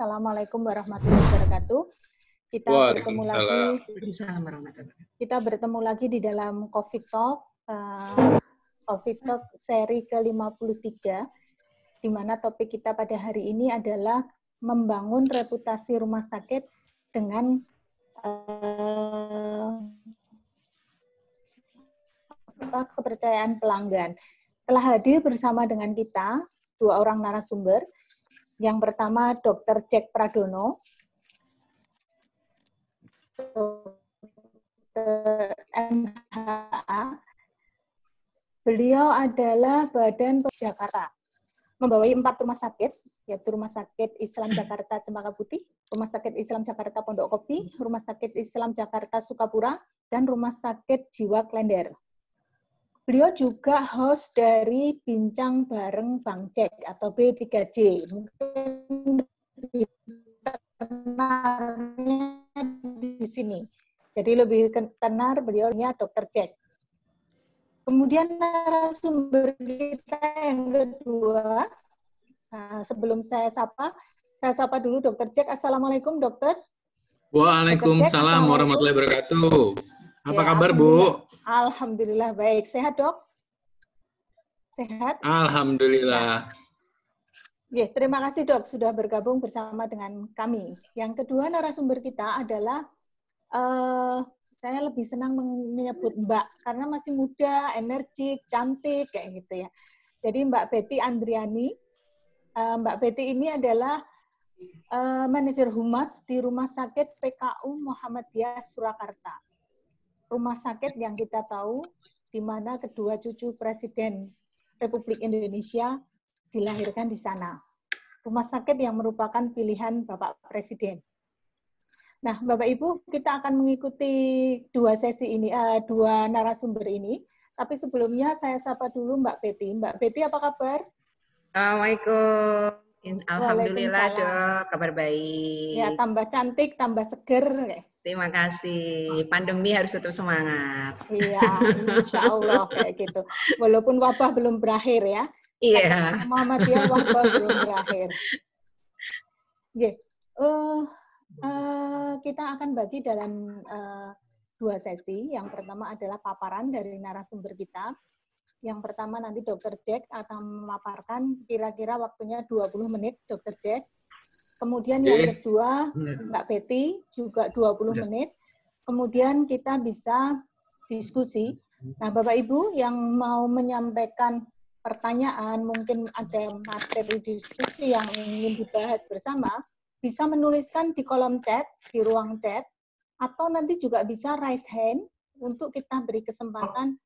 Assalamualaikum warahmatullahi wabarakatuh. Kita bertemu lagi di dalam COVID Talk, seri ke-53, di mana topik kita pada hari ini adalah membangun reputasi rumah sakit dengan kepercayaan pelanggan. Telah hadir bersama dengan kita dua orang narasumber. Yang pertama Dr. Jack Pradono, Dr. MHA. Beliau adalah Badan Jakarta, membawai 4 rumah sakit, yaitu Rumah Sakit Islam Jakarta Cempaka Putih, Rumah Sakit Islam Jakarta Pondok Kopi, Rumah Sakit Islam Jakarta Sukapura, dan Rumah Sakit Jiwa Klender. Beliau juga host dari Bincang Bareng Bang Jack atau B3J. Mungkin kenalnya di sini. Jadi lebih tenar beliaunya Dr. Jack. Kemudian narasumber kita yang kedua, sebelum saya sapa dulu Dr. Jack. Assalamualaikum dokter. Waalaikumsalam warahmatullahi wabarakatuh. Apa kabar Bu? Alhamdulillah baik. Sehat dok? Sehat? Alhamdulillah. Ya, terima kasih dok sudah bergabung bersama dengan kami. Yang kedua narasumber kita adalah saya lebih senang menyebut Mbak karena masih muda, energik, cantik kayak gitu ya. Jadi Mbak Betty Andriani. Mbak Betty ini adalah manajer humas di Rumah Sakit PKU Muhammadiyah Surakarta. Rumah sakit yang kita tahu di mana kedua cucu Presiden Republik Indonesia dilahirkan di sana. Rumah sakit yang merupakan pilihan Bapak Presiden. Nah, Bapak Ibu, kita akan mengikuti dua sesi ini, dua narasumber ini. Tapi sebelumnya saya sapa dulu Mbak Betty. Mbak Betty, apa kabar? Assalamualaikum. Alhamdulillah dok, kabar baik. Ya, tambah cantik, tambah seger. Terima kasih. Pandemi harus tetap semangat. Iya, insya Allah kayak gitu. Walaupun wabah belum berakhir ya. Iya. Muhammadiyah wabah belum berakhir. Yeah. Kita akan bagi dalam 2 sesi. Yang pertama adalah paparan dari narasumber kita. Yang pertama nanti Dr. Jack akan memaparkan kira-kira waktunya 20 menit Dr. Jack. Kemudian yang kedua Mbak Betty juga 20 menit. Kemudian kita bisa diskusi. Nah Bapak Ibu yang mau menyampaikan pertanyaan, mungkin ada materi diskusi yang ingin dibahas bersama, bisa menuliskan di kolom chat, di ruang chat, atau nanti juga bisa raise hand untuk kita beri kesempatan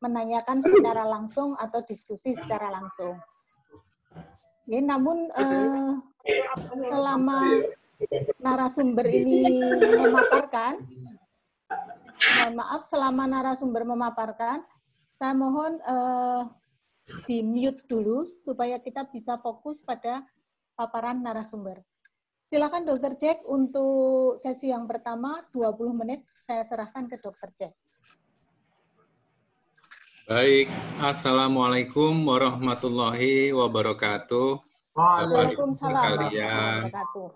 menanyakan secara langsung atau diskusi secara langsung. Ya, namun selama narasumber ini memaparkan, mohon maaf, selama narasumber memaparkan, saya mohon di-mute dulu supaya kita bisa fokus pada paparan narasumber. Silakan Dr. Jack untuk sesi yang pertama 20 menit saya serahkan ke Dr. Jack. Baik, Assalamualaikum warahmatullahi wabarakatuh. Waalaikumsalam warahmatullahi wabarakatuh.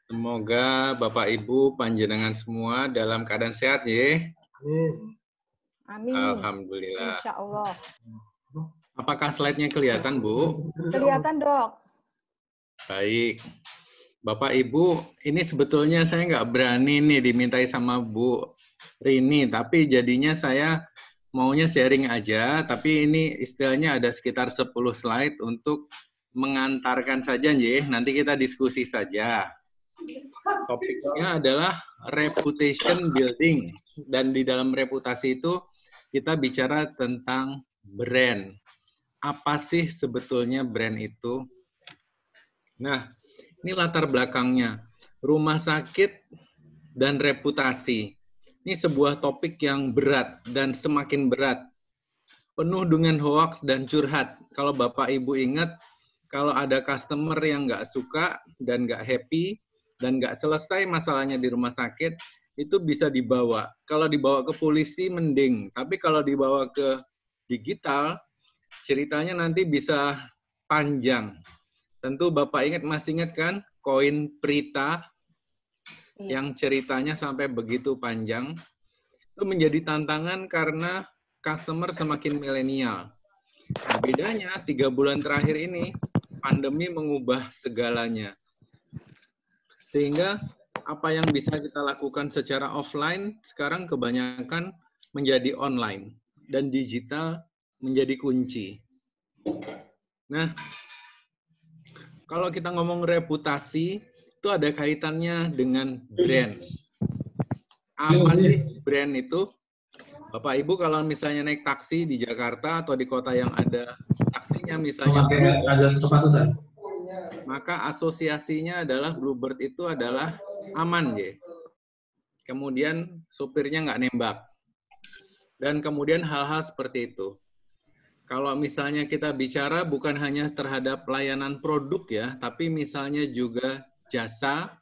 Semoga Bapak Ibu panjenengan semua dalam keadaan sehat ya. Amin. Alhamdulillah. Insya Allah. Apakah slide-nya kelihatan Bu? Kelihatan dok. Baik. Bapak Ibu, ini sebetulnya saya nggak berani nih dimintai sama Bu Rini, tapi jadinya saya maunya sharing aja, tapi ini istilahnya ada sekitar 10 slide untuk mengantarkan saja, nanti kita diskusi saja. Topiknya adalah reputation building, dan di dalam reputasi itu kita bicara tentang brand. Apa sih sebetulnya brand itu? Nah, ini latar belakangnya, rumah sakit dan reputasi. Ini sebuah topik yang berat dan semakin berat. Penuh dengan hoaks dan curhat. Kalau Bapak Ibu ingat, kalau ada customer yang nggak suka dan nggak happy, dan nggak selesai masalahnya di rumah sakit, itu bisa dibawa. Kalau dibawa ke polisi, mending. Tapi kalau dibawa ke digital, ceritanya nanti bisa panjang. Tentu Bapak masih ingat kan, koin Prita yang ceritanya sampai begitu panjang. Itu menjadi tantangan karena customer semakin milenial. Nah, bedanya 3 bulan terakhir ini, pandemi mengubah segalanya. Sehingga apa yang bisa kita lakukan secara offline, sekarang kebanyakan menjadi online. Dan digital menjadi kunci. Nah, kalau kita ngomong reputasi, itu ada kaitannya dengan brand. Apa sih brand itu? Bapak Ibu kalau misalnya naik taksi di Jakarta atau di kota yang ada taksinya misalnya Bluebird, maka asosiasinya adalah Bluebird itu adalah aman, ya. Kemudian supirnya nggak nembak. Dan kemudian hal-hal seperti itu. Kalau misalnya kita bicara bukan hanya terhadap layanan produk ya, tapi misalnya juga jasa,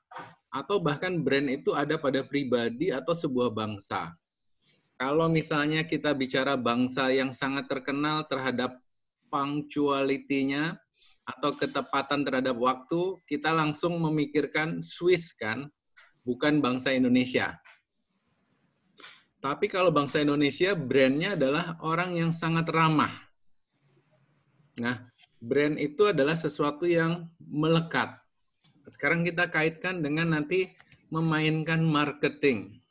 atau bahkan brand itu ada pada pribadi atau sebuah bangsa. Kalau misalnya kita bicara bangsa yang sangat terkenal terhadap punctuality-nya atau ketepatan terhadap waktu, kita langsung memikirkan Swiss kan, bukan bangsa Indonesia. Tapi kalau bangsa Indonesia, brand-nya adalah orang yang sangat ramah. Nah, brand itu adalah sesuatu yang melekat. Sekarang kita kaitkan dengan nanti memainkan marketing.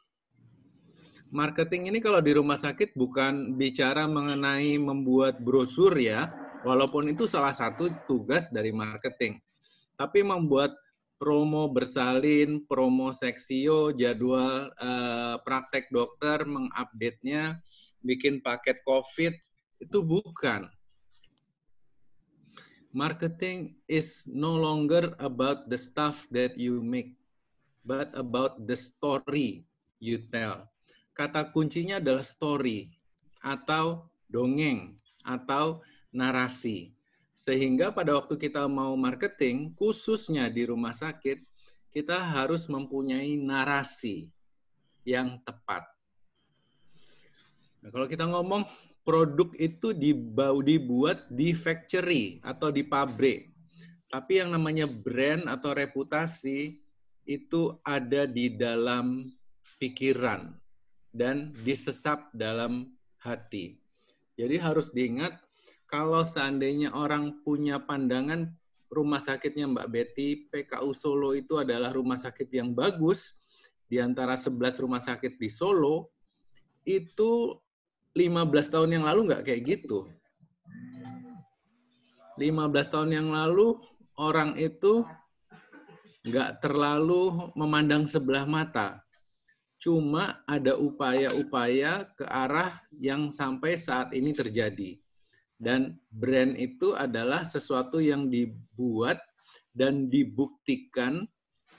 Marketing ini kalau di rumah sakit bukan bicara mengenai membuat brosur ya, walaupun itu salah satu tugas dari marketing. Tapi membuat promo bersalin, promo seksio, jadwal praktek dokter, mengupdate-nya, bikin paket COVID, itu bukan. Marketing is no longer about the stuff that you make, but about the story you tell. Kata kuncinya adalah story, atau dongeng, atau narasi. Sehingga pada waktu kita mau marketing, khususnya di rumah sakit, kita harus mempunyai narasi yang tepat. Nah, kalau kita ngomong produk itu dibuat di factory atau di pabrik. Tapi yang namanya brand atau reputasi itu ada di dalam pikiran dan disesap dalam hati. Jadi harus diingat, kalau seandainya orang punya pandangan rumah sakitnya Mbak Betty, PKU Solo itu adalah rumah sakit yang bagus, di antara 11 rumah sakit di Solo, itu 15 tahun yang lalu nggak kayak gitu. 15 tahun yang lalu, orang itu nggak terlalu memandang sebelah mata. Cuma ada upaya-upaya ke arah yang sampai saat ini terjadi. Dan brand itu adalah sesuatu yang dibuat dan dibuktikan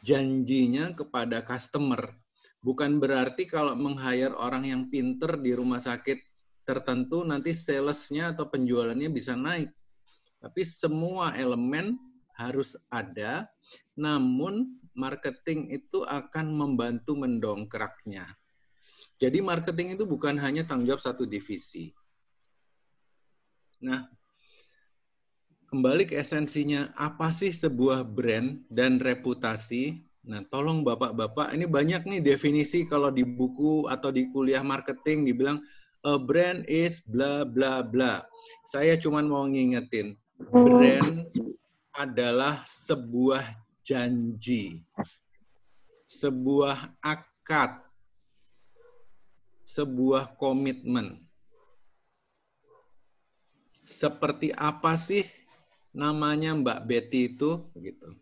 janjinya kepada customer. Bukan berarti kalau meng-hire orang yang pinter di rumah sakit tertentu, nanti sales-nya atau penjualannya bisa naik. Tapi semua elemen harus ada, namun marketing itu akan membantu mendongkraknya. Jadi marketing itu bukan hanya tanggung jawab satu divisi. Nah, kembali ke esensinya, apa sih sebuah brand dan reputasi? Nah, tolong Bapak-Bapak, ini banyak nih definisi kalau di buku atau di kuliah marketing dibilang, a brand is bla bla bla. Saya cuma mau ngingetin, brand adalah sebuah janji, sebuah akad, sebuah komitmen. Seperti apa sih namanya Mbak Betty itu? Gitu.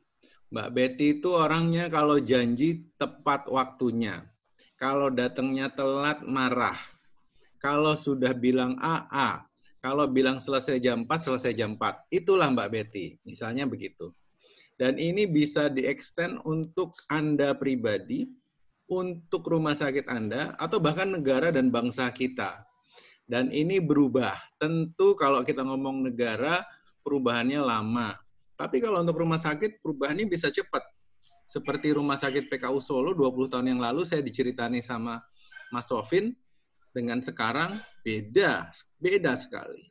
Mbak Betty itu orangnya kalau janji tepat waktunya. Kalau datangnya telat marah. Kalau sudah bilang A. Kalau bilang selesai jam 4, selesai jam 4. Itulah Mbak Betty. Misalnya begitu. Dan ini bisa di-extend untuk Anda pribadi, untuk rumah sakit Anda, atau bahkan negara dan bangsa kita. Dan ini berubah. Tentu kalau kita ngomong negara, perubahannya lama. Tapi kalau untuk rumah sakit, perubahannya bisa cepat. Seperti rumah sakit PKU Solo 20 tahun yang lalu, saya diceritani sama Mas Sofin, dengan sekarang beda sekali.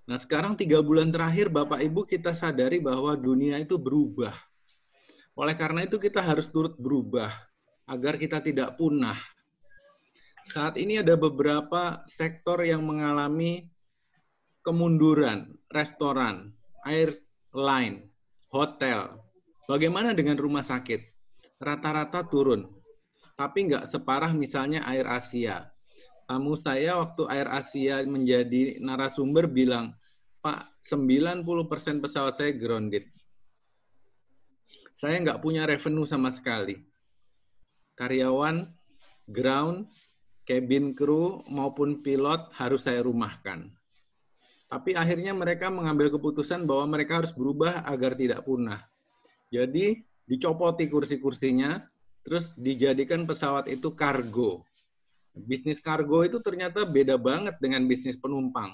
Nah, sekarang 3 bulan terakhir, Bapak Ibu, kita sadari bahwa dunia itu berubah. Oleh karena itu, kita harus turut berubah agar kita tidak punah. Saat ini ada beberapa sektor yang mengalami kemunduran, restoran, airline, hotel. Bagaimana dengan rumah sakit? Rata-rata turun, tapi nggak separah misalnya Air Asia. Tamu saya waktu Air Asia menjadi narasumber bilang, Pak, 90% pesawat saya grounded. Saya nggak punya revenue sama sekali. Karyawan, ground, cabin crew, maupun pilot harus saya rumahkan. Tapi akhirnya mereka mengambil keputusan bahwa mereka harus berubah agar tidak punah. Jadi dicopoti kursi-kursinya, terus dijadikan pesawat itu kargo. Bisnis kargo itu ternyata beda banget dengan bisnis penumpang.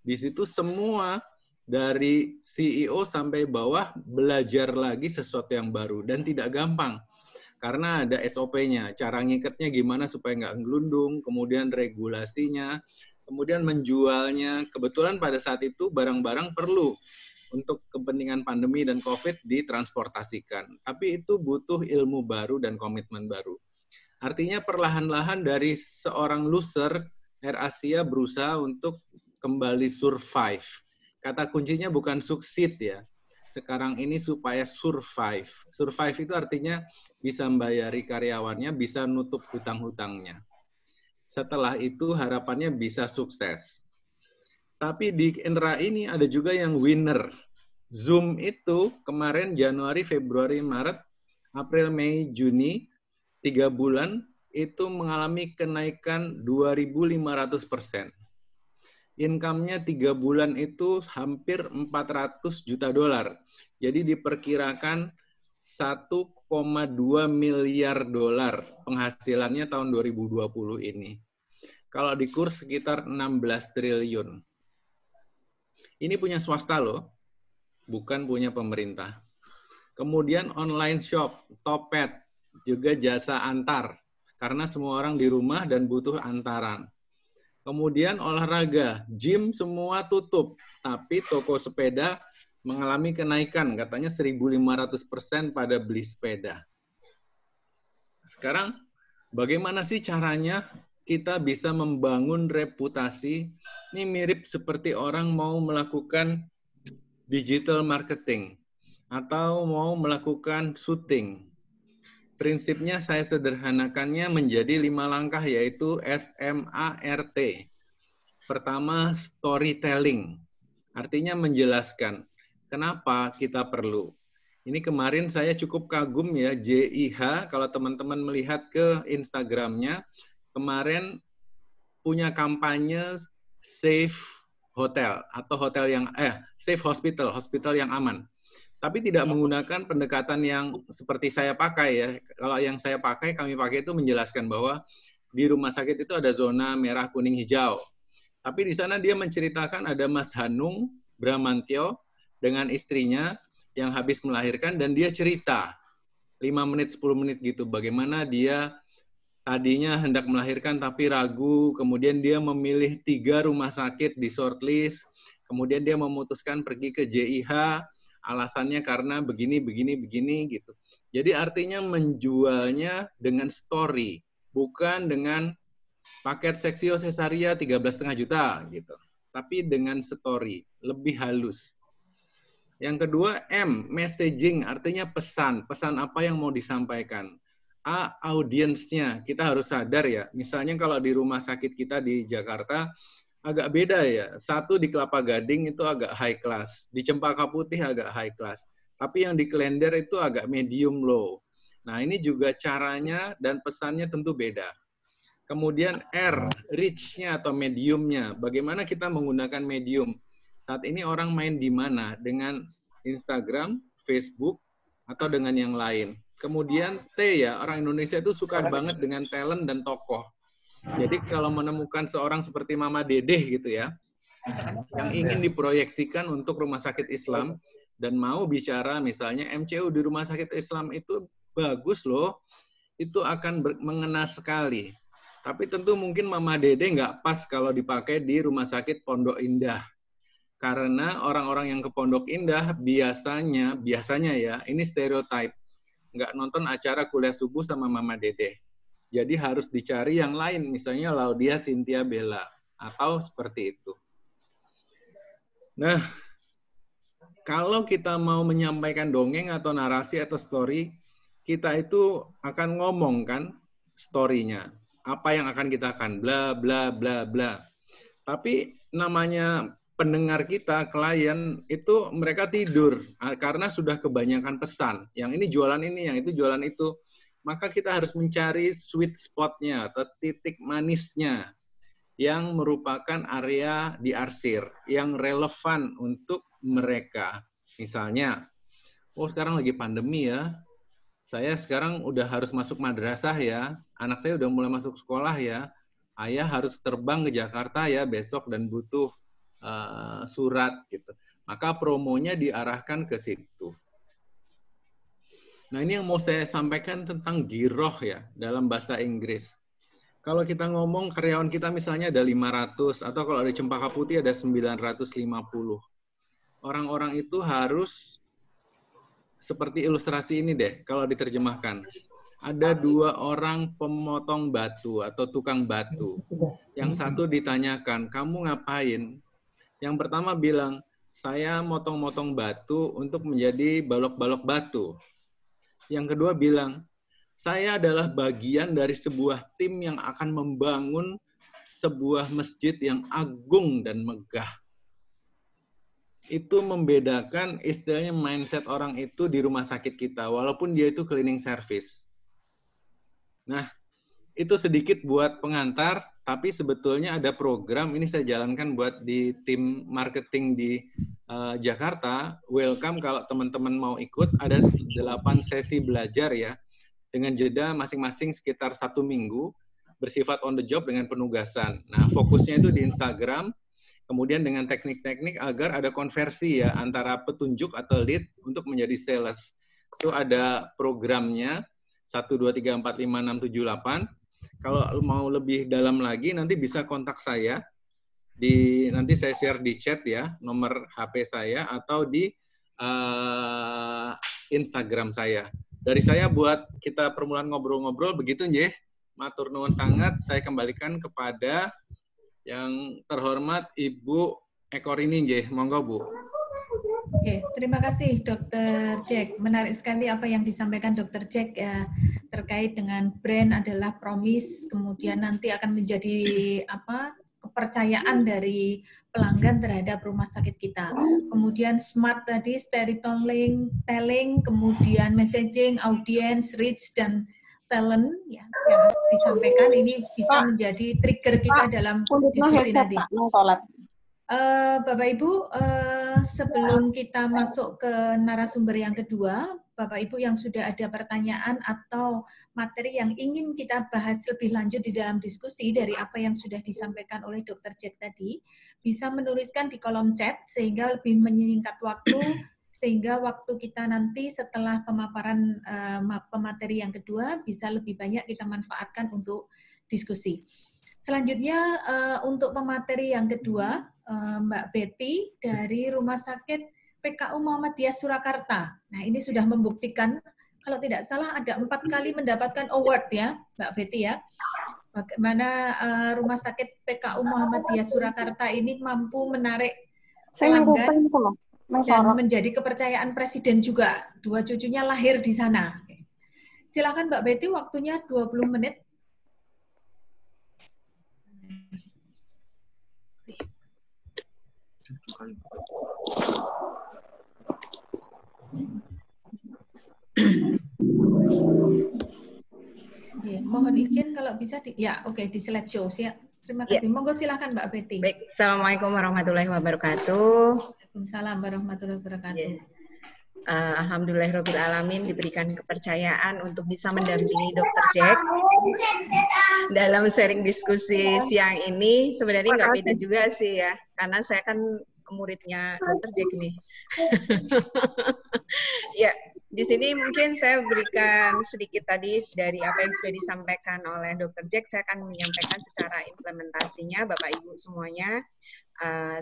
Di situ semua dari CEO sampai bawah belajar lagi sesuatu yang baru dan tidak gampang. Karena ada SOP-nya, cara ngikatnya gimana supaya nggak ngelundung, kemudian regulasinya, kemudian menjualnya. Kebetulan pada saat itu barang-barang perlu untuk kepentingan pandemi dan COVID ditransportasikan. Tapi itu butuh ilmu baru dan komitmen baru. Artinya perlahan-lahan dari seorang loser, AirAsia berusaha untuk kembali survive. Kata kuncinya bukan succeed ya. Sekarang ini supaya survive. Survive itu artinya bisa membayari karyawannya, bisa nutup hutang-hutangnya. Setelah itu harapannya bisa sukses. Tapi di era ini ada juga yang winner. Zoom itu kemarin Januari, Februari, Maret, April, Mei, Juni, 3 bulan itu mengalami kenaikan 2.500%. Income-nya 3 bulan itu hampir 400 juta dolar. Jadi diperkirakan 1,2 miliar dolar penghasilannya tahun 2020 ini. Kalau di kurs sekitar 16 triliun. Ini punya swasta loh, bukan punya pemerintah. Kemudian online shop, Topet, juga jasa antar. Karena semua orang di rumah dan butuh antaran. Kemudian olahraga, gym semua tutup, tapi toko sepeda mengalami kenaikan, katanya 1.500% pada beli sepeda. Sekarang, bagaimana sih caranya kita bisa membangun reputasi? Ini mirip seperti orang mau melakukan digital marketing atau mau melakukan syuting. Prinsipnya saya sederhanakannya menjadi 5 langkah, yaitu SMART. Pertama, storytelling. Artinya menjelaskan kenapa kita perlu. Ini kemarin saya cukup kagum ya, JIH, kalau teman-teman melihat ke Instagramnya, kemarin punya kampanye Safe Hotel, atau hotel yang, Safe Hospital, hospital yang aman. Tapi tidak menggunakan pendekatan yang seperti saya pakai ya. Kalau yang saya pakai, kami pakai itu menjelaskan bahwa di rumah sakit itu ada zona merah, kuning, hijau. Tapi di sana dia menceritakan ada Mas Hanung Bramantyo dengan istrinya yang habis melahirkan dan dia cerita 5 menit, 10 menit gitu. Bagaimana dia tadinya hendak melahirkan tapi ragu, kemudian dia memilih 3 rumah sakit di shortlist, kemudian dia memutuskan pergi ke JIH, alasannya karena begini, gitu. Jadi artinya menjualnya dengan story, bukan dengan paket seksio cesaria 13,5 juta, gitu. Tapi dengan story, lebih halus. Yang kedua, M, messaging, artinya pesan. Pesan apa yang mau disampaikan. A, audiensnya. Kita harus sadar ya, misalnya kalau di rumah sakit kita di Jakarta, agak beda ya. Satu di Kelapa Gading itu agak high class. Di Cempaka Putih agak high class. Tapi yang di Klender itu agak medium low. Nah, ini juga caranya dan pesannya tentu beda. Kemudian R, reach-nya atau mediumnya. Bagaimana kita menggunakan medium? Saat ini orang main di mana? Dengan Instagram, Facebook, atau dengan yang lain. Kemudian T ya, orang Indonesia itu suka banget dengan talent dan tokoh. Jadi kalau menemukan seorang seperti Mama Dedeh gitu ya, yang ingin diproyeksikan untuk rumah sakit Islam, dan mau bicara misalnya MCU di rumah sakit Islam itu bagus loh, itu akan mengena sekali. Tapi tentu mungkin Mama Dedeh nggak pas kalau dipakai di rumah sakit Pondok Indah. Karena orang-orang yang ke Pondok Indah biasanya ya, ini stereotype, nggak nonton acara kuliah subuh sama Mama Dede. Jadi harus dicari yang lain, misalnya Laudia Cynthia Bella, atau seperti itu. Nah, kalau kita mau menyampaikan dongeng atau narasi atau story, kita itu akan ngomong kan story-nya. Apa yang akan kita akan bla bla bla bla. Tapi namanya pendengar kita, klien, itu mereka tidur karena sudah kebanyakan pesan. Yang ini jualan ini, yang itu jualan itu. Maka kita harus mencari sweet spot-nya atau titik manisnya yang merupakan area diarsir, yang relevan untuk mereka. Misalnya, oh sekarang lagi pandemi ya, saya sekarang udah harus masuk madrasah ya, anak saya udah mulai masuk sekolah ya, ayah harus terbang ke Jakarta ya besok dan butuh surat gitu. Maka promonya diarahkan ke situ. Nah ini yang mau saya sampaikan tentang giroh ya dalam bahasa Inggris. Kalau kita ngomong karyawan kita misalnya ada 500 atau kalau ada Cempaka Putih ada 950. Orang-orang itu harus seperti ilustrasi ini deh kalau diterjemahkan. Ada 2 orang pemotong batu atau tukang batu. Yang satu ditanyakan, kamu ngapain? Yang pertama bilang, saya motong-motong batu untuk menjadi balok-balok batu. Yang kedua bilang, saya adalah bagian dari sebuah tim yang akan membangun sebuah masjid yang agung dan megah. Itu membedakan istilahnya mindset orang itu di rumah sakit kita, walaupun dia itu cleaning service. Nah, itu sedikit buat pengantar, tapi sebetulnya ada program, ini saya jalankan buat di tim marketing di Jakarta. Welcome kalau teman-teman mau ikut, ada 8 sesi belajar ya, dengan jeda masing-masing sekitar 1 minggu, bersifat on the job dengan penugasan. Nah, fokusnya itu di Instagram, kemudian dengan teknik-teknik agar ada konversi ya, antara petunjuk atau lead untuk menjadi sales. Itu ada programnya, 1, 2, 3, 4, 5, 6, 7, 8. Kalau mau lebih dalam lagi, nanti bisa kontak saya. Nanti saya share di chat ya, nomor HP saya, atau di Instagram saya. Dari saya buat kita permulaan ngobrol-ngobrol, begitu nggih. Matur nuwun sangat, saya kembalikan kepada yang terhormat Ibu Ekorini nggih. Monggo Bu. Oke, terima kasih Dr. Jack. Menarik sekali apa yang disampaikan Dr. Jack ya, terkait dengan brand adalah promise, kemudian nanti akan menjadi kepercayaan dari pelanggan terhadap rumah sakit kita. Kemudian smart tadi, storytelling, kemudian messaging, audience, reach, dan talent ya, yang disampaikan ini bisa menjadi trigger kita dalam diskusi tadi. Bapak Ibu, sebelum kita masuk ke narasumber yang kedua, Bapak Ibu yang sudah ada pertanyaan atau materi yang ingin kita bahas lebih lanjut di dalam diskusi dari apa yang sudah disampaikan oleh Dr. Jack tadi, bisa menuliskan di kolom chat sehingga lebih menyingkat waktu, sehingga waktu kita nanti setelah pemaparan pemateri yang kedua bisa lebih banyak kita manfaatkan untuk diskusi. Selanjutnya untuk pemateri yang kedua, Mbak Betty dari Rumah Sakit PKU Muhammadiyah Surakarta. Nah ini sudah membuktikan, kalau tidak salah ada 4 kali mendapatkan award ya Mbak Betty ya. Bagaimana Rumah Sakit PKU Muhammadiyah Surakarta ini mampu menarik pelanggan dan menjadi kepercayaan Presiden juga. 2 cucunya lahir di sana. Silakan Mbak Betty, waktunya 20 menit. Ya, mohon izin kalau bisa di slideshow. Terima kasih. Monggo silakan Mbak Betty. Baik, Assalamualaikum warahmatullahi wabarakatuh. Waalaikumsalam warahmatullahi wabarakatuh. Alhamdulillahirabbil alamin diberikan kepercayaan untuk bisa mendampingi Dr. Jack dalam sharing diskusi siang ini. Sebenarnya nggak beda juga sih ya, karena saya kan muridnya Dr. Jack nih. Ya, di sini mungkin saya berikan sedikit tadi dari apa yang sudah disampaikan oleh Dr. Jack. Saya akan menyampaikan secara implementasinya, Bapak Ibu semuanya.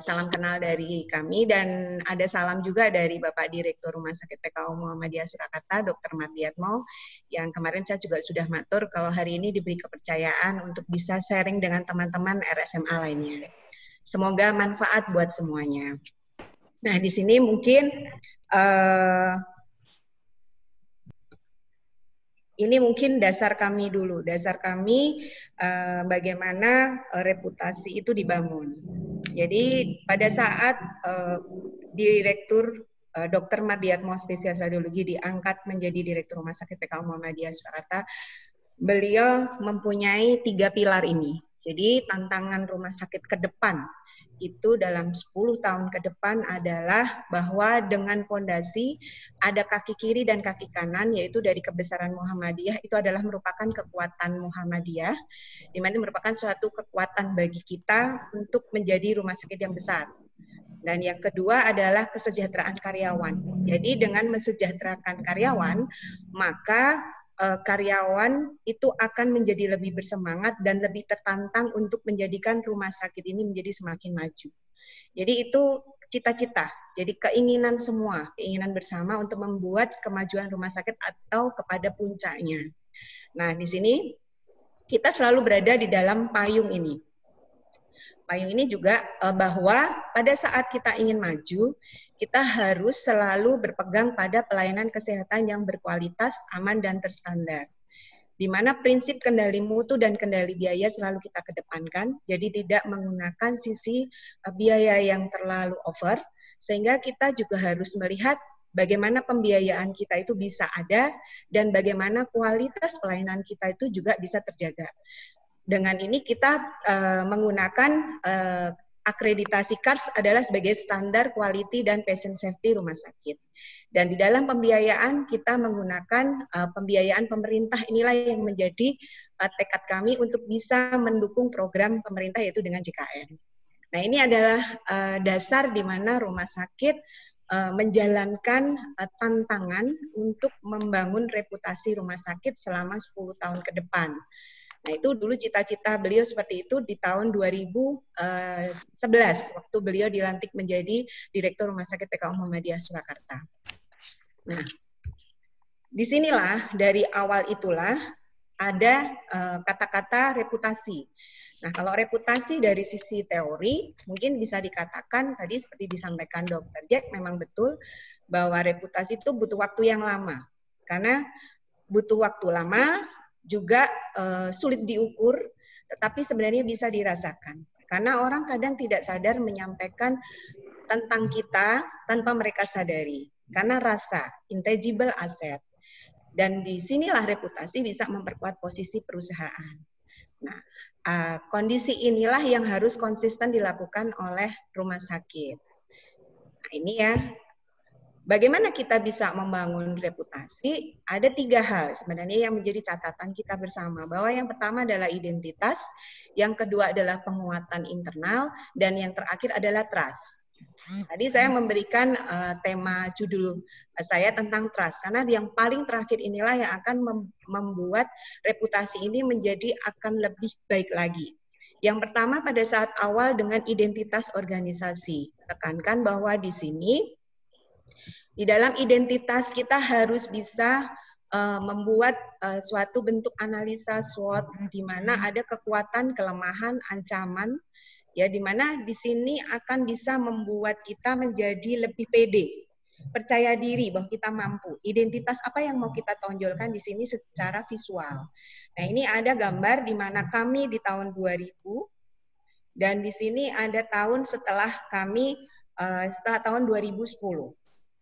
Salam kenal dari kami dan ada salam juga dari Bapak Direktur Rumah Sakit PKU Muhammadiyah Surakarta, Dr. Mardiatmo, yang kemarin saya juga sudah matur kalau hari ini diberi kepercayaan untuk bisa sharing dengan teman-teman RSMA lainnya. Semoga manfaat buat semuanya. Nah, di sini mungkin ini mungkin dasar kami dulu. Dasar kami bagaimana reputasi itu dibangun. Jadi pada saat Direktur Dr. Mardiatmo spesialis radiologi diangkat menjadi Direktur Rumah Sakit PKU Muhammadiyah Surakarta, beliau mempunyai 3 pilar ini. Jadi tantangan rumah sakit ke depan itu dalam 10 tahun ke depan adalah bahwa dengan fondasi ada kaki kiri dan kaki kanan, yaitu dari kebesaran Muhammadiyah, itu adalah merupakan kekuatan Muhammadiyah, di mana merupakan suatu kekuatan bagi kita untuk menjadi rumah sakit yang besar. Dan yang kedua adalah kesejahteraan karyawan. Jadi dengan mensejahterakan karyawan, maka karyawan itu akan menjadi lebih bersemangat dan lebih tertantang untuk menjadikan rumah sakit ini menjadi semakin maju. Jadi itu cita-cita, jadi keinginan semua, keinginan bersama untuk membuat kemajuan rumah sakit atau kepada puncaknya. Nah, di sini kita selalu berada di dalam payung ini. Payung ini juga bahwa pada saat kita ingin maju, kita harus selalu berpegang pada pelayanan kesehatan yang berkualitas, aman, dan terstandar. Di mana prinsip kendali mutu dan kendali biaya selalu kita kedepankan, jadi tidak menggunakan sisi biaya yang terlalu over, sehingga kita juga harus melihat bagaimana pembiayaan kita itu bisa ada, dan bagaimana kualitas pelayanan kita itu juga bisa terjaga. Dengan ini kita menggunakan akreditasi KARS adalah sebagai standar quality dan patient safety rumah sakit. Dan di dalam pembiayaan kita menggunakan pembiayaan pemerintah, inilah yang menjadi tekad kami untuk bisa mendukung program pemerintah yaitu dengan JKN. Nah, ini adalah dasar di mana rumah sakit menjalankan tantangan untuk membangun reputasi rumah sakit selama 10 tahun ke depan. Nah, itu dulu cita-cita beliau seperti itu di tahun 2011, waktu beliau dilantik menjadi Direktur Rumah Sakit PKU Muhammadiyah Surakarta. Nah, disinilah dari awal itulah ada kata-kata reputasi. Nah, kalau reputasi dari sisi teori, mungkin bisa dikatakan, tadi seperti disampaikan Dr. Jack, memang betul bahwa reputasi itu butuh waktu yang lama. Karena butuh waktu lama, juga sulit diukur, tetapi sebenarnya bisa dirasakan. Karena orang kadang tidak sadar menyampaikan tentang kita tanpa mereka sadari. Karena rasa, intangible asset. Dan disinilah reputasi bisa memperkuat posisi perusahaan. Nah, kondisi inilah yang harus konsisten dilakukan oleh rumah sakit. Nah, ini ya. Bagaimana kita bisa membangun reputasi? Ada 3 hal sebenarnya yang menjadi catatan kita bersama. Bahwa yang pertama adalah identitas, yang kedua adalah penguatan internal, dan yang terakhir adalah trust. Tadi saya memberikan tema judul saya tentang trust, karena yang paling terakhir inilah yang akan membuat reputasi ini menjadi akan lebih baik lagi. Yang pertama pada saat awal dengan identitas organisasi. Tekankan bahwa di sini di dalam identitas kita harus bisa membuat suatu bentuk analisa SWOT di mana ada kekuatan, kelemahan, ancaman, ya di mana di sini akan bisa membuat kita menjadi lebih pede, percaya diri bahwa kita mampu. Identitas apa yang mau kita tonjolkan di sini secara visual. Nah, ini ada gambar di mana kami di tahun 2000 dan di sini ada tahun setelah kami setelah tahun 2010.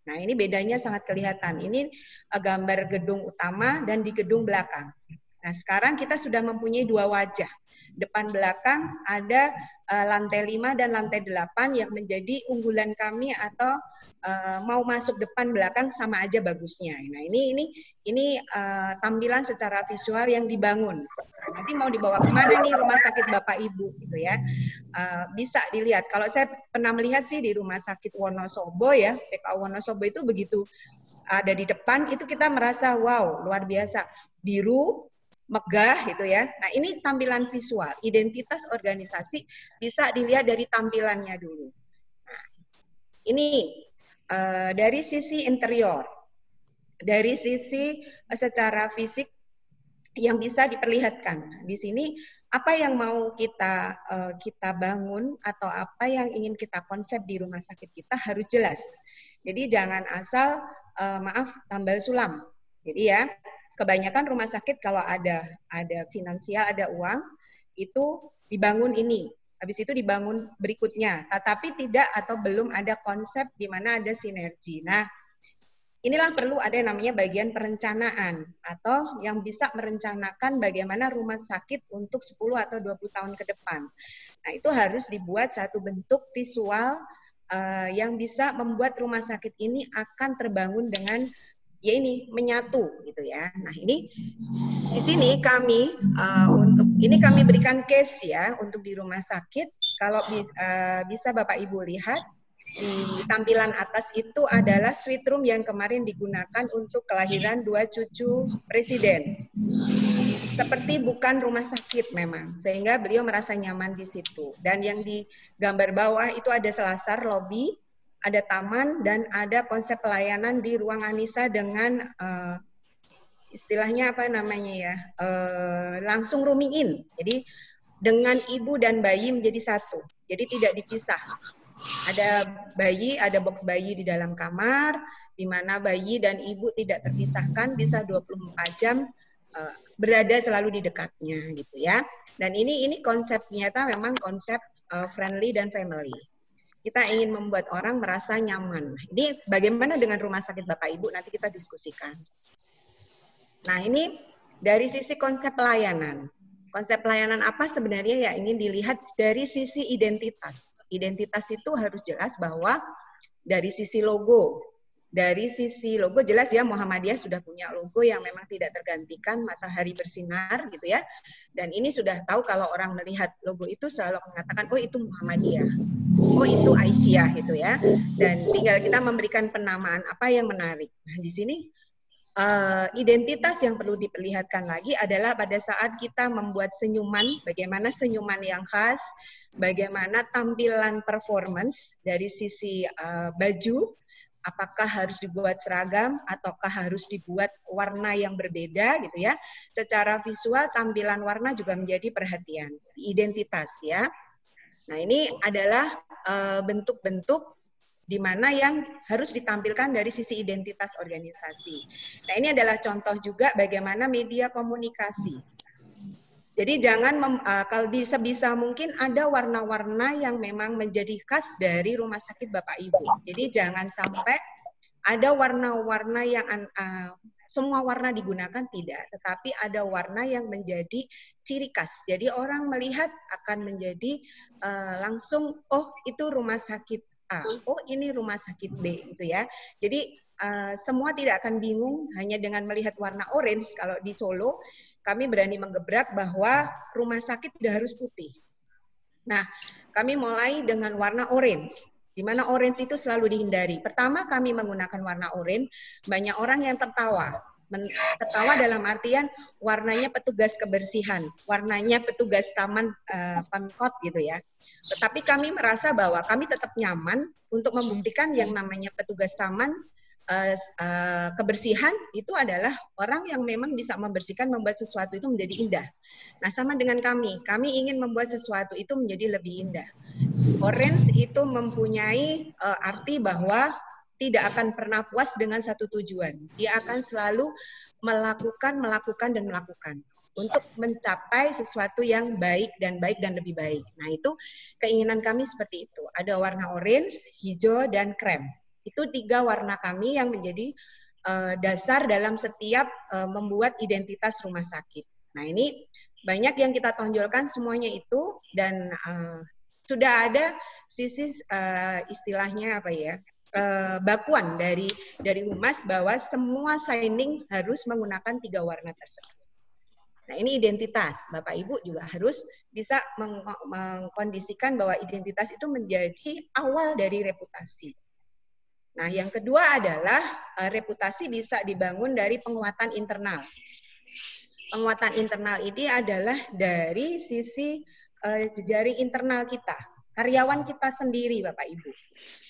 Nah, ini bedanya sangat kelihatan. Ini gambar gedung utama dan di gedung belakang. Nah, sekarang kita sudah mempunyai 2 wajah. Depan belakang ada lantai 5 dan lantai 8 yang menjadi unggulan kami atau mau masuk depan belakang sama aja bagusnya. Nah, ini tampilan secara visual yang dibangun. Nanti mau dibawa kemana nih rumah sakit Bapak Ibu gitu ya. Bisa dilihat. Kalau saya pernah melihat sih di rumah sakit Wonosobo ya, PKU Wonosobo itu begitu ada di depan itu kita merasa wow, luar biasa. Biru megah gitu ya. Nah, ini tampilan visual. Identitas organisasi bisa dilihat dari tampilannya dulu. Nah, ini dari sisi interior. Dari sisi secara fisik yang bisa diperlihatkan. Di sini apa yang mau kita bangun atau apa yang ingin kita konsep di rumah sakit kita harus jelas. Jadi jangan asal tambal sulam. Jadi ya, kebanyakan rumah sakit kalau ada finansial, ada uang, itu dibangun ini. Habis itu dibangun berikutnya. Tetapi tidak atau belum ada konsep di mana ada sinergi. Nah, inilah perlu ada yang namanya bagian perencanaan atau yang bisa merencanakan bagaimana rumah sakit untuk 10 atau 20 tahun ke depan. Nah, itu harus dibuat satu bentuk visual yang bisa membuat rumah sakit ini akan terbangun dengan ya ini menyatu gitu ya. Nah, ini di sini kami kami berikan case ya untuk di rumah sakit. Kalau bisa Bapak Ibu lihat di tampilan atas itu adalah suite room yang kemarin digunakan untuk kelahiran 2 cucu presiden. Seperti bukan rumah sakit memang, sehingga beliau merasa nyaman di situ. Dan yang di gambar bawah itu ada selasar lobby, ada taman, dan ada konsep pelayanan di ruang Anissa dengan istilahnya apa namanya ya, langsung rooming in. Jadi dengan ibu dan bayi menjadi satu, jadi tidak dipisah. Ada bayi, ada box bayi di dalam kamar, di mana bayi dan ibu tidak terpisahkan, bisa 24 jam berada selalu di dekatnya gitu ya. Dan ini konsep ternyata memang konsep friendly dan family. Kita ingin membuat orang merasa nyaman. Ini bagaimana dengan rumah sakit Bapak Ibu, nanti kita diskusikan. Nah, ini dari sisi konsep pelayanan. Konsep pelayanan apa sebenarnya ya ingin dilihat dari sisi identitas. Identitas itu harus jelas bahwa dari sisi logo. Dari sisi logo jelas ya Muhammadiyah sudah punya logo yang memang tidak tergantikan, matahari bersinar gitu ya. Dan ini sudah tahu kalau orang melihat logo itu selalu mengatakan oh itu Muhammadiyah. Oh itu Aisyah gitu ya. Dan tinggal kita memberikan penamaan apa yang menarik. Nah, di sini identitas yang perlu diperlihatkan lagi adalah pada saat kita membuat senyuman, bagaimana senyuman yang khas, bagaimana tampilan performance dari sisi baju, apakah harus dibuat seragam ataukah harus dibuat warna yang berbeda gitu ya. Secara visual tampilan warna juga menjadi perhatian, identitas ya. Nah, ini adalah bentuk-bentuk di mana yang harus ditampilkan dari sisi identitas organisasi. Nah, ini adalah contoh juga bagaimana media komunikasi. Jadi jangan, kalau bisa mungkin ada warna-warna yang memang menjadi khas dari rumah sakit Bapak Ibu. Jadi jangan sampai ada warna-warna yang semua warna digunakan, tidak. Tetapi ada warna yang menjadi ciri khas. Jadi orang melihat akan menjadi langsung, oh itu rumah sakit A, oh ini rumah sakit B gitu ya. Jadi semua tidak akan bingung hanya dengan melihat warna orange. Kalau di Solo kami berani menggebrak bahwa rumah sakit tidak harus putih. Nah, kami mulai dengan warna orange, di mana orange itu selalu dihindari. Pertama kami menggunakan warna orange, banyak orang yang tertawa. Tertawa dalam artian warnanya petugas kebersihan, warnanya petugas taman Pemkot gitu ya. Tetapi kami merasa bahwa kami tetap nyaman untuk membuktikan yang namanya petugas taman kebersihan itu adalah orang yang memang bisa membersihkan, membuat sesuatu itu menjadi indah. Nah, sama dengan kami ingin membuat sesuatu itu menjadi lebih indah. Orange itu mempunyai arti bahwa tidak akan pernah puas dengan satu tujuan. Dia akan selalu melakukan untuk mencapai sesuatu yang baik dan lebih baik. Nah, itu keinginan kami seperti itu. Ada warna orange, hijau, dan krem. Itu 3 warna kami yang menjadi dasar dalam setiap membuat identitas rumah sakit. Nah, ini banyak yang kita tonjolkan semuanya itu, dan sudah ada sisi istilahnya apa ya, bakuan dari Humas bahwa semua signing harus menggunakan 3 warna tersebut. Nah, ini identitas. Bapak Ibu juga harus bisa mengkondisikan bahwa identitas itu menjadi awal dari reputasi. Nah, yang kedua adalah reputasi bisa dibangun dari penguatan internal. Penguatan internal ini adalah dari sisi jejaring internal kita, karyawan kita sendiri, Bapak Ibu.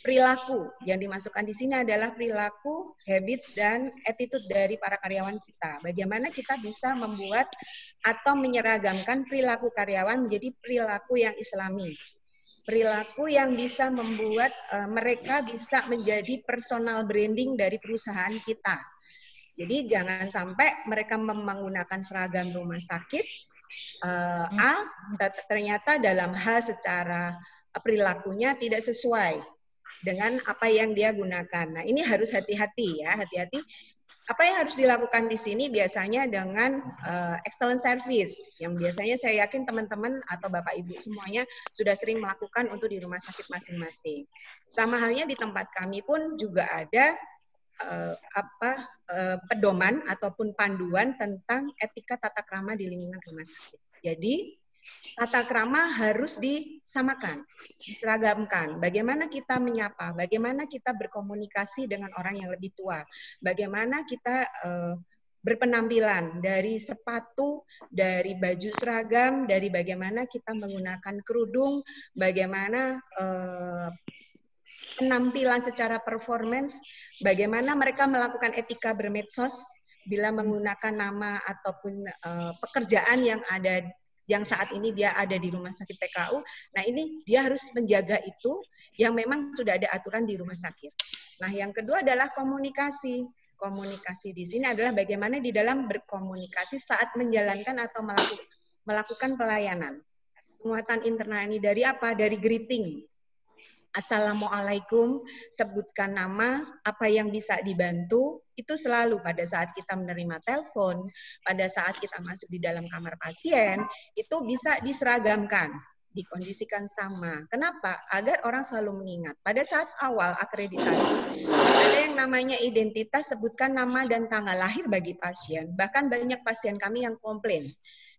Perilaku yang dimasukkan di sini adalah perilaku, habits, dan attitude dari para karyawan kita. Bagaimana kita bisa membuat atau menyeragamkan perilaku karyawan menjadi perilaku yang islami. Perilaku yang bisa membuat mereka bisa menjadi personal branding dari perusahaan kita. Jadi jangan sampai mereka menggunakan seragam rumah sakit A, ternyata dalam hal secara perilakunya tidak sesuai dengan apa yang dia gunakan. Nah, ini harus hati-hati ya, hati-hati. Apa yang harus dilakukan di sini biasanya dengan excellent service, yang biasanya saya yakin teman-teman atau Bapak Ibu semuanya sudah sering melakukan untuk di rumah sakit masing-masing. Sama halnya di tempat kami pun juga ada pedoman ataupun panduan tentang etika tata krama di lingkungan rumah sakit. Jadi tata krama harus disamakan, diseragamkan. Bagaimana kita menyapa, bagaimana kita berkomunikasi dengan orang yang lebih tua, bagaimana kita berpenampilan dari sepatu, dari baju seragam, dari bagaimana kita menggunakan kerudung, bagaimana penampilan secara performance, bagaimana mereka melakukan etika bermedsos bila menggunakan nama ataupun pekerjaan yang saat ini dia ada di rumah sakit PKU. Nah, ini dia harus menjaga itu yang memang sudah ada aturan di rumah sakit. Nah, yang kedua adalah komunikasi. Komunikasi di sini adalah bagaimana di dalam berkomunikasi saat menjalankan atau melakukan pelayanan. Penguatan internal ini dari apa? Dari greeting. Assalamualaikum, sebutkan nama, apa yang bisa dibantu, itu selalu pada saat kita menerima telepon, pada saat kita masuk di dalam kamar pasien, itu bisa diseragamkan, dikondisikan sama. Kenapa? Agar orang selalu mengingat. Pada saat awal akreditasi, ada yang namanya identitas, sebutkan nama dan tanggal lahir bagi pasien. Bahkan banyak pasien kami yang komplain.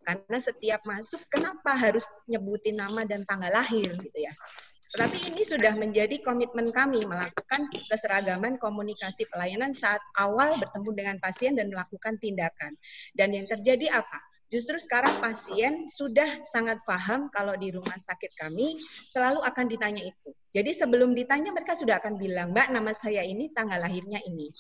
Karena setiap masuk, kenapa harus nyebutin nama dan tanggal lahir gitu ya. Tetapi ini sudah menjadi komitmen kami melakukan keseragaman komunikasi pelayanan saat awal bertemu dengan pasien dan melakukan tindakan. Dan yang terjadi apa? Justru sekarang pasien sudah sangat paham kalau di rumah sakit kami selalu akan ditanya itu. Jadi sebelum ditanya mereka sudah akan bilang, Mbak, nama saya ini, tanggal lahirnya ini.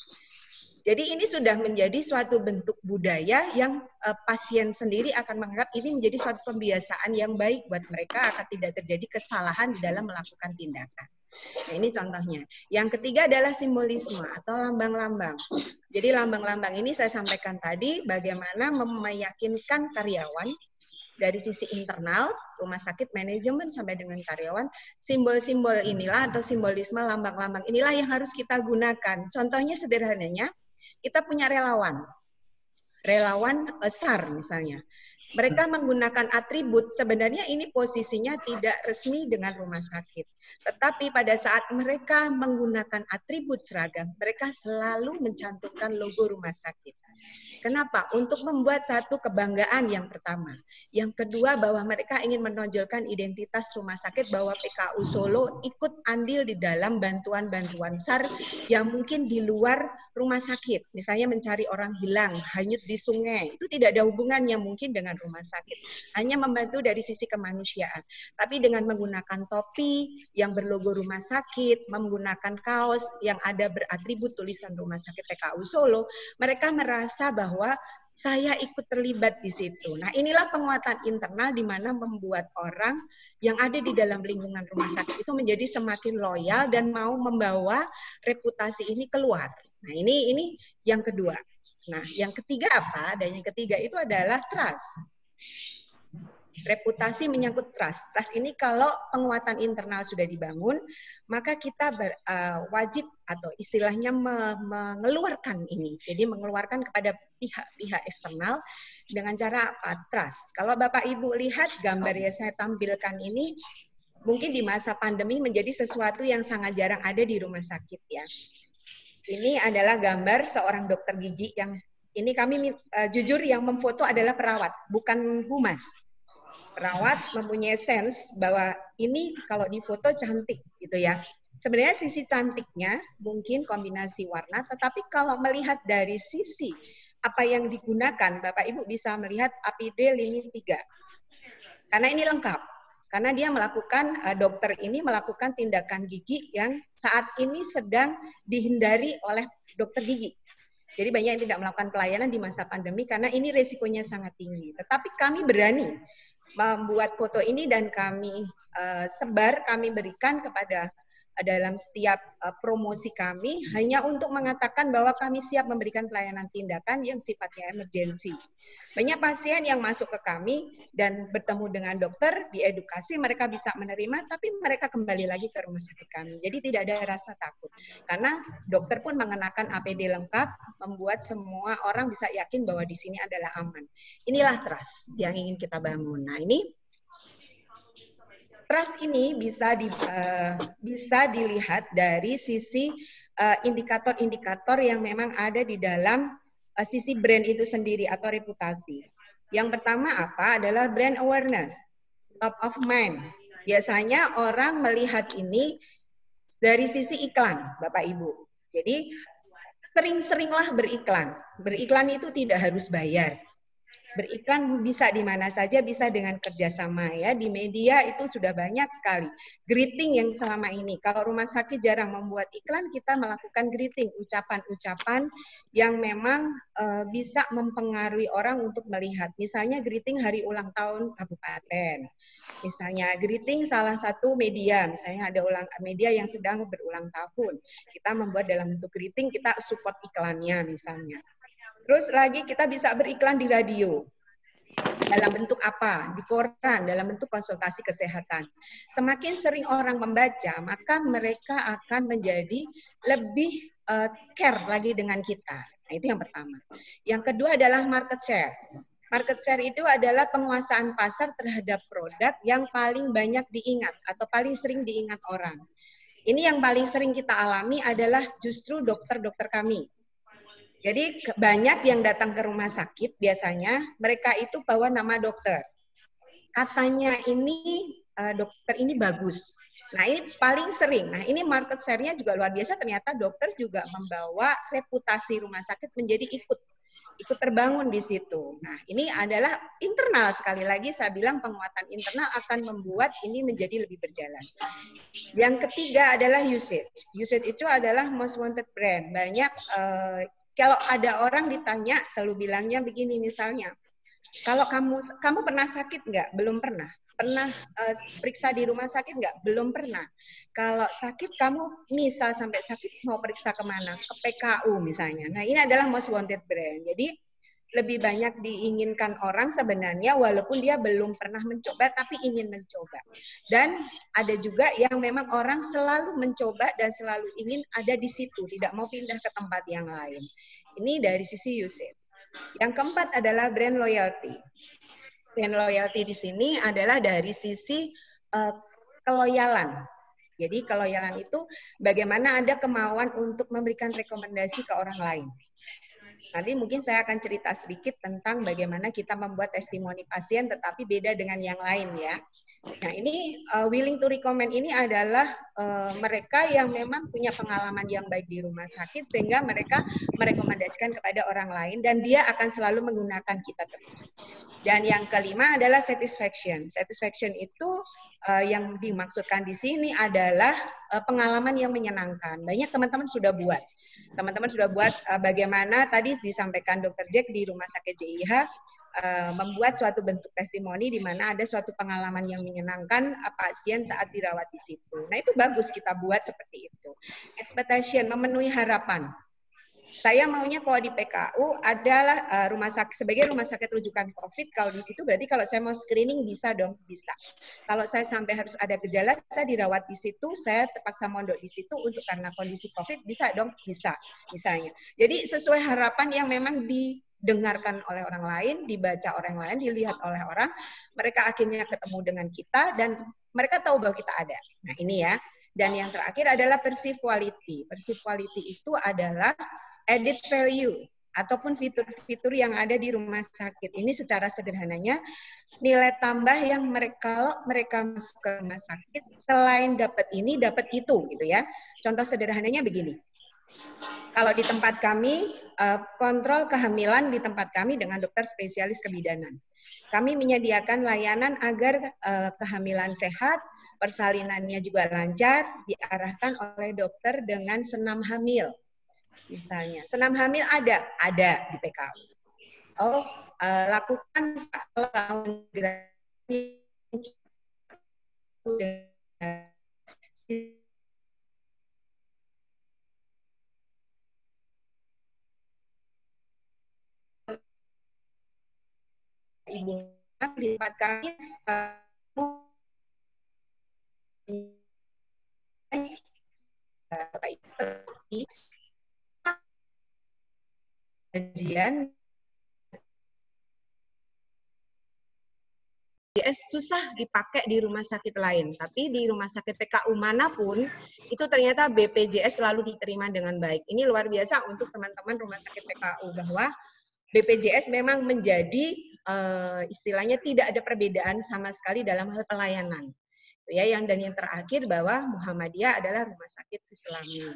Jadi ini sudah menjadi suatu bentuk budaya yang pasien sendiri akan menganggap ini menjadi suatu pembiasaan yang baik buat mereka agar tidak terjadi kesalahan di dalam melakukan tindakan. Nah, ini contohnya. Yang ketiga adalah simbolisme atau lambang-lambang. Jadi lambang-lambang ini saya sampaikan tadi bagaimana meyakinkan karyawan dari sisi internal, rumah sakit, manajemen, sampai dengan karyawan, simbol-simbol inilah atau simbolisme lambang-lambang inilah yang harus kita gunakan. Contohnya sederhananya, kita punya relawan SAR misalnya. Mereka menggunakan atribut, sebenarnya ini posisinya tidak resmi dengan rumah sakit. Tetapi pada saat mereka menggunakan atribut seragam, mereka selalu mencantumkan logo rumah sakit. Kenapa? Untuk membuat satu kebanggaan yang pertama. Yang kedua, bahwa mereka ingin menonjolkan identitas rumah sakit bahwa PKU Solo ikut andil di dalam bantuan-bantuan SAR yang mungkin di luar rumah sakit. Misalnya mencari orang hilang, hanyut di sungai. Itu tidak ada hubungannya mungkin dengan rumah sakit. Hanya membantu dari sisi kemanusiaan. Tapi dengan menggunakan topi yang berlogo rumah sakit, menggunakan kaos yang ada beratribut tulisan rumah sakit PKU Solo, mereka merasa bahwa saya ikut terlibat di situ. Nah, inilah penguatan internal di mana membuat orang yang ada di dalam lingkungan rumah sakit itu menjadi semakin loyal dan mau membawa reputasi ini keluar. Nah, ini yang kedua. Nah, yang ketiga apa? Dan yang ketiga itu adalah trust. Reputasi menyangkut trust. Trust ini kalau penguatan internal sudah dibangun, maka kita wajib atau istilahnya mengeluarkan ini. Jadi mengeluarkan kepada pihak-pihak eksternal dengan cara apa? Trust. Kalau Bapak Ibu lihat gambar yang saya tampilkan ini, mungkin di masa pandemi menjadi sesuatu yang sangat jarang ada di rumah sakit ya. Ini adalah gambar seorang dokter gigi yang ini kami jujur yang memfoto adalah perawat, bukan humas. Perawat mempunyai sense bahwa ini kalau difoto cantik gitu ya. Sebenarnya sisi cantiknya mungkin kombinasi warna, tetapi kalau melihat dari sisi apa yang digunakan, Bapak Ibu bisa melihat APD lini 3. Karena ini lengkap. Karena dia melakukan, dokter ini melakukan tindakan gigi yang saat ini sedang dihindari oleh dokter gigi. Jadi banyak yang tidak melakukan pelayanan di masa pandemi karena ini resikonya sangat tinggi. Tetapi kami berani membuat foto ini dan kami sebar, kami berikan kepada dalam setiap promosi kami hanya untuk mengatakan bahwa kami siap memberikan pelayanan tindakan yang sifatnya emergensi. Banyak pasien yang masuk ke kami dan bertemu dengan dokter, diedukasi, mereka bisa menerima, tapi mereka kembali lagi ke rumah sakit kami. Jadi tidak ada rasa takut. Karena dokter pun mengenakan APD lengkap, membuat semua orang bisa yakin bahwa di sini adalah aman. Inilah trust yang ingin kita bangun. Nah, ini trust ini bisa dilihat dari sisi indikator-indikator yang memang ada di dalam sisi brand itu sendiri atau reputasi. Yang pertama apa? Adalah brand awareness, top of mind. Biasanya orang melihat ini dari sisi iklan, Bapak Ibu. Jadi sering-seringlah beriklan. Beriklan itu tidak harus bayar. Beriklan bisa di mana saja, bisa dengan kerjasama ya. Di media itu sudah banyak sekali. Greeting yang selama ini, kalau rumah sakit jarang membuat iklan, kita melakukan greeting, ucapan-ucapan yang memang bisa mempengaruhi orang untuk melihat. Misalnya greeting hari ulang tahun kabupaten. Misalnya greeting salah satu media, misalnya ada media yang sedang berulang tahun. Kita membuat dalam bentuk greeting, kita support iklannya misalnya. Terus lagi kita bisa beriklan di radio. Dalam bentuk apa? Di koran, dalam bentuk konsultasi kesehatan. Semakin sering orang membaca, maka mereka akan menjadi lebih care lagi dengan kita. Nah, itu yang pertama. Yang kedua adalah market share. Market share itu adalah penguasaan pasar terhadap produk yang paling banyak diingat atau paling sering diingat orang. Ini yang paling sering kita alami adalah justru dokter-dokter kami. Jadi banyak yang datang ke rumah sakit biasanya mereka itu bawa nama dokter. Katanya ini dokter ini bagus. Nah ini paling sering. Nah ini market share-nya juga luar biasa. Ternyata dokter juga membawa reputasi rumah sakit menjadi ikut terbangun di situ. Nah ini adalah internal, sekali lagi saya bilang penguatan internal akan membuat ini menjadi lebih berjalan. Yang ketiga adalah usage. Usage itu adalah most wanted brand. Banyak kalau ada orang ditanya, selalu bilangnya begini misalnya, kalau kamu pernah sakit nggak? Belum pernah. Pernah periksa di rumah sakit nggak? Belum pernah. Kalau sakit kamu misal sampai sakit mau periksa kemana? Ke PKU misalnya. Nah ini adalah most wanted brand. Jadi lebih banyak diinginkan orang sebenarnya walaupun dia belum pernah mencoba tapi ingin mencoba. Dan ada juga yang memang orang selalu mencoba dan selalu ingin ada di situ, tidak mau pindah ke tempat yang lain. Ini dari sisi usage. Yang keempat adalah brand loyalty. Brand loyalty di sini adalah dari sisi keloyalan. Jadi keloyalan itu bagaimana ada kemauan untuk memberikan rekomendasi ke orang lain. Nanti mungkin saya akan cerita sedikit tentang bagaimana kita membuat testimoni pasien tetapi beda dengan yang lain ya. Nah ini willing to recommend ini adalah mereka yang memang punya pengalaman yang baik di rumah sakit sehingga mereka merekomendasikan kepada orang lain dan dia akan selalu menggunakan kita terus. Dan yang kelima adalah satisfaction. Satisfaction itu yang dimaksudkan di sini adalah pengalaman yang menyenangkan. Banyak teman-teman sudah buat. Teman-teman sudah buat bagaimana tadi disampaikan Dr. Jack di Rumah Sakit JIH membuat suatu bentuk testimoni di mana ada suatu pengalaman yang menyenangkan pasien saat dirawat di situ. Nah itu bagus kita buat seperti itu. Expectation, memenuhi harapan. Saya maunya kalau di PKU adalah rumah sakit sebagai rumah sakit rujukan COVID. Kalau di situ berarti kalau saya mau screening bisa dong, bisa. Kalau saya sampai harus ada gejala, saya dirawat di situ, saya terpaksa mondok di situ untuk karena kondisi COVID, bisa dong, bisa misalnya. Jadi sesuai harapan yang memang didengarkan oleh orang lain, dibaca orang lain, dilihat oleh orang, mereka akhirnya ketemu dengan kita dan mereka tahu bahwa kita ada. Nah ini ya. Dan yang terakhir adalah perceived quality. Perceived quality itu adalah added value ataupun fitur-fitur yang ada di rumah sakit. Ini secara sederhananya nilai tambah yang mereka masuk ke rumah sakit selain dapat ini dapat itu gitu ya. Contoh sederhananya begini. Kalau di tempat kami kontrol kehamilan di tempat kami dengan dokter spesialis kebidanan. Kami menyediakan layanan agar kehamilan sehat, persalinannya juga lancar, diarahkan oleh dokter dengan senam hamil. Misalnya, senam hamil ada di PKU. Lakukan ibu di tempat kami kajian susah dipakai di rumah sakit lain, tapi di rumah sakit PKU manapun itu ternyata BPJS selalu diterima dengan baik. Ini luar biasa untuk teman-teman rumah sakit PKU bahwa BPJS memang menjadi istilahnya tidak ada perbedaan sama sekali dalam hal pelayanan. Ya, yang terakhir bahwa Muhammadiyah adalah rumah sakit Islami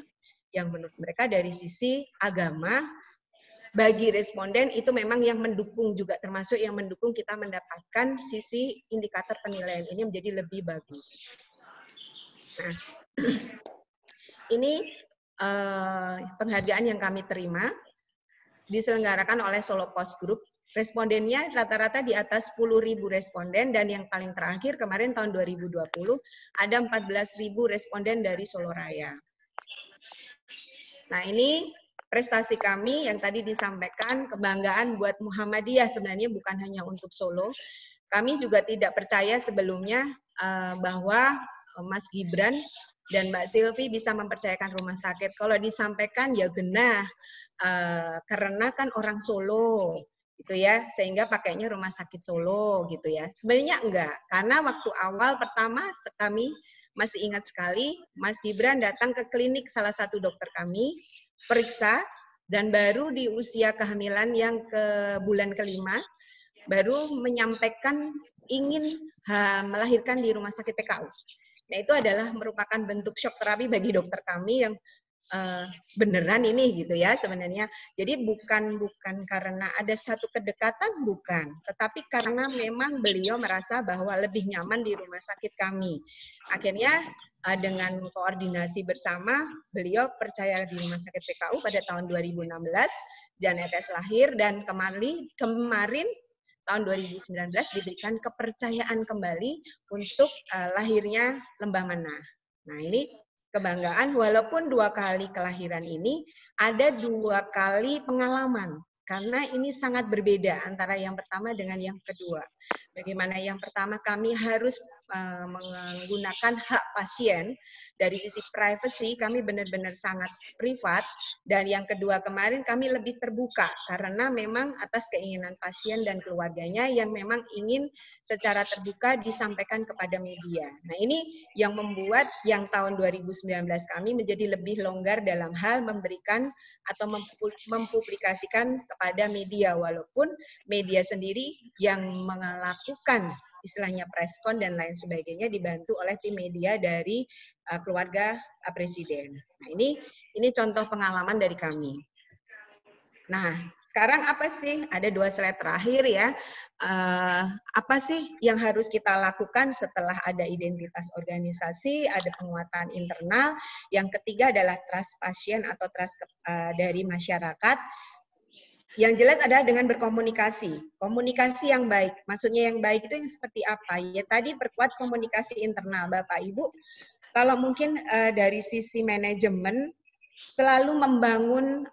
yang menurut mereka dari sisi agama bagi responden itu memang yang mendukung juga, termasuk yang mendukung kita mendapatkan sisi indikator penilaian ini menjadi lebih bagus. Nah, ini penghargaan yang kami terima diselenggarakan oleh Solo Post Group. Respondennya rata-rata di atas 10.000 responden, dan yang paling terakhir kemarin tahun 2020 ada 14.000 responden dari Solo Raya. Nah, ini prestasi kami yang tadi disampaikan, kebanggaan buat Muhammadiyah sebenarnya bukan hanya untuk Solo. Kami juga tidak percaya sebelumnya bahwa Mas Gibran dan Mbak Silvi bisa mempercayakan rumah sakit. Kalau disampaikan ya genah, karena kan orang Solo, gitu ya, sehingga pakainya rumah sakit Solo, gitu ya. Sebenarnya enggak, karena waktu awal pertama kami masih ingat sekali, Mas Gibran datang ke klinik salah satu dokter kami, periksa, dan baru di usia kehamilan yang ke bulan kelima, baru menyampaikan ingin melahirkan di rumah sakit PKU. Nah, itu adalah merupakan bentuk shock terapi bagi dokter kami yang beneran ini gitu ya sebenarnya. Jadi bukan karena ada satu kedekatan, bukan. Tetapi karena memang beliau merasa bahwa lebih nyaman di rumah sakit kami. Akhirnya dengan koordinasi bersama, beliau percaya di rumah sakit PKU pada tahun 2016, Janetes lahir, dan kemarin tahun 2019 diberikan kepercayaan kembali untuk lahirnya Lembah Manah. Nah, ini kebanggaan, walaupun 2 kali kelahiran ini ada 2 kali pengalaman. Karena ini sangat berbeda antara yang pertama dengan yang kedua. Bagaimana yang pertama kami harus menggunakan hak pasien, dari sisi privacy kami benar-benar sangat privat, dan yang kedua kemarin kami lebih terbuka karena memang atas keinginan pasien dan keluarganya yang memang ingin secara terbuka disampaikan kepada media. Nah, ini yang membuat yang tahun 2019 kami menjadi lebih longgar dalam hal memberikan atau mempublikasikan kepada media, walaupun media sendiri yang melakukan istilahnya preskon dan lain sebagainya dibantu oleh tim media dari keluarga Presiden. Nah, ini contoh pengalaman dari kami. Nah, sekarang apa sih? Ada 2 slide terakhir ya. Apa sih yang harus kita lakukan setelah ada identitas organisasi, ada penguatan internal. Yang ketiga adalah trust pasien atau trust dari masyarakat. Yang jelas adalah dengan berkomunikasi. Komunikasi yang baik. Maksudnya yang baik itu yang seperti apa? Ya tadi perkuat komunikasi internal, Bapak Ibu. Kalau mungkin dari sisi manajemen, selalu membangun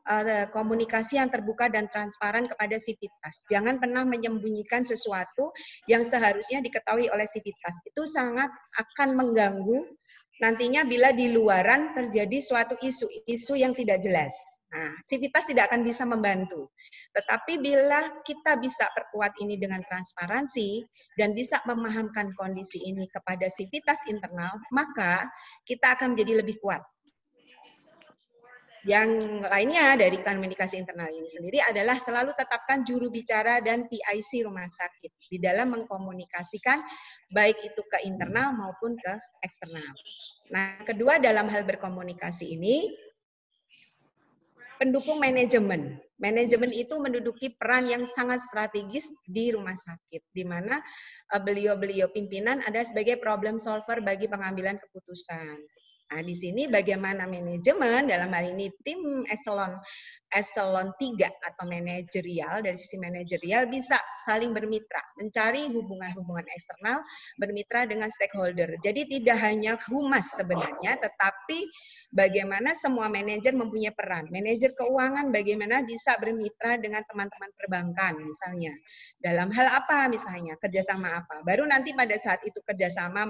komunikasi yang terbuka dan transparan kepada sivitas. Jangan pernah menyembunyikan sesuatu yang seharusnya diketahui oleh sivitas. Itu sangat akan mengganggu nantinya bila di luaran terjadi suatu isu yang tidak jelas. Nah, sivitas tidak akan bisa membantu. Tetapi bila kita bisa perkuat ini dengan transparansi dan bisa memahamkan kondisi ini kepada sivitas internal, maka kita akan menjadi lebih kuat. Yang lainnya dari komunikasi internal ini sendiri adalah selalu tetapkan juru bicara dan PIC rumah sakit di dalam mengkomunikasikan baik itu ke internal maupun ke eksternal. Nah, kedua dalam hal berkomunikasi ini, pendukung manajemen. Manajemen itu menduduki peran yang sangat strategis di rumah sakit, di mana beliau-beliau pimpinan ada sebagai problem solver bagi pengambilan keputusan. Nah, di sini bagaimana manajemen, dalam hal ini tim eselon 3 atau manajerial, dari sisi manajerial bisa saling bermitra, mencari hubungan-hubungan eksternal, bermitra dengan stakeholder. Jadi tidak hanya humas sebenarnya, tetapi bagaimana semua manajer mempunyai peran. Manajer keuangan bagaimana bisa bermitra dengan teman-teman perbankan misalnya. Dalam hal apa misalnya, kerjasama apa. Baru nanti pada saat itu kerjasama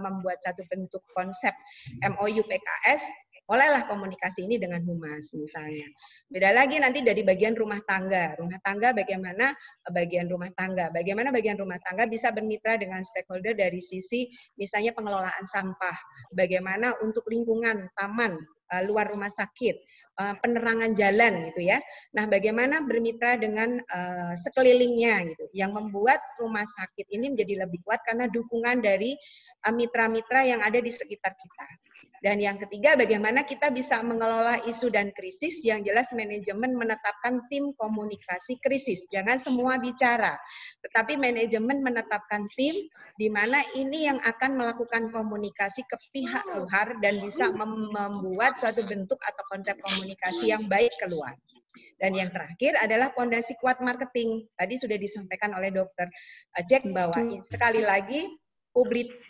membuat satu bentuk konsep MOU PKS, olehlah komunikasi ini dengan humas misalnya. Beda lagi nanti dari bagian rumah tangga. Rumah tangga bagaimana bagian rumah tangga bisa bermitra dengan stakeholder dari sisi misalnya pengelolaan sampah, bagaimana untuk lingkungan, taman, luar rumah sakit, penerangan jalan gitu ya. Nah, bagaimana bermitra dengan sekelilingnya gitu, yang membuat rumah sakit ini menjadi lebih kuat karena dukungan dari mitra-mitra yang ada di sekitar kita. Dan yang ketiga, bagaimana kita bisa mengelola isu dan krisis, yang jelas manajemen menetapkan tim komunikasi krisis. Jangan semua bicara, tetapi manajemen menetapkan tim di mana ini yang akan melakukan komunikasi ke pihak luar dan bisa membuat suatu bentuk atau konsep komunikasi yang baik keluar. Dan yang terakhir adalah fondasi kuat marketing. Tadi sudah disampaikan oleh Dr. Jack bahwa sekali lagi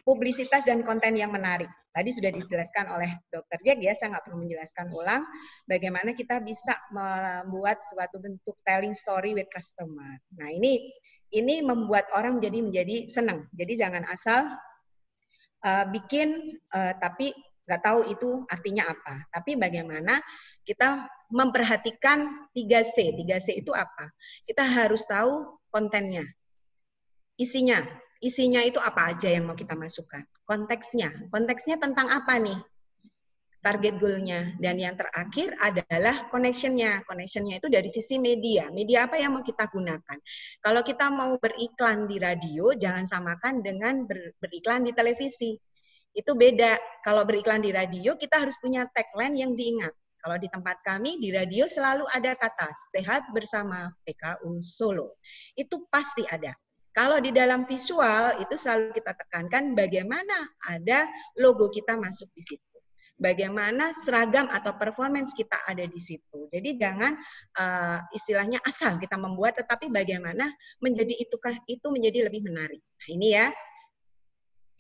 publisitas dan konten yang menarik. Tadi sudah dijelaskan oleh Dr. Jack ya, saya nggak perlu menjelaskan ulang bagaimana kita bisa membuat suatu bentuk telling story with customer. Nah, ini membuat orang menjadi senang. Jadi jangan asal bikin tapi nggak tahu itu artinya apa. Tapi bagaimana kita memperhatikan 3C. 3C itu apa? Kita harus tahu kontennya, isinya. Isinya itu apa aja yang mau kita masukkan. Konteksnya tentang apa nih? Target goal-nya. Dan yang terakhir adalah connection-nya. Connection-nya itu dari sisi media. Media apa yang mau kita gunakan? Kalau kita mau beriklan di radio, jangan samakan dengan beriklan di televisi. Itu beda. Kalau beriklan di radio, kita harus punya tagline yang diingat. Kalau di tempat kami, di radio selalu ada kata, sehat bersama PKU Solo. Itu pasti ada. Kalau di dalam visual, itu selalu kita tekankan bagaimana ada logo kita masuk di situ. Bagaimana seragam atau performance kita ada di situ. Jadi jangan istilahnya asal kita membuat, tetapi bagaimana menjadi itu menjadi lebih menarik. Nah, ini ya.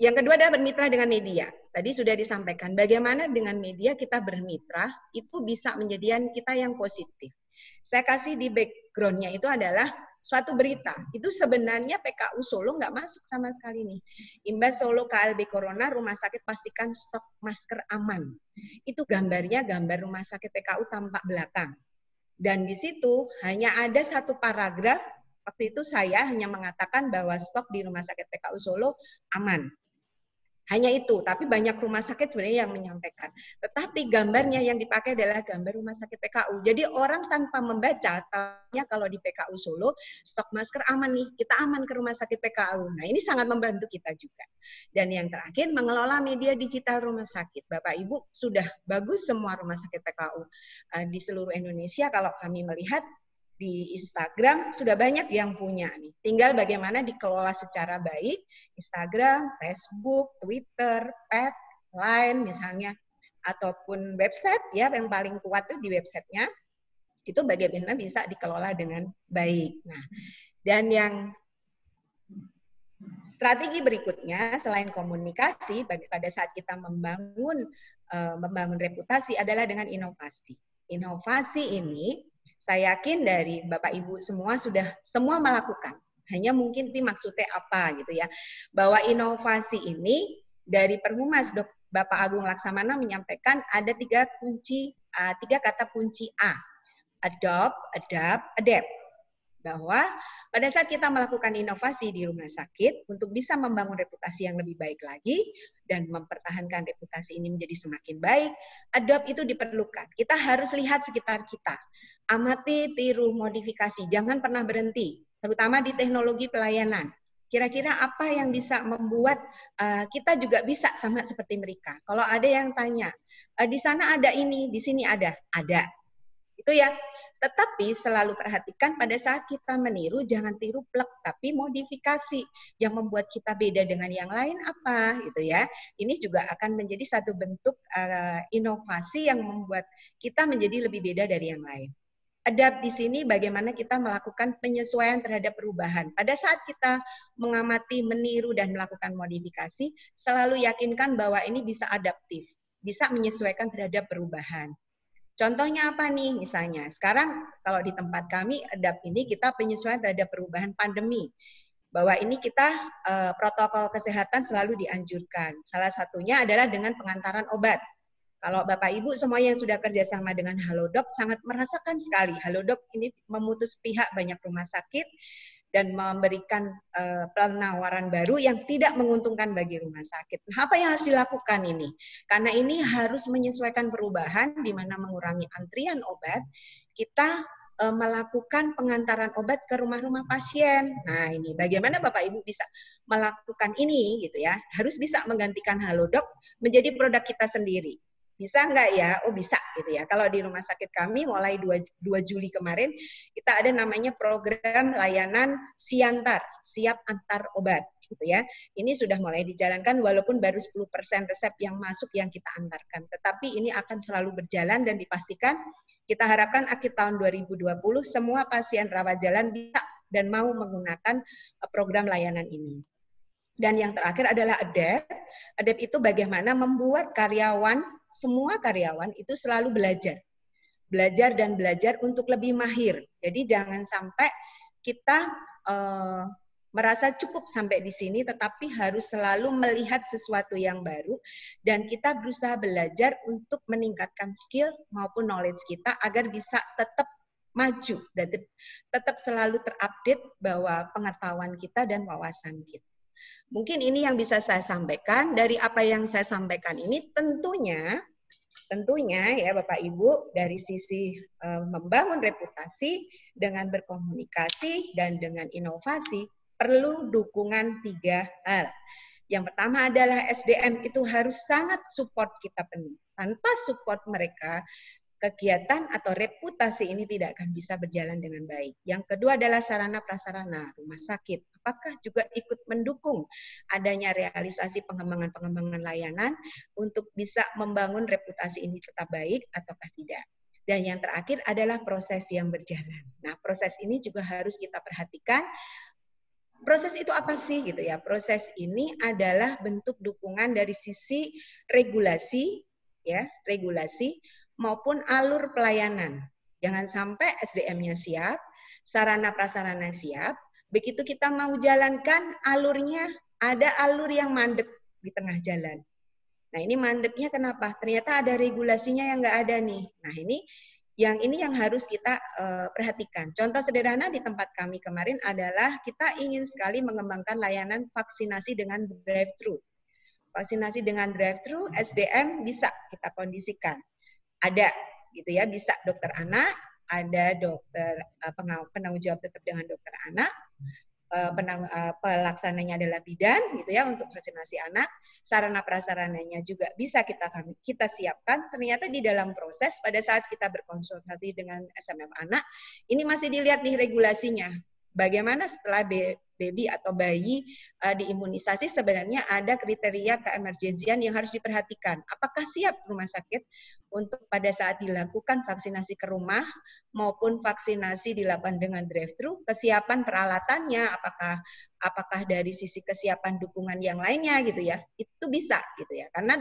Yang kedua adalah bermitra dengan media. Tadi sudah disampaikan bagaimana dengan media kita bermitra itu bisa menjadikan kita yang positif. Saya kasih di background-nya itu adalah suatu berita. Itu sebenarnya PKU Solo nggak masuk sama sekali nih. Imbas Solo KLB Corona, rumah sakit pastikan stok masker aman. Itu gambarnya gambar rumah sakit PKU tampak belakang. Dan di situ hanya ada satu paragraf, waktu itu saya hanya mengatakan bahwa stok di rumah sakit PKU Solo aman. Hanya itu, tapi banyak rumah sakit sebenarnya yang menyampaikan. Tetapi gambarnya yang dipakai adalah gambar rumah sakit PKU. Jadi orang tanpa membaca, tanya kalau di PKU Solo, stok masker aman nih, kita aman ke rumah sakit PKU. Nah, ini sangat membantu kita juga. Dan yang terakhir, mengelola media digital rumah sakit. Bapak Ibu, sudah bagus semua rumah sakit PKU di seluruh Indonesia. Kalau kami melihat, di Instagram sudah banyak yang punya nih. Tinggal bagaimana dikelola secara baik, Instagram, Facebook, Twitter, Pet, Line misalnya, ataupun website ya, yang paling kuat tuh di websitenya, itu bagaimana bisa dikelola dengan baik. Nah, dan yang strategi berikutnya selain komunikasi pada saat kita membangun reputasi adalah dengan inovasi. Inovasi ini saya yakin dari Bapak Ibu semua melakukan. Hanya mungkin maksudnya apa gitu ya. Bahwa inovasi ini dari Perhumas Bapak Agung Laksamana menyampaikan ada tiga kata kunci A. Adopt, adapt, adapt. Bahwa pada saat kita melakukan inovasi di rumah sakit untuk bisa membangun reputasi yang lebih baik lagi dan mempertahankan reputasi ini menjadi semakin baik, adopt itu diperlukan. Kita harus lihat sekitar kita. Amati, tiru, modifikasi. Jangan pernah berhenti, terutama di teknologi pelayanan. Kira-kira apa yang bisa membuat kita juga bisa sama seperti mereka. Kalau ada yang tanya, di sana ada ini, di sini ada. Itu ya. Tetapi selalu perhatikan pada saat kita meniru, jangan tiru plek, tapi modifikasi yang membuat kita beda dengan yang lain apa, gitu ya. Ini juga akan menjadi satu bentuk inovasi yang membuat kita menjadi lebih beda dari yang lain. Adapt di sini bagaimana kita melakukan penyesuaian terhadap perubahan. Pada saat kita mengamati, meniru, dan melakukan modifikasi, selalu yakinkan bahwa ini bisa adaptif, bisa menyesuaikan terhadap perubahan. Contohnya apa nih? Misalnya, sekarang kalau di tempat kami, adapt ini kita penyesuaian terhadap perubahan pandemi. Bahwa ini kita protokol kesehatan selalu dianjurkan. Salah satunya adalah dengan pengantaran obat. Kalau Bapak Ibu semua yang sudah kerjasama dengan Halodoc sangat merasakan sekali. Halodoc ini memutus pihak banyak rumah sakit dan memberikan penawaran baru yang tidak menguntungkan bagi rumah sakit. Nah, apa yang harus dilakukan ini? Karena ini harus menyesuaikan perubahan di mana mengurangi antrian obat, kita melakukan pengantaran obat ke rumah-rumah pasien. Nah, ini bagaimana Bapak Ibu bisa melakukan ini gitu ya? Harus bisa menggantikan Halodoc menjadi produk kita sendiri. Bisa nggak ya? Oh bisa gitu ya. Kalau di rumah sakit kami mulai 2 Juli kemarin, kita ada namanya program layanan Siantar, siap antar obat. Gitu ya. Ini sudah mulai dijalankan walaupun baru 10% resep yang masuk yang kita antarkan. Tetapi ini akan selalu berjalan dan dipastikan kita harapkan akhir tahun 2020 semua pasien rawat jalan bisa dan mau menggunakan program layanan ini. Dan yang terakhir adalah adapt. Adapt itu bagaimana membuat karyawan, semua karyawan itu selalu belajar. Belajar dan belajar untuk lebih mahir. Jadi jangan sampai kita merasa cukup sampai di sini, tetapi harus selalu melihat sesuatu yang baru. Dan kita berusaha belajar untuk meningkatkan skill maupun knowledge kita agar bisa tetap maju. Dan tetap selalu terupdate bahwa pengetahuan kita dan wawasan kita. Mungkin ini yang bisa saya sampaikan. Dari apa yang saya sampaikan ini tentunya ya Bapak Ibu dari sisi membangun reputasi dengan berkomunikasi dan dengan inovasi perlu dukungan 3 hal. Yang pertama adalah SDM itu harus sangat support kita penuh. Tanpa support mereka, kegiatan atau reputasi ini tidak akan bisa berjalan dengan baik. Yang kedua adalah sarana prasarana rumah sakit. Apakah juga ikut mendukung adanya realisasi pengembangan layanan untuk bisa membangun reputasi ini tetap baik ataukah tidak. Dan yang terakhir adalah proses yang berjalan. Nah, proses ini juga harus kita perhatikan. Proses itu apa sih gitu ya? Proses ini adalah bentuk dukungan dari sisi regulasi ya, regulasi maupun alur pelayanan. Jangan sampai SDM-nya siap, sarana prasarana siap, begitu kita mau jalankan alurnya, ada alur yang mandek di tengah jalan. Nah ini mandeknya kenapa? Ternyata ada regulasinya yang nggak ada nih. Nah ini yang harus kita perhatikan. Contoh sederhana di tempat kami kemarin adalah kita ingin sekali mengembangkan layanan vaksinasi dengan drive-thru. Vaksinasi dengan drive-thru, SDM bisa kita kondisikan. Ada gitu ya, bisa dokter anak, ada dokter penanggung jawab tetap dengan dokter anak, pelaksananya adalah bidan gitu ya untuk vaksinasi anak, sarana prasarananya juga bisa kita siapkan. Ternyata di dalam proses pada saat kita berkonsultasi dengan SMF anak, ini masih dilihat nih regulasinya. Bagaimana setelah baby atau bayi diimunisasi sebenarnya ada kriteria keemergensian yang harus diperhatikan. Apakah siap rumah sakit untuk pada saat dilakukan vaksinasi ke rumah maupun vaksinasi dilakukan dengan drive-thru, kesiapan peralatannya, apakah dari sisi kesiapan dukungan yang lainnya gitu ya, itu bisa gitu ya. Karena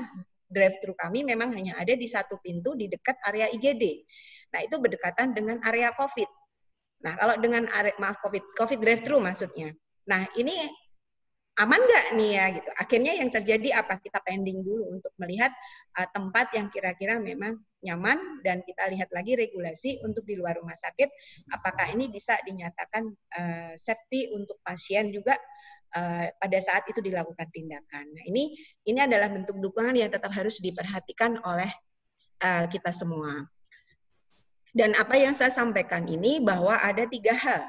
drive-thru kami memang hanya ada di satu pintu di dekat area IGD. Nah itu berdekatan dengan area COVID. Nah, kalau dengan COVID drive-thru maksudnya. Nah, ini aman nggak nih ya gitu. Akhirnya yang terjadi apa? Kita pending dulu untuk melihat tempat yang kira-kira memang nyaman dan kita lihat lagi regulasi untuk di luar rumah sakit. Apakah ini bisa dinyatakan safety untuk pasien juga pada saat itu dilakukan tindakan. Nah, ini adalah bentuk dukungan yang tetap harus diperhatikan oleh kita semua. Dan apa yang saya sampaikan ini bahwa ada 3 hal.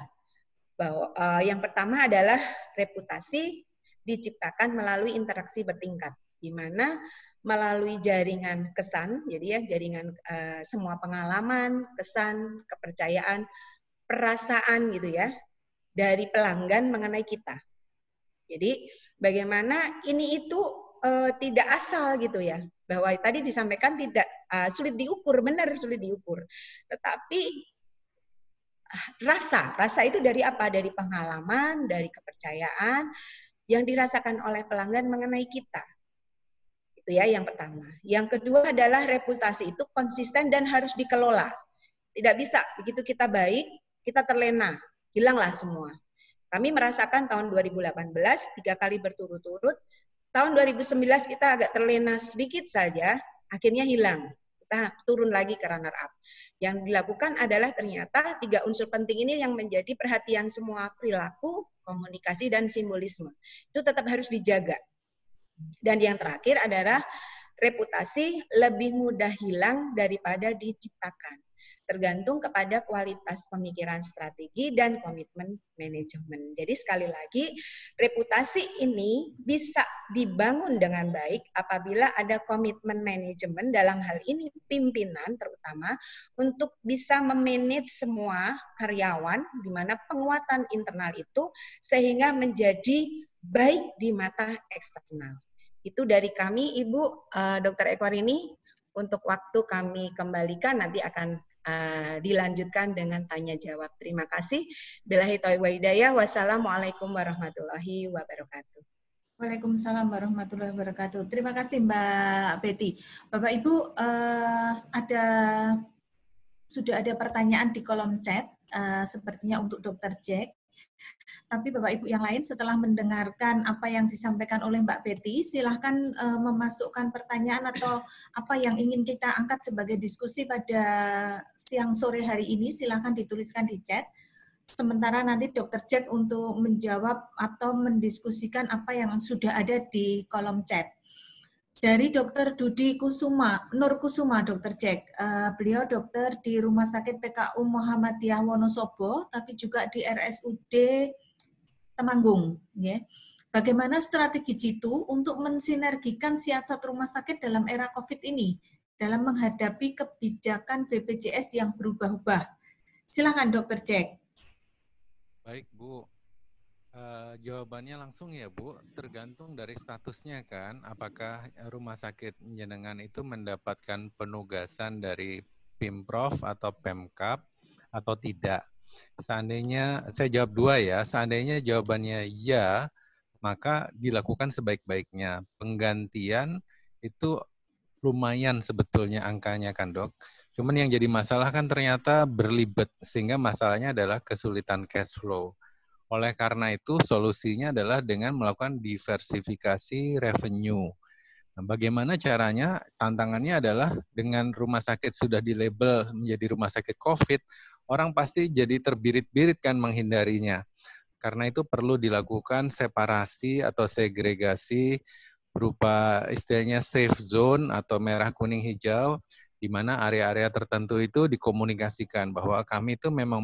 Bahwa yang pertama adalah reputasi diciptakan melalui interaksi bertingkat, di mana melalui jaringan kesan, jadi ya jaringan semua pengalaman, kesan, kepercayaan, perasaan gitu ya, dari pelanggan mengenai kita. Jadi bagaimana ini itu tidak asal gitu ya, bahwa tadi disampaikan tidak sulit diukur, benar sulit diukur. Tetapi rasa itu dari apa? Dari pengalaman, dari kepercayaan yang dirasakan oleh pelanggan mengenai kita. Itu ya yang pertama. Yang kedua adalah reputasi itu konsisten dan harus dikelola. Tidak bisa begitu kita baik, kita terlena, hilanglah semua. Kami merasakan tahun 2018 3 kali berturut-turut. Tahun 2019 kita agak terlena sedikit saja, akhirnya hilang. Kita turun lagi ke runner up. Yang dilakukan adalah ternyata 3 unsur penting ini yang menjadi perhatian semua: perilaku, komunikasi, dan simbolisme. Itu tetap harus dijaga. Dan yang terakhir adalah reputasi lebih mudah hilang daripada diciptakan. Tergantung kepada kualitas pemikiran strategi dan komitmen manajemen. Jadi sekali lagi, reputasi ini bisa dibangun dengan baik apabila ada komitmen manajemen, dalam hal ini pimpinan terutama, untuk bisa memanage semua karyawan, di mana penguatan internal itu sehingga menjadi baik di mata eksternal. Itu dari kami, Ibu Dr. Ekwarini. Untuk waktu kami kembalikan, nanti akan dilanjutkan dengan tanya jawab. Terima kasih. Billahi taufiq wal hidayah. Wassalamualaikum warahmatullahi wabarakatuh. Waalaikumsalam warahmatullahi wabarakatuh. Terima kasih Mbak Betty. Bapak Ibu, sudah ada pertanyaan di kolom chat, sepertinya untuk Dr. Jack. Tapi Bapak Ibu yang lain setelah mendengarkan apa yang disampaikan oleh Mbak Betty, silahkan memasukkan pertanyaan atau apa yang ingin kita angkat sebagai diskusi pada siang sore hari ini, silahkan dituliskan di chat. Sementara nanti Dr. Jack untuk menjawab atau mendiskusikan apa yang sudah ada di kolom chat. Dari Dr. Dudi Nur Kusuma, Dr. Jack. Beliau dokter di Rumah Sakit PKU Muhammadiyah Wonosobo, tapi juga di RSUD Temanggung. Ya. Bagaimana strategi Jitu untuk mensinergikan siasat rumah sakit dalam era COVID ini dalam menghadapi kebijakan BPJS yang berubah-ubah? Silakan Dr. Jack. Baik Bu, jawabannya langsung ya Bu, tergantung dari statusnya kan, apakah rumah sakit jenengan itu mendapatkan penugasan dari Pemprov atau Pemkab atau tidak. Seandainya, saya jawab 2 ya, seandainya jawabannya ya, maka dilakukan sebaik-baiknya. Penggantian itu lumayan sebetulnya angkanya kan Dok. Cuman yang jadi masalah kan ternyata berlibet, sehingga masalahnya adalah kesulitan cash flow. Oleh karena itu solusinya adalah dengan melakukan diversifikasi revenue. Nah, bagaimana caranya? Tantangannya adalah dengan rumah sakit sudah dilabel menjadi rumah sakit COVID, orang pasti jadi terbirit-birit kan menghindarinya. Karena itu perlu dilakukan separasi atau segregasi berupa istilahnya safe zone atau merah, kuning, hijau, di mana area-area tertentu itu dikomunikasikan bahwa kami itu memang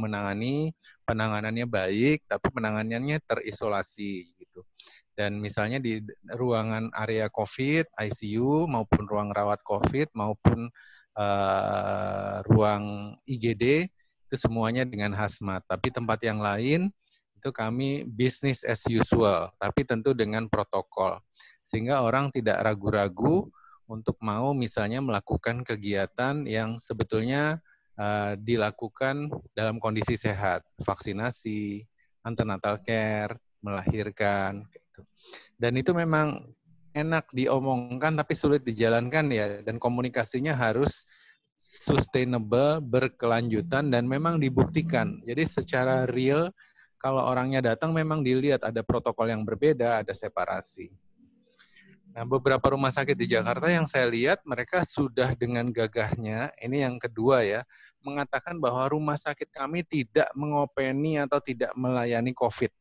penanganannya baik, tapi penanganannya terisolasi gitu. Dan misalnya di ruangan area COVID, ICU, maupun ruang rawat COVID, maupun ruang IGD, itu semuanya dengan hazmat. Tapi tempat yang lain, itu kami business as usual, tapi tentu dengan protokol. Sehingga orang tidak ragu-ragu untuk mau misalnya melakukan kegiatan yang sebetulnya dilakukan dalam kondisi sehat. Vaksinasi, antenatal care, melahirkan. Gitu. Dan itu memang enak diomongkan tapi sulit dijalankan ya. Dan komunikasinya harus sustainable, berkelanjutan, dan memang dibuktikan. Jadi secara real, kalau orangnya datang memang dilihat ada protokol yang berbeda, ada separasi. Nah, beberapa rumah sakit di Jakarta yang saya lihat, mereka sudah dengan gagahnya, ini yang kedua ya, mengatakan bahwa rumah sakit kami tidak mengopeni atau tidak melayani COVID.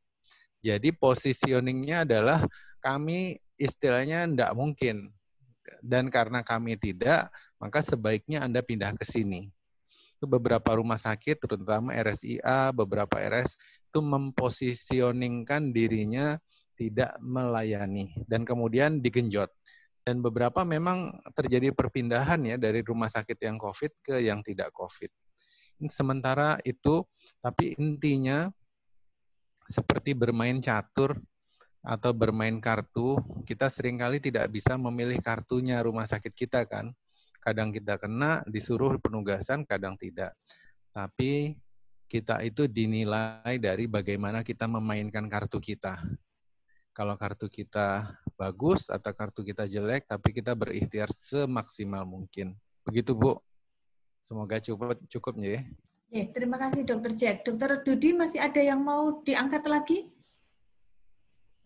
Jadi positioningnya adalah kami istilahnya tidak mungkin. Dan karena kami tidak, maka sebaiknya Anda pindah ke sini. Itu beberapa rumah sakit, terutama RSIA, beberapa RS, itu mempositioningkan dirinya tidak melayani. Dan kemudian digenjot. Dan beberapa memang terjadi perpindahan ya dari rumah sakit yang COVID ke yang tidak COVID. Sementara itu, tapi intinya seperti bermain catur atau bermain kartu, kita seringkali tidak bisa memilih kartunya rumah sakit kita kan. Kadang kita kena, disuruh penugasan, kadang tidak. Tapi kita itu dinilai dari bagaimana kita memainkan kartu kita. Kalau kartu kita bagus atau kartu kita jelek, tapi kita berikhtiar semaksimal mungkin. Begitu, Bu. Semoga cukup ya. Terima kasih Dr. Jack. Dr. Dudi masih ada yang mau diangkat lagi?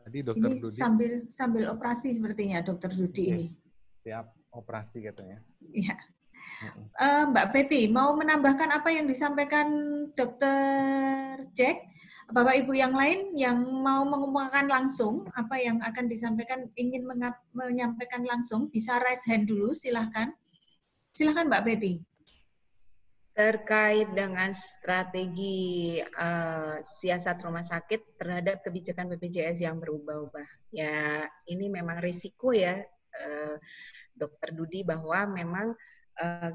Tadi Dr. Ini Dudi sambil operasi sepertinya Dr. Dudi ini. Siap operasi katanya. Iya. Mbak Betty, mau menambahkan apa yang disampaikan Dr. Jack? Bapak Ibu yang lain yang mau mengumumkan langsung apa yang akan disampaikan, ingin menyampaikan langsung, bisa raise hand dulu, silahkan. Silahkan Mbak Betty. Terkait dengan strategi siasat rumah sakit terhadap kebijakan BPJS yang berubah-ubah. Ya, ini memang risiko ya, Dr. Dudi, bahwa memang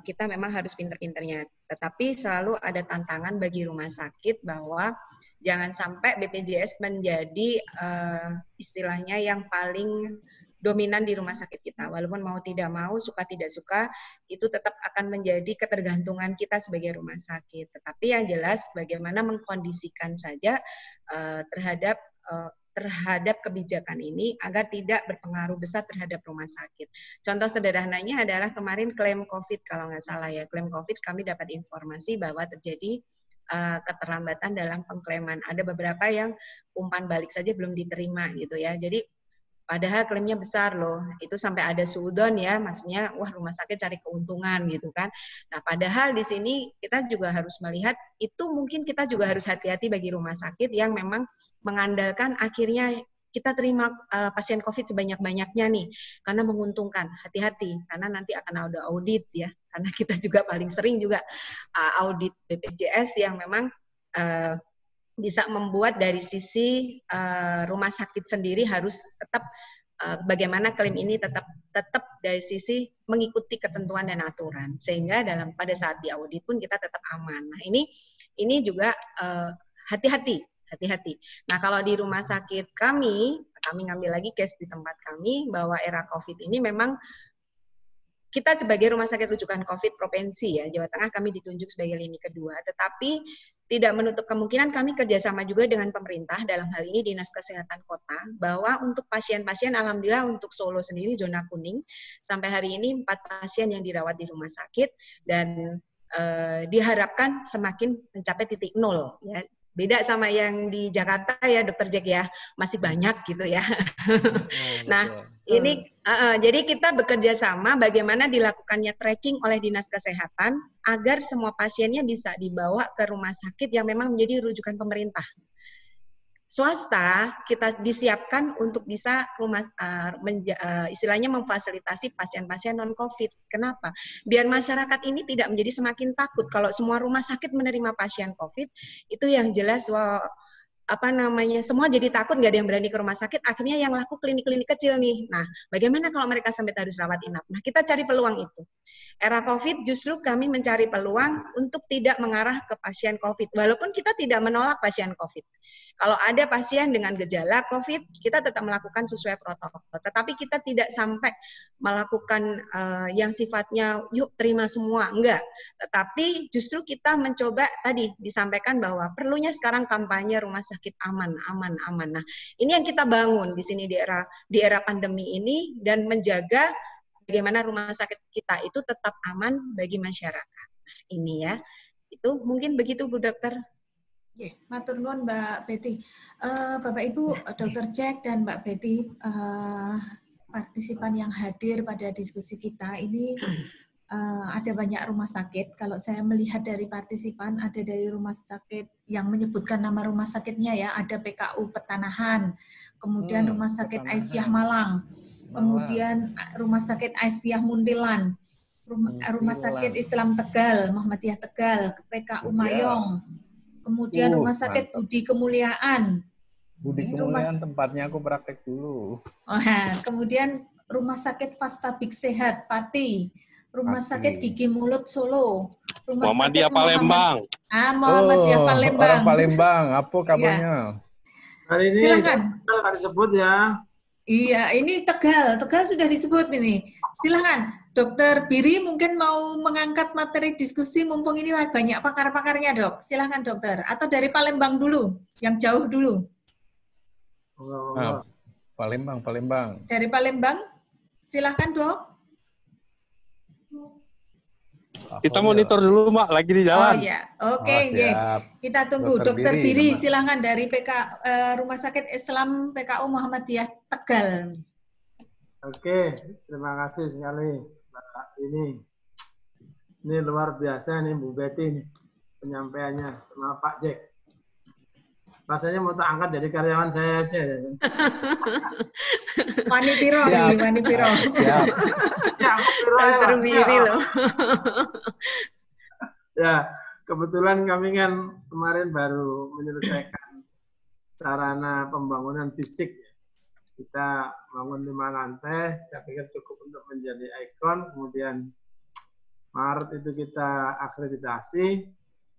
kita memang harus pinter-pinternya. Tetapi selalu ada tantangan bagi rumah sakit bahwa jangan sampai BPJS menjadi istilahnya yang paling dominan di rumah sakit kita. Walaupun mau tidak mau, suka tidak suka, itu tetap akan menjadi ketergantungan kita sebagai rumah sakit. Tetapi yang jelas bagaimana mengkondisikan saja terhadap kebijakan ini agar tidak berpengaruh besar terhadap rumah sakit. Contoh sederhananya adalah kemarin klaim COVID, kalau nggak salah ya, klaim COVID kami dapat informasi bahwa terjadi keterlambatan dalam pengklaiman. Ada beberapa yang umpan balik saja belum diterima gitu ya. Jadi padahal klaimnya besar loh, itu sampai ada suudon ya, maksudnya wah rumah sakit cari keuntungan gitu kan. Nah padahal di sini kita juga harus melihat, itu mungkin kita juga harus hati-hati bagi rumah sakit yang memang mengandalkan akhirnya kita terima pasien COVID sebanyak-banyaknya nih, karena menguntungkan, hati-hati, karena nanti akan ada audit ya, karena kita juga paling sering juga audit BPJS yang memang bisa membuat dari sisi rumah sakit sendiri harus tetap bagaimana klaim ini tetap dari sisi mengikuti ketentuan dan aturan, sehingga pada saat diaudit pun kita tetap aman. Nah ini juga hati-hati. Nah kalau di rumah sakit kami ngambil lagi case di tempat kami bahwa era COVID ini memang kita sebagai rumah sakit rujukan COVID provinsi ya, Jawa Tengah kami ditunjuk sebagai lini kedua, tetapi tidak menutup kemungkinan kami kerjasama juga dengan pemerintah, dalam hal ini Dinas Kesehatan Kota, bahwa untuk pasien-pasien, alhamdulillah untuk Solo sendiri zona kuning, sampai hari ini 4 pasien yang dirawat di rumah sakit, dan diharapkan semakin mencapai titik nol. Ya. Beda sama yang di Jakarta ya, Dr. Jack ya, masih banyak gitu ya. Nah, ini jadi kita bekerja sama bagaimana dilakukannya tracking oleh Dinas Kesehatan agar semua pasiennya bisa dibawa ke rumah sakit yang memang menjadi rujukan pemerintah. Swasta kita disiapkan untuk bisa istilahnya memfasilitasi pasien-pasien non-COVID. Kenapa? Biar masyarakat ini tidak menjadi semakin takut kalau semua rumah sakit menerima pasien COVID, itu yang jelas semua jadi takut, nggak ada yang berani ke rumah sakit, akhirnya yang laku klinik-klinik kecil nih. Nah, bagaimana kalau mereka sampai harus rawat inap? Nah, kita cari peluang itu. Era COVID justru kami mencari peluang untuk tidak mengarah ke pasien COVID, walaupun kita tidak menolak pasien COVID. Kalau ada pasien dengan gejala COVID, kita tetap melakukan sesuai protokol. Tetapi kita tidak sampai melakukan yang sifatnya yuk terima semua, enggak. Tetapi justru kita mencoba tadi disampaikan bahwa perlunya sekarang kampanye rumah sakit aman. Nah, ini yang kita bangun di sini di era pandemi ini, dan menjaga bagaimana rumah sakit kita itu tetap aman bagi masyarakat. Ini ya, itu mungkin begitu Bu Dokter. Matur nuwun Mbak Betty. Bapak Ibu, Dr. Jack dan Mbak Betty, partisipan yang hadir pada diskusi kita ini ada banyak rumah sakit. Kalau saya melihat dari partisipan, ada dari rumah sakit yang menyebutkan nama rumah sakitnya ya, ada PKU Petanahan, kemudian Rumah Sakit Aisyah Malang, kemudian Rumah Sakit Aisyah Muntilan, Rumah Sakit Islam Tegal, Muhammadiyah Tegal, PKU Mayong, kemudian Rumah Sakit Budi Kemuliaan. Budi Kemuliaan tempatnya aku praktek dulu. Kemudian Rumah Sakit Fastabik Sehat Pati, Rumah Sakit Gigi Mulut Solo, Rumah Muhammadiyah Sakit Palembang. Muhammadiyah Palembang. Orang Palembang, apa Ya. kabarnya? Hari ini Silakan. nggak disebut ya. Iya, ini Tegal sudah disebut ini. Silakan, Dokter Biri mungkin mau mengangkat materi diskusi mumpung ini banyak pakar-pakarnya, Dok. Silakan, Dokter. Atau dari Palembang dulu, yang jauh dulu. Nah, Palembang. Dari Palembang, silakan, Dok. Kita monitor dulu, Mbak, lagi di jalan. Oh ya, oke, siap. kita tunggu. Dokter Dokter Biri, Biri, silakan dari Rumah Sakit Islam PKU Muhammadiyah Tegal. Oke, terima kasih sekali Mbak ini luar biasa nih Bu Betty nih penyampaiannya sama Pak Jack. Rasanya mau tak angkat jadi karyawan saya aja. Wani Piro nih, Wani Piro. Siap. Ya, Dokter Biri loh. Ya, kebetulan kami kan kemarin baru menyelesaikan sarana pembangunan fisik. Kita bangun 5 lantai, saya pikir cukup untuk menjadi ikon. Kemudian Maret itu kita akreditasi.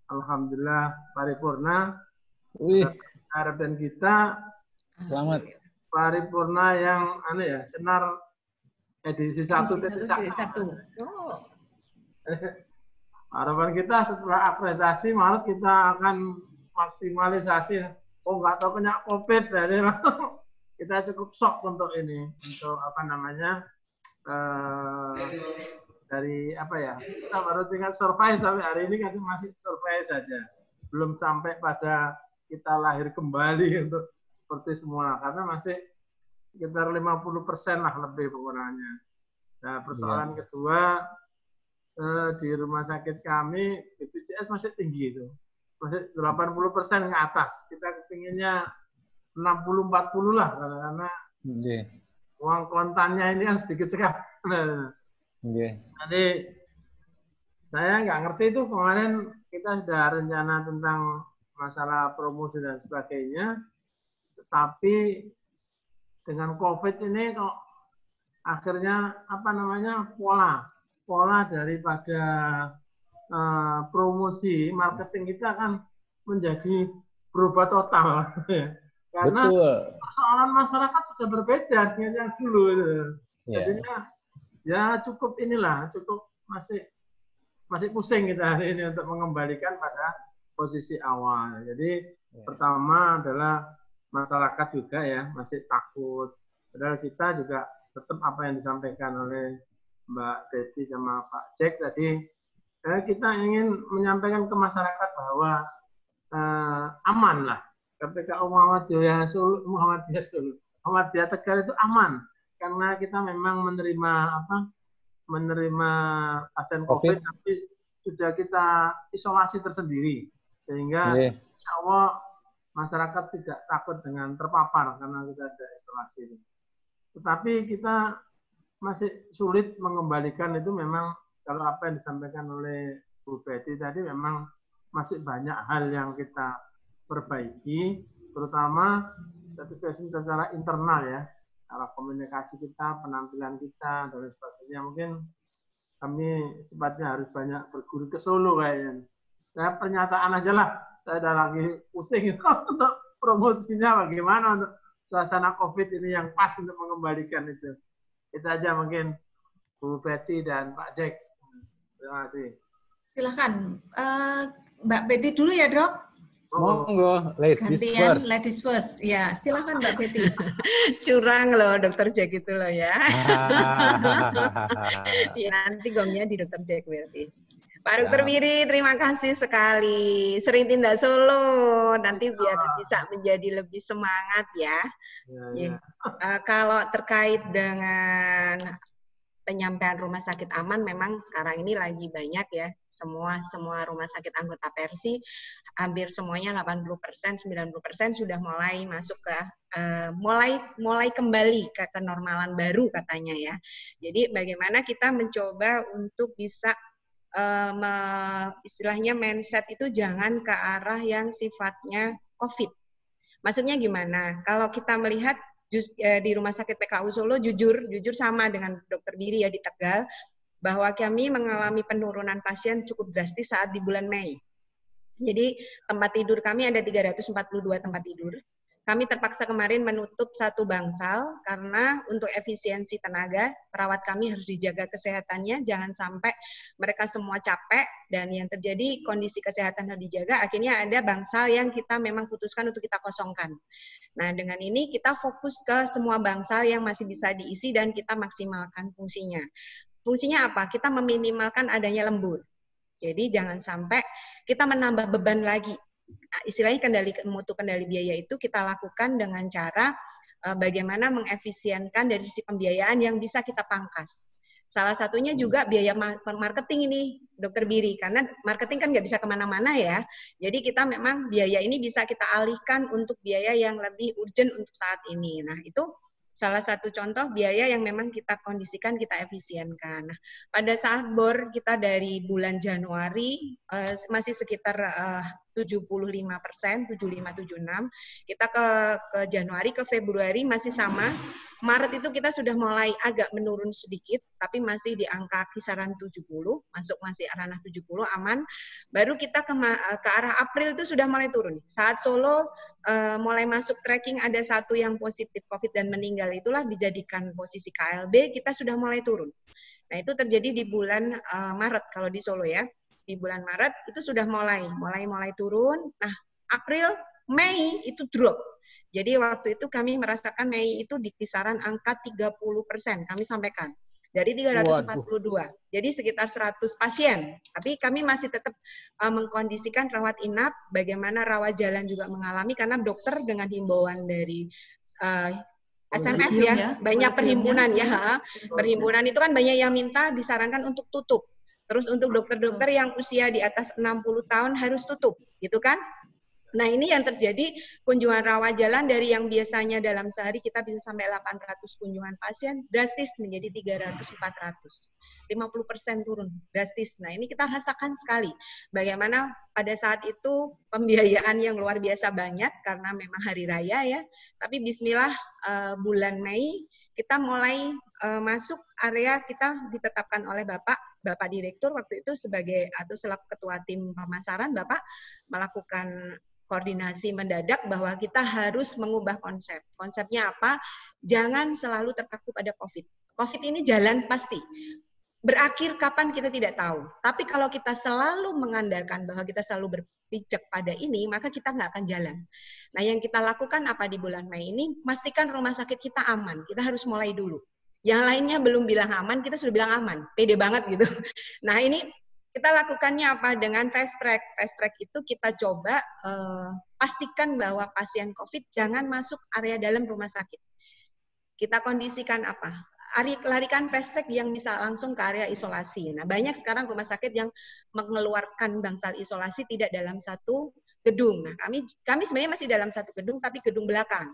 Alhamdulillah paripurna. Wih, Harapan kita selamat. paripurna yang Senar edisi 1.1. Oh. Harapan kita setelah akreditasi Maret kita akan maksimalisasi. Oh, nggak tahu kena COVID dari kita cukup shock untuk ini, untuk kita baru tinggal survive sampai hari ini kan masih survive saja, belum sampai pada kita lahir kembali untuk seperti semula karena masih sekitar 50% lah lebih penggunaannya. Nah, persoalan kedua di rumah sakit kami BPJS masih tinggi itu, masih 80% ke atas. Kita kepinginnya 60-40 lah karena uang kontannya ini kan sedikit sekali. Jadi saya nggak ngerti itu kemarin kita sudah rencana tentang masalah promosi dan sebagainya, tetapi dengan COVID ini kok akhirnya pola daripada promosi marketing kita kan menjadi berubah total. Karena persoalan masyarakat sudah berbeda dengan yang dulu. Jadinya ya cukup masih pusing kita hari ini untuk mengembalikan pada posisi awal. Jadi pertama adalah masyarakat juga ya masih takut. Padahal kita juga tetap apa yang disampaikan oleh Mbak Betty sama Pak Jack tadi, kita ingin menyampaikan ke masyarakat bahwa aman lah. PKU Muhammadiyah Tegal itu aman karena kita memang menerima pasien COVID tapi sudah kita isolasi tersendiri sehingga insya Allah masyarakat tidak takut dengan terpapar karena kita ada isolasi ini. Tetapi kita masih sulit mengembalikan itu memang kalau apa yang disampaikan oleh Bu Betty tadi memang masih banyak hal yang kita perbaiki, terutama sertifikasi secara internal ya, cara komunikasi kita, penampilan kita, dan sebagainya. Mungkin kami sepatutnya harus banyak berguru ke Solo kayaknya. Saya pernyataan aja lah, saya udah lagi pusing untuk promosinya bagaimana untuk suasana COVID ini yang pas untuk mengembalikan itu. Itu aja mungkin Bu Betty dan Pak Jack. Terima kasih. Silakan, Mbak Betty dulu ya, Dok. Monggo, ladies gantian first. ladies first. Ya, silakan Mbak Betty. Curang loh Dokter Jack itu loh ya. Ya, nanti gongnya di Dokter Jack berarti. Pak Dokter Biri, terima kasih sekali. Sering tindak Solo, nanti biar bisa menjadi lebih semangat ya. Kalau terkait dengan penyampaian rumah sakit aman, memang sekarang ini lagi banyak ya, semua rumah sakit anggota Persi, hampir semuanya 80%, 90% sudah mulai masuk ke mulai kembali ke kenormalan baru katanya ya. Jadi bagaimana kita mencoba untuk bisa istilahnya mindset itu jangan ke arah yang sifatnya COVID. Maksudnya gimana? Kalau kita melihat di Rumah Sakit PKU Solo jujur sama dengan Dokter Biri ya di Tegal, bahwa kami mengalami penurunan pasien cukup drastis saat di bulan Mei. Jadi tempat tidur kami ada 342 tempat tidur. Kami terpaksa kemarin menutup 1 bangsal karena untuk efisiensi tenaga, perawat kami harus dijaga kesehatannya, jangan sampai mereka semua capek dan yang terjadi kondisi kesehatan harus dijaga, akhirnya ada bangsal yang kita memang putuskan untuk kita kosongkan. Nah, dengan ini kita fokus ke semua bangsal yang masih bisa diisi dan kita maksimalkan fungsinya. Fungsinya apa? Kita meminimalkan adanya lembur. Jadi jangan sampai kita menambah beban lagi. Istilahnya mutu kendali biaya itu kita lakukan dengan cara bagaimana mengefisienkan dari sisi pembiayaan yang bisa kita pangkas. Salah satunya juga biaya marketing ini, Dokter Biri, karena marketing kan nggak bisa kemana-mana ya. Jadi kita memang biaya ini bisa kita alihkan untuk biaya yang lebih urgent untuk saat ini. Nah itu salah satu contoh biaya yang memang kita kondisikan, kita efisienkan. Nah, pada saat BOR kita dari bulan Januari masih sekitar 75%, 75-76. Kita ke Januari, ke Februari masih sama. Maret itu kita sudah mulai agak menurun sedikit, tapi masih di angka kisaran 70, masuk masih ranah 70, aman. Baru kita ke arah April itu sudah mulai turun. Saat Solo mulai masuk tracking ada 1 yang positif COVID dan meninggal, itulah dijadikan posisi KLB, kita sudah mulai turun. Nah itu terjadi di bulan Maret kalau di Solo ya. Di bulan Maret itu sudah mulai turun. Nah April, Mei itu drop. Jadi waktu itu kami merasakan Mei itu di kisaran angka 30%, kami sampaikan. Dari 342, jadi sekitar 100 pasien. Tapi kami masih tetap mengkondisikan rawat inap, bagaimana rawat jalan juga mengalami, karena dokter dengan himbauan dari SMF ya, banyak perhimpunan ya. Perhimpunan itu kan banyak yang minta disarankan untuk tutup. Terus untuk dokter-dokter yang usia di atas 60 tahun harus tutup, gitu kan? Nah ini yang terjadi, kunjungan rawat jalan dari yang biasanya dalam sehari kita bisa sampai 800 kunjungan pasien, drastis menjadi 300-400. 50% turun, drastis. Nah ini kita rasakan sekali bagaimana pada saat itu pembiayaan yang luar biasa banyak karena memang hari raya ya. Tapi bismillah bulan Mei kita mulai masuk area kita ditetapkan oleh Bapak Direktur waktu itu sebagai atau selaku Ketua Tim Pemasaran, Bapak melakukan koordinasi mendadak bahwa kita harus mengubah konsep. Konsepnya apa? Jangan selalu terpaku pada COVID. COVID ini jalan pasti. Berakhir kapan kita tidak tahu. Tapi kalau kita selalu mengandalkan bahwa kita selalu berpijak pada ini, maka kita nggak akan jalan. Nah, yang kita lakukan apa di bulan Mei ini? Pastikan rumah sakit kita aman. Kita harus mulai dulu. Yang lainnya belum bilang aman, kita sudah bilang aman. Pede banget gitu. Nah, ini kita lakukannya apa? Dengan fast track. Fast track itu kita coba pastikan bahwa pasien COVID jangan masuk area dalam rumah sakit. Kita kondisikan apa? Larikan fast track yang bisa langsung ke area isolasi. Nah, banyak sekarang rumah sakit yang mengeluarkan bangsal isolasi tidak dalam satu gedung. Nah, kami sebenarnya masih dalam satu gedung, tapi gedung belakang.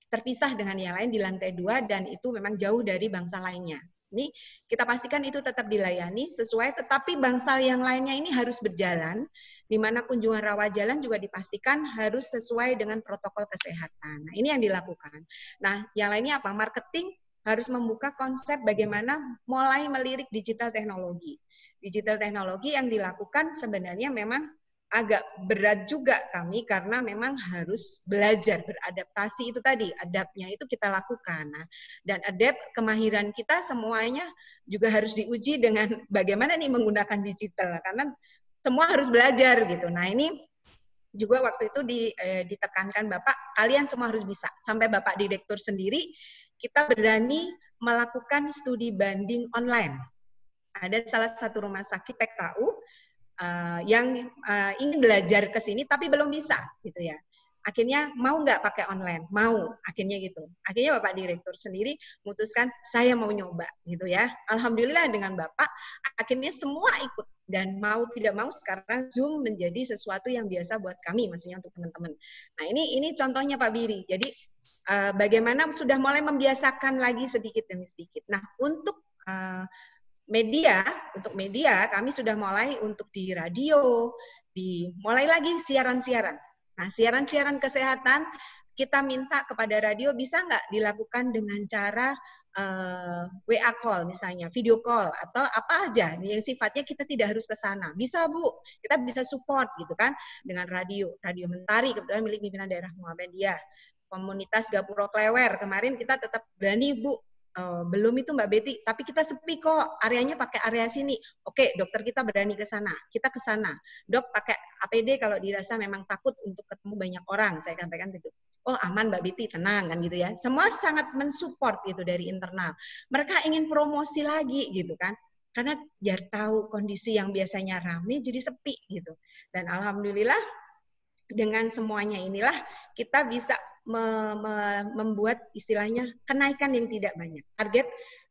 Terpisah dengan yang lain di lantai 2 dan itu memang jauh dari bangsal lainnya. Ini kita pastikan itu tetap dilayani sesuai, tetapi bangsal yang lainnya ini harus berjalan, di mana kunjungan rawat jalan juga dipastikan harus sesuai dengan protokol kesehatan. Nah, ini yang dilakukan. Nah, yang lainnya apa? Marketing harus membuka konsep bagaimana mulai melirik digital teknologi. Digital teknologi yang dilakukan sebenarnya memang agak berat juga kami karena memang harus belajar, beradaptasi itu tadi, adaptnya itu kita lakukan. Nah, dan adapt kemahiran kita semuanya juga harus diuji dengan bagaimana nih menggunakan digital, karena semua harus belajar gitu. Nah ini juga waktu itu ditekankan Bapak, kalian semua harus bisa. Sampai Bapak Direktur sendiri, kita berani melakukan studi banding online. Ada salah satu rumah sakit PKU, yang ingin belajar ke sini tapi belum bisa gitu ya. Akhirnya mau nggak pakai online? Mau, akhirnya gitu. Akhirnya Bapak Direktur sendiri memutuskan saya mau nyoba gitu ya. Alhamdulillah dengan Bapak akhirnya semua ikut dan mau tidak mau sekarang Zoom menjadi sesuatu yang biasa buat kami, maksudnya untuk teman-teman. Nah, ini contohnya Pak Biri. Jadi bagaimana sudah mulai membiasakan lagi sedikit demi sedikit. Nah, untuk media kami sudah mulai untuk di radio, mulai lagi siaran-siaran. Nah, siaran-siaran kesehatan kita minta kepada radio bisa nggak dilakukan dengan cara WA call misalnya, video call atau apa aja yang sifatnya kita tidak harus ke sana. Bisa Bu, kita bisa support gitu kan dengan Radio Mentari kebetulan milik pimpinan daerah Muhammadiyah. Komunitas Gapuro Klewer kemarin kita tetap berani Bu. Belum itu Mbak Betty, tapi kita sepi kok, areanya pakai area sini. Oke, dokter kita berani ke sana, kita ke sana. Dok pakai APD kalau dirasa memang takut untuk ketemu banyak orang, saya sampaikan gitu. Oh aman Mbak Betty, tenang kan gitu ya. Semua sangat mensupport itu dari internal. Mereka ingin promosi lagi gitu kan. Karena biar tahu kondisi yang biasanya ramai jadi sepi gitu. Dan alhamdulillah dengan semuanya inilah kita bisa membuat istilahnya kenaikan yang tidak banyak.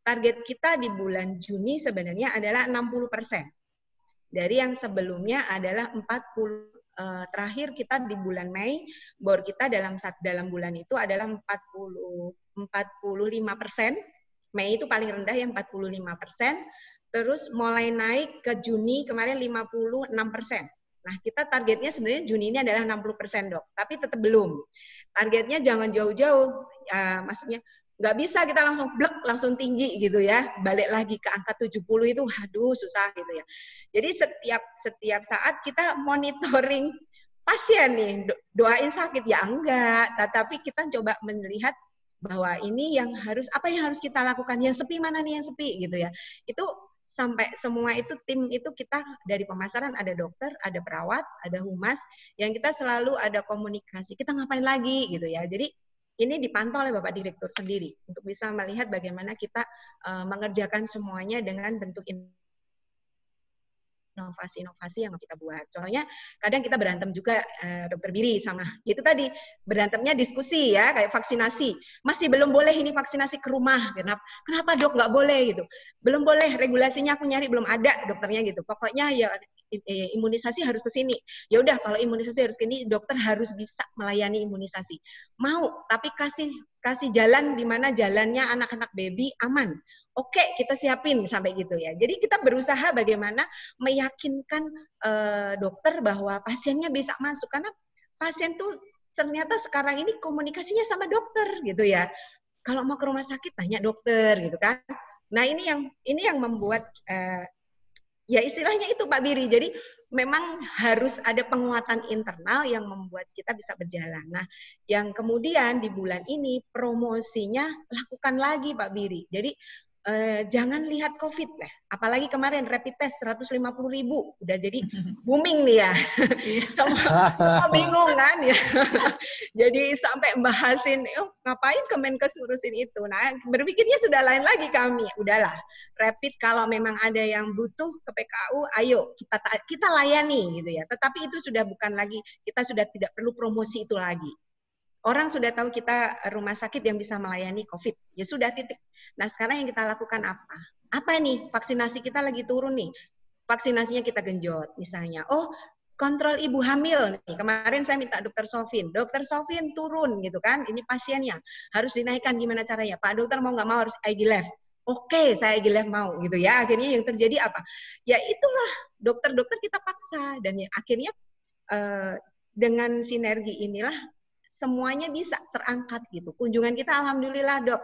Target kita di bulan Juni sebenarnya adalah 60%. Dari yang sebelumnya adalah 40. Terakhir kita di bulan Mei, bor kita dalam bulan itu adalah 45%. Mei itu paling rendah yang 45%. Terus mulai naik ke Juni kemarin 56%. Nah, kita targetnya sebenarnya Juni ini adalah 60% dok, tapi tetap belum. Targetnya jangan jauh-jauh, ya, maksudnya nggak bisa kita langsung blek, langsung tinggi gitu ya, balik lagi ke angka 70 itu, aduh susah gitu ya. Jadi setiap saat kita monitoring pasien nih, doain sakit ya enggak, tetapi kita coba melihat bahwa ini yang apa yang harus kita lakukan, yang sepi mana nih yang sepi gitu ya. Itu sampai semua itu tim itu kita dari pemasaran ada dokter, ada perawat, ada humas yang kita selalu ada komunikasi. Kita ngapain lagi gitu ya. Jadi ini dipantau oleh Bapak Direktur sendiri untuk bisa melihat bagaimana kita mengerjakan semuanya dengan bentuk inovasi-inovasi yang kita buat. Contohnya kadang kita berantem juga Dokter Biri sama itu tadi berantemnya diskusi ya kayak vaksinasi. Masih belum boleh ini vaksinasi ke rumah. Kenapa Dok nggak boleh gitu? Belum boleh, regulasinya aku nyari belum ada dokternya gitu. Pokoknya ya imunisasi harus ke sini. Ya udah kalau imunisasi harus ke sini, dokter harus bisa melayani imunisasi. Mau, tapi kasih jalan di mana jalannya anak-anak baby aman. Oke, kita siapin sampai gitu ya. Jadi kita berusaha bagaimana meyakinkan dokter bahwa pasiennya bisa masuk karena pasien tuh ternyata sekarang ini komunikasinya sama dokter gitu ya. Kalau mau ke rumah sakit tanya dokter gitu kan. Nah ini yang membuat ya istilahnya itu Pak Biri. Jadi memang harus ada penguatan internal yang membuat kita bisa berjalan. Nah, yang kemudian di bulan ini promosinya lakukan lagi Pak Biri. Jadi jangan lihat COVID lah. Apalagi kemarin rapid test 150.000 udah jadi booming nih ya. semua bingung kan ya. Jadi sampai bahasin, ngapain Kemenkes ngurusin itu. Nah, berpikirnya sudah lain lagi kami. Udahlah, rapid kalau memang ada yang butuh ke PKU, ayo kita layani gitu ya. Tetapi itu sudah bukan lagi, kita sudah tidak perlu promosi itu lagi. Orang sudah tahu kita rumah sakit yang bisa melayani COVID. Ya sudah titik. Nah sekarang yang kita lakukan apa? Apa nih? Vaksinasi kita lagi turun nih. Vaksinasinya kita genjot. Misalnya, kontrol ibu hamil nih. Kemarin saya minta Dokter Sofin. Dokter Sofin turun gitu kan. Ini pasiennya. Harus dinaikkan gimana caranya? Pak dokter mau nggak mau harus IGLEV. Oke, saya IGLEV mau gitu ya. Akhirnya yang terjadi apa? Ya itulah dokter-dokter kita paksa. Dan ya, akhirnya dengan sinergi inilah semuanya bisa terangkat gitu. Kunjungan kita alhamdulillah dok,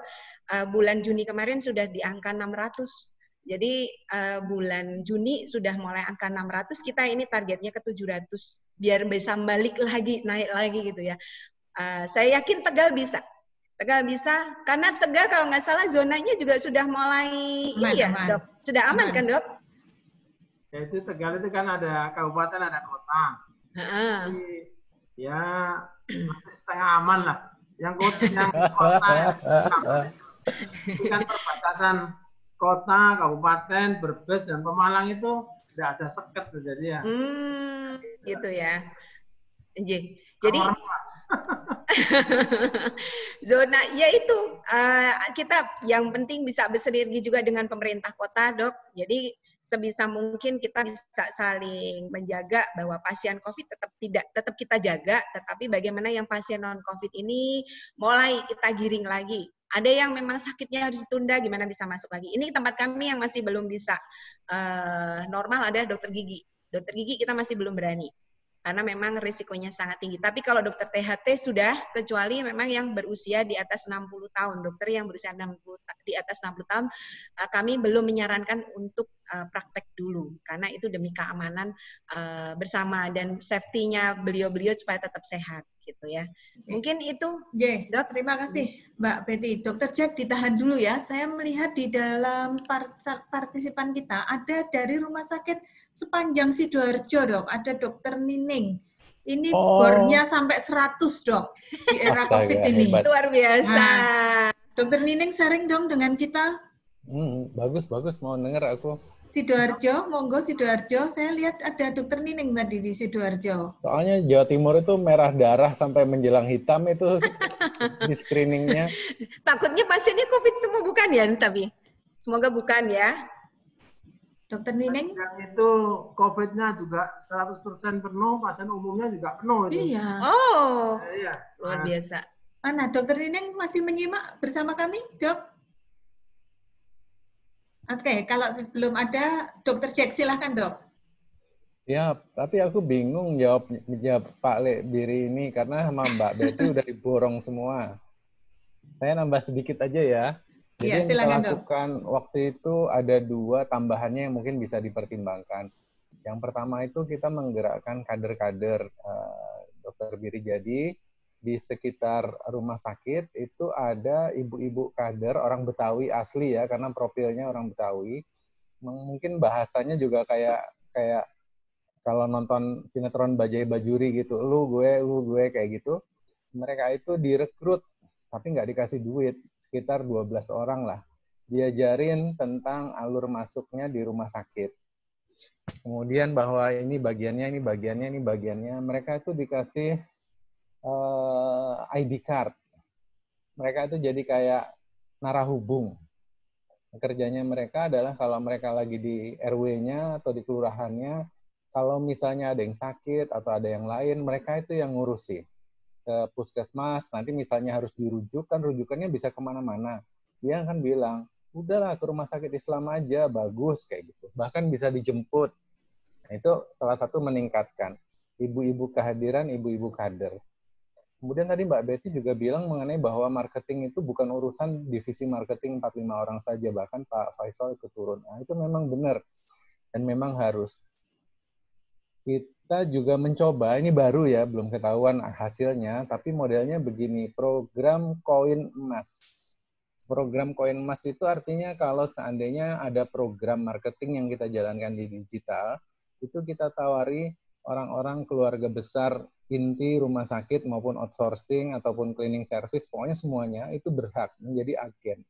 bulan Juni kemarin sudah di angka 600. Jadi bulan Juni sudah mulai angka 600, kita ini targetnya ke 700 biar bisa balik lagi, naik lagi gitu ya. Saya yakin Tegal bisa. Tegal bisa, karena Tegal kalau nggak salah zonanya juga sudah mulai aman. Dok. Sudah aman kan dok? Ya itu Tegal itu kan ada kabupaten, ada kota. Jadi, ya setengah aman lah. Yang kota itu kan perbatasan kota, kabupaten, Brebes dan Pemalang itu tidak ada seket jadi ya. Gitu ya. Jadi zona ya itu kita yang penting bisa bersinergi juga dengan pemerintah kota dok. Jadi sebisa mungkin kita bisa saling menjaga bahwa pasien COVID tetap kita jaga, tetapi bagaimana yang pasien non-COVID ini mulai kita giring lagi. Ada yang memang sakitnya harus ditunda, gimana bisa masuk lagi. Ini tempat kami yang masih belum bisa normal, ada dokter gigi. Dokter gigi kita masih belum berani. karena memang risikonya sangat tinggi. Tapi kalau dokter THT sudah, kecuali memang yang berusia di atas 60 tahun. Dokter yang berusia di atas 60 tahun, kami belum menyarankan untuk praktek dulu, karena itu demi keamanan bersama dan safety-nya beliau-beliau supaya tetap sehat, gitu ya. Mungkin itu, Dok. Terima kasih, Mbak Betty. Dokter Jack, ditahan dulu ya. Saya melihat di dalam partisipan kita ada dari rumah sakit sepanjang Sidoarjo, Dok. Ada Dokter Nining. Ini bornya sampai 100, Dok, di era COVID ini. Hebat. Luar biasa. Nah, Dokter Nining sharing dong dengan kita. Bagus, mau denger aku. Sidoarjo, monggo Sidoarjo. Saya lihat ada Dokter Nining tadi di Sidoarjo. Soalnya Jawa Timur itu merah darah sampai menjelang hitam itu di screeningnya. Takutnya pasiennya COVID semua, bukan ya? Tapi semoga bukan ya. Dokter Nining? Yang itu COVID-nya juga 100% penuh, pasien umumnya juga penuh. Itu. Iya. Oh, iya. Luar biasa. Mana Dokter Nining masih menyimak bersama kami, Dok? Oke, kalau belum ada, Dokter Jack silahkan, Dok. Siap, tapi aku bingung jawab Pak Biri ini karena sama Mbak Betty udah diborong semua. Saya nambah sedikit aja ya. Jadi yang kita lakukan waktu itu ada 2 tambahannya yang mungkin bisa dipertimbangkan. Yang pertama itu kita menggerakkan kader-kader Dokter Biri. Jadi di sekitar rumah sakit itu ada ibu-ibu kader orang Betawi asli ya, karena profilnya orang Betawi. Mungkin bahasanya juga kayak kalau nonton sinetron Bajai Bajuri gitu, lu gue kayak gitu. Mereka itu direkrut tapi nggak dikasih duit, sekitar 12 orang lah. Diajarin tentang alur masuknya di rumah sakit. Kemudian bahwa ini bagiannya, mereka itu dikasih ID card. Mereka itu jadi kayak narahubung. Kerjanya mereka adalah kalau mereka lagi di RW-nya atau di kelurahannya, kalau misalnya ada yang sakit atau ada yang lain, mereka itu yang ngurusi ke puskesmas, nanti misalnya harus dirujuk, kan rujukannya bisa kemana-mana. Dia akan bilang, udahlah ke rumah sakit Islam aja, bagus, kayak gitu. Bahkan bisa dijemput. Nah, itu salah satu meningkatkan ibu-ibu kehadiran, ibu-ibu kader. Kemudian tadi Mbak Betty juga bilang mengenai bahwa marketing itu bukan urusan divisi marketing 4-5 orang saja, bahkan Pak Faisal ikut turun. Nah, itu memang benar dan memang harus. Kita juga mencoba, ini baru ya, belum ketahuan hasilnya, tapi modelnya begini, program koin emas. Program koin emas itu artinya kalau seandainya ada program marketing yang kita jalankan di digital, itu kita tawari orang-orang keluarga besar inti rumah sakit maupun outsourcing ataupun cleaning service, pokoknya semuanya itu berhak menjadi agen.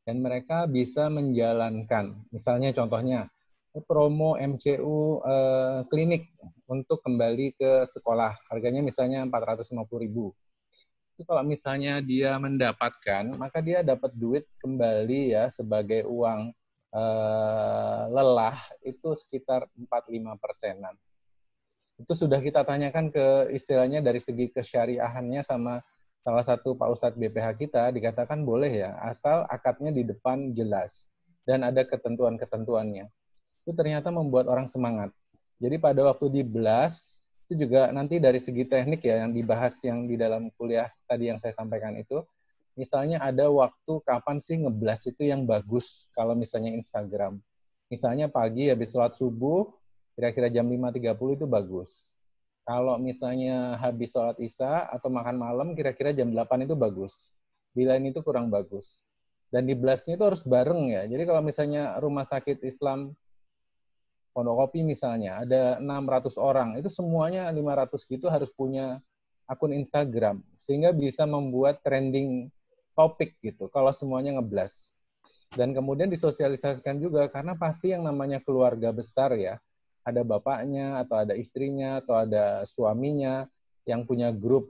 Dan mereka bisa menjalankan, misalnya contohnya, promo MCU klinik untuk kembali ke sekolah. Harganya misalnya 450.000. Itu kalau misalnya dia mendapatkan, maka dia dapat duit kembali ya sebagai uang lelah itu sekitar 4-5%. Itu sudah kita tanyakan ke istilahnya dari segi kesyariahannya sama salah satu Pak Ustadz BPH kita, dikatakan boleh ya, asal akadnya di depan jelas dan ada ketentuan-ketentuannya. Itu ternyata membuat orang semangat. Jadi pada waktu di BLAS, itu juga nanti dari segi teknik ya, yang dibahas yang di dalam kuliah tadi yang saya sampaikan itu, misalnya ada waktu kapan sih ngeblas itu yang bagus, kalau misalnya Instagram. Misalnya pagi habis sholat subuh, kira-kira jam 5.30 itu bagus. Kalau misalnya habis sholat isya atau makan malam, kira-kira jam 8 itu bagus. Bila ini itu kurang bagus. Dan di BLAS-nya itu harus bareng ya. Jadi kalau misalnya rumah sakit Islam Pondokopi misalnya, ada 600 orang, itu semuanya 500 gitu harus punya akun Instagram, sehingga bisa membuat trending topik gitu, kalau semuanya ngeblas. Dan kemudian disosialisasikan juga, karena pasti yang namanya keluarga besar ya, ada bapaknya, atau ada istrinya, atau ada suaminya, yang punya grup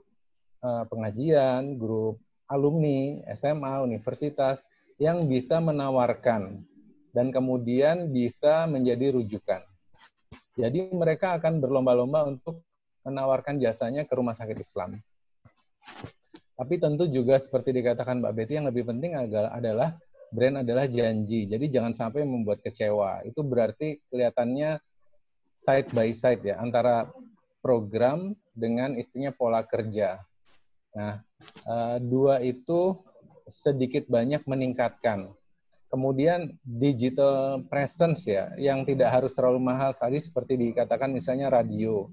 pengajian, grup alumni, SMA, universitas, yang bisa menawarkan dan kemudian bisa menjadi rujukan. Jadi mereka akan berlomba-lomba untuk menawarkan jasanya ke rumah sakit Islam. Tapi tentu juga seperti dikatakan Mbak Betty, yang lebih penting adalah brand adalah janji. Jadi jangan sampai membuat kecewa. Itu berarti kelihatannya side by side ya, antara program dengan istilahnya pola kerja. Nah, dua itu sedikit banyak meningkatkan. Kemudian digital presence ya, yang tidak harus terlalu mahal tadi seperti dikatakan misalnya radio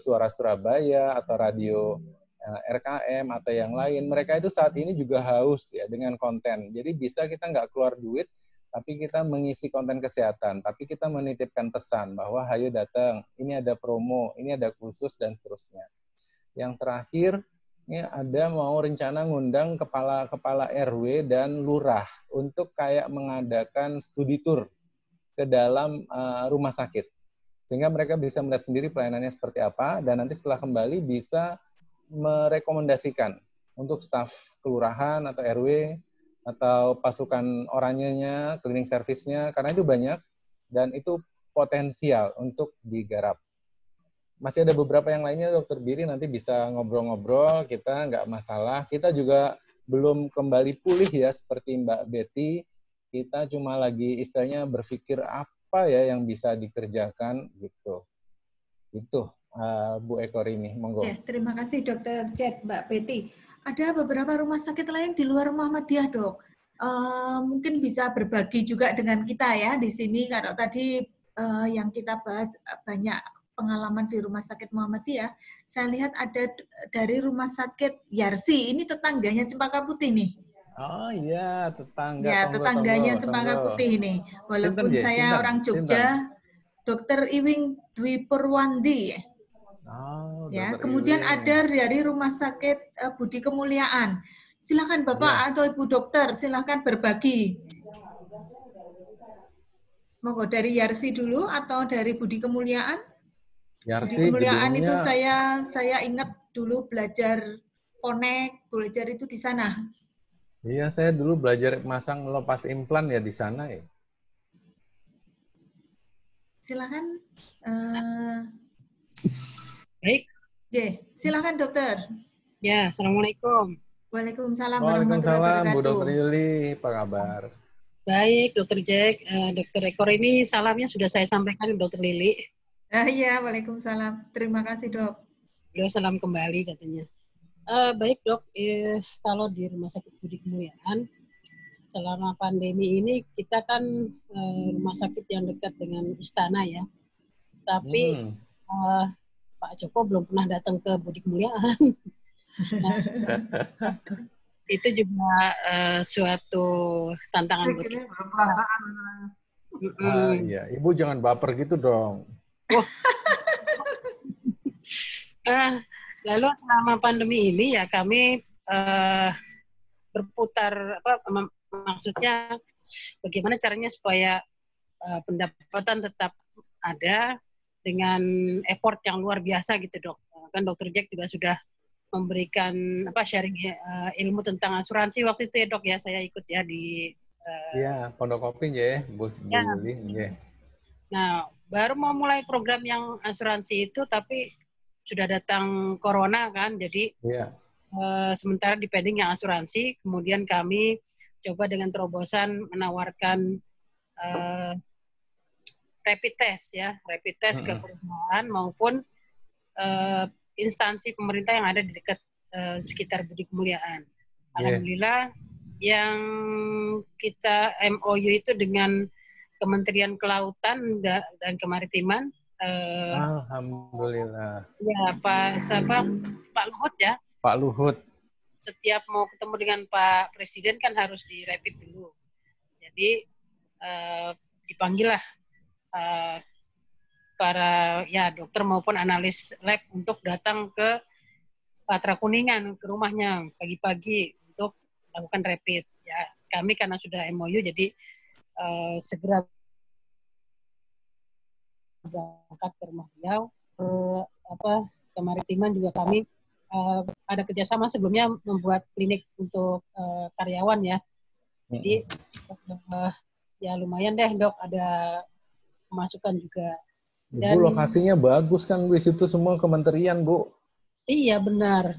Suara Surabaya atau radio RKM atau yang lain. Mereka itu saat ini juga haus ya dengan konten. Jadi bisa kita nggak keluar duit, tapi kita mengisi konten kesehatan. Tapi kita menitipkan pesan bahwa hayo datang, ini ada promo, ini ada khusus dan seterusnya. Yang terakhir, ini ada mau rencana ngundang kepala RW dan lurah untuk kayak mengadakan studi tour ke dalam rumah sakit. Sehingga mereka bisa melihat sendiri pelayanannya seperti apa, dan nanti setelah kembali bisa merekomendasikan untuk staf kelurahan atau RW, atau pasukan oranyenya, cleaning service-nya, karena itu banyak, dan itu potensial untuk digarap. Masih ada beberapa yang lainnya, Dokter Biri, nanti bisa ngobrol-ngobrol, kita nggak masalah. Kita juga belum kembali pulih ya, seperti Mbak Betty. Kita cuma lagi istilahnya berpikir apa ya yang bisa dikerjakan, gitu. Itu, Bu Eko Rini, monggo. Ya, terima kasih Dokter Jack, Mbak Betty. Ada beberapa rumah sakit lain di luar Muhammadiyah, Dok. Mungkin bisa berbagi juga dengan kita ya di sini, kalau tadi yang kita bahas banyak pengalaman di Rumah Sakit Muhammadiyah, saya lihat ada dari Rumah Sakit Yarsi, ini tetangganya Cempaka Putih nih. Oh iya, tetangga. Ya, tetangganya Cempaka Putih ini. Walaupun saya orang Jogja, Dokter Iwing Dwi Purwandi. Oh, ya, kemudian ada dari Rumah Sakit Budi Kemuliaan. Silakan Bapak atau Ibu dokter, silakan berbagi. Monggo dari Yarsi dulu atau dari Budi Kemuliaan? Yarsi, Budi Kemuliaan gedungnya... itu saya ingat dulu belajar konek, belajar itu di sana. Iya, saya dulu belajar masang lepas implan ya di sana ya. Silakan. Baik. Silakan dokter. Ya, assalamualaikum. Waalaikumsalam Waalaikumsalam, warahmatullahi wabarakatuh. Bu Dokter Yuli, apa kabar? Baik, Dokter Jack, Dokter Ekor ini salamnya sudah saya sampaikan Dokter Lili. Iya, waalaikumsalam. Terima kasih dok. Beliau salam kembali katanya. Baik dok, kalau di Rumah Sakit Budi Kemuliaan selama pandemi ini kita kan rumah sakit yang dekat dengan istana ya. Tapi Pak Joko belum pernah datang ke Budi Kemuliaan. Nah, itu juga suatu tantangan buat kita. Belum perasaan. Iya, Ibu jangan baper gitu dong. Lalu selama pandemi ini ya kami berputar maksudnya bagaimana caranya supaya pendapatan tetap ada dengan effort yang luar biasa gitu dok. Kan Dokter Jack juga sudah memberikan sharing ilmu tentang asuransi waktu itu ya dok ya, saya ikut ya di Pondok Kopi ya, Bu Yuli ya. Nah, baru mau mulai program yang asuransi itu tapi sudah datang corona kan, jadi sementara dipending yang asuransi, kemudian kami coba dengan terobosan menawarkan rapid test ke perusahaan maupun instansi pemerintah yang ada di dekat sekitar Budi Kemuliaan. Alhamdulillah yang kita MOU itu dengan Kementerian Kelautan dan Kemaritiman. Alhamdulillah. Ya Pak Luhut ya. Pak Luhut. Setiap mau ketemu dengan Pak Presiden kan harus di rapid dulu. Jadi dipanggillah para dokter maupun analis lab untuk datang ke Patra Kuningan ke rumahnya pagi-pagi untuk melakukan rapid. Ya kami karena sudah MOU jadi segera berangkat ke rumah beliau. Kemaritiman juga kami ada kerjasama sebelumnya membuat klinik untuk karyawan ya. Jadi ya lumayan deh dok, ada pemasukan juga. Dan, Bu, lokasinya bagus kan, Bu, situ semua kementerian, Bu. Iya benar.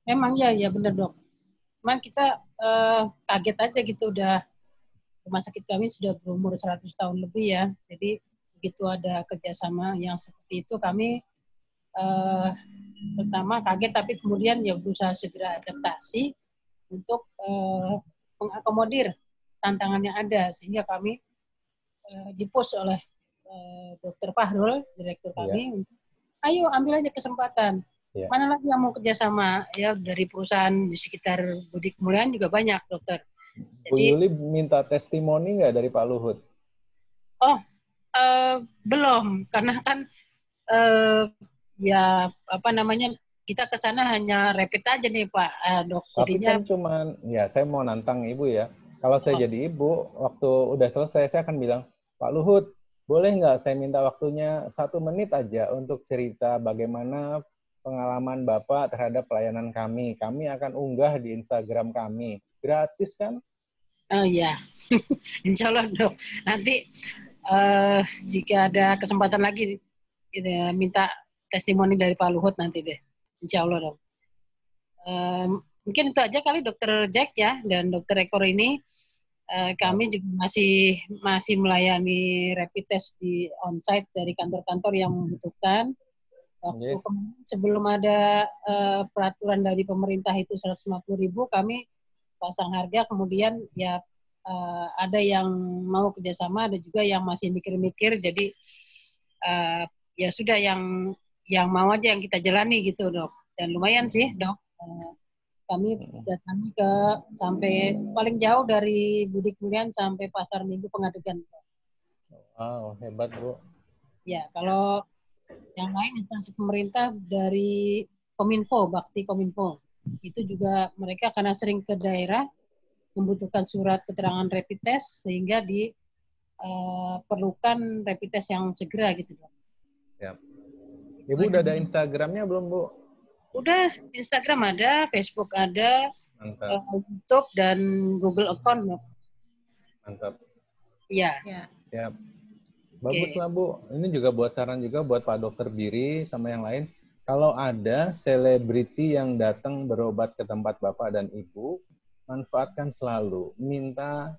Memang ya benar dok. Cuman kita kaget aja gitu, udah rumah sakit kami sudah berumur 100 tahun lebih ya. Jadi begitu ada kerjasama yang seperti itu kami pertama kaget, tapi kemudian ya berusaha segera adaptasi untuk mengakomodir tantangan yang ada, sehingga kami di-push oleh Dr. Fahrul, direktur kami, ayo ambil aja kesempatan. Mana lagi yang mau kerjasama, ya dari perusahaan di sekitar Budi Kemuliaan juga banyak, dokter. Bu Yuli minta testimoni nggak dari Pak Luhut? Oh, belum, karena kan ya apa namanya, kita ke sana hanya rapid aja nih Pak Dok. Tapi jadinya kan cuman, ya saya mau nantang Ibu ya. Kalau saya jadi Ibu, waktu udah selesai saya akan bilang, Pak Luhut, boleh nggak saya minta waktunya 1 menit aja untuk cerita bagaimana pengalaman Bapak terhadap pelayanan kami. Kami akan unggah di Instagram kami. Gratis kan? Oh ya, Insya Allah Dok. Nanti jika ada kesempatan lagi minta testimoni dari Pak Luhut nanti deh. Insya Allah Dok. Mungkin itu aja kali Dokter Jack ya, dan Dokter Eko ini kami juga masih melayani rapid test di onsite dari kantor-kantor yang membutuhkan. Waktu sebelum ada peraturan dari pemerintah itu 150.000, kami pasang harga, kemudian ya ada yang mau kerjasama, ada juga yang masih mikir-mikir, jadi ya sudah yang mau aja yang kita jalani gitu Dok. Dan lumayan sih Dok, kami datangi ke sampai paling jauh dari Budi Kemuliaan sampai Pasar Minggu Pengadegan. Wow, hebat Bu. Ya, kalau yang lain instansi pemerintah dari Kominfo, Bakti Kominfo, itu juga mereka karena sering ke daerah membutuhkan surat keterangan rapid test sehingga diperlukan rapid test yang segera gitu. Siap. Ibu udah ada Instagramnya belum Bu? Udah, Instagram ada, Facebook ada, YouTube dan Google account. Mantap. Iya. Siap. Baguslah Bu. Ini juga buat saran juga buat Pak Dokter Biri sama yang lain. Kalau ada selebriti yang datang berobat ke tempat Bapak dan Ibu, manfaatkan selalu. Minta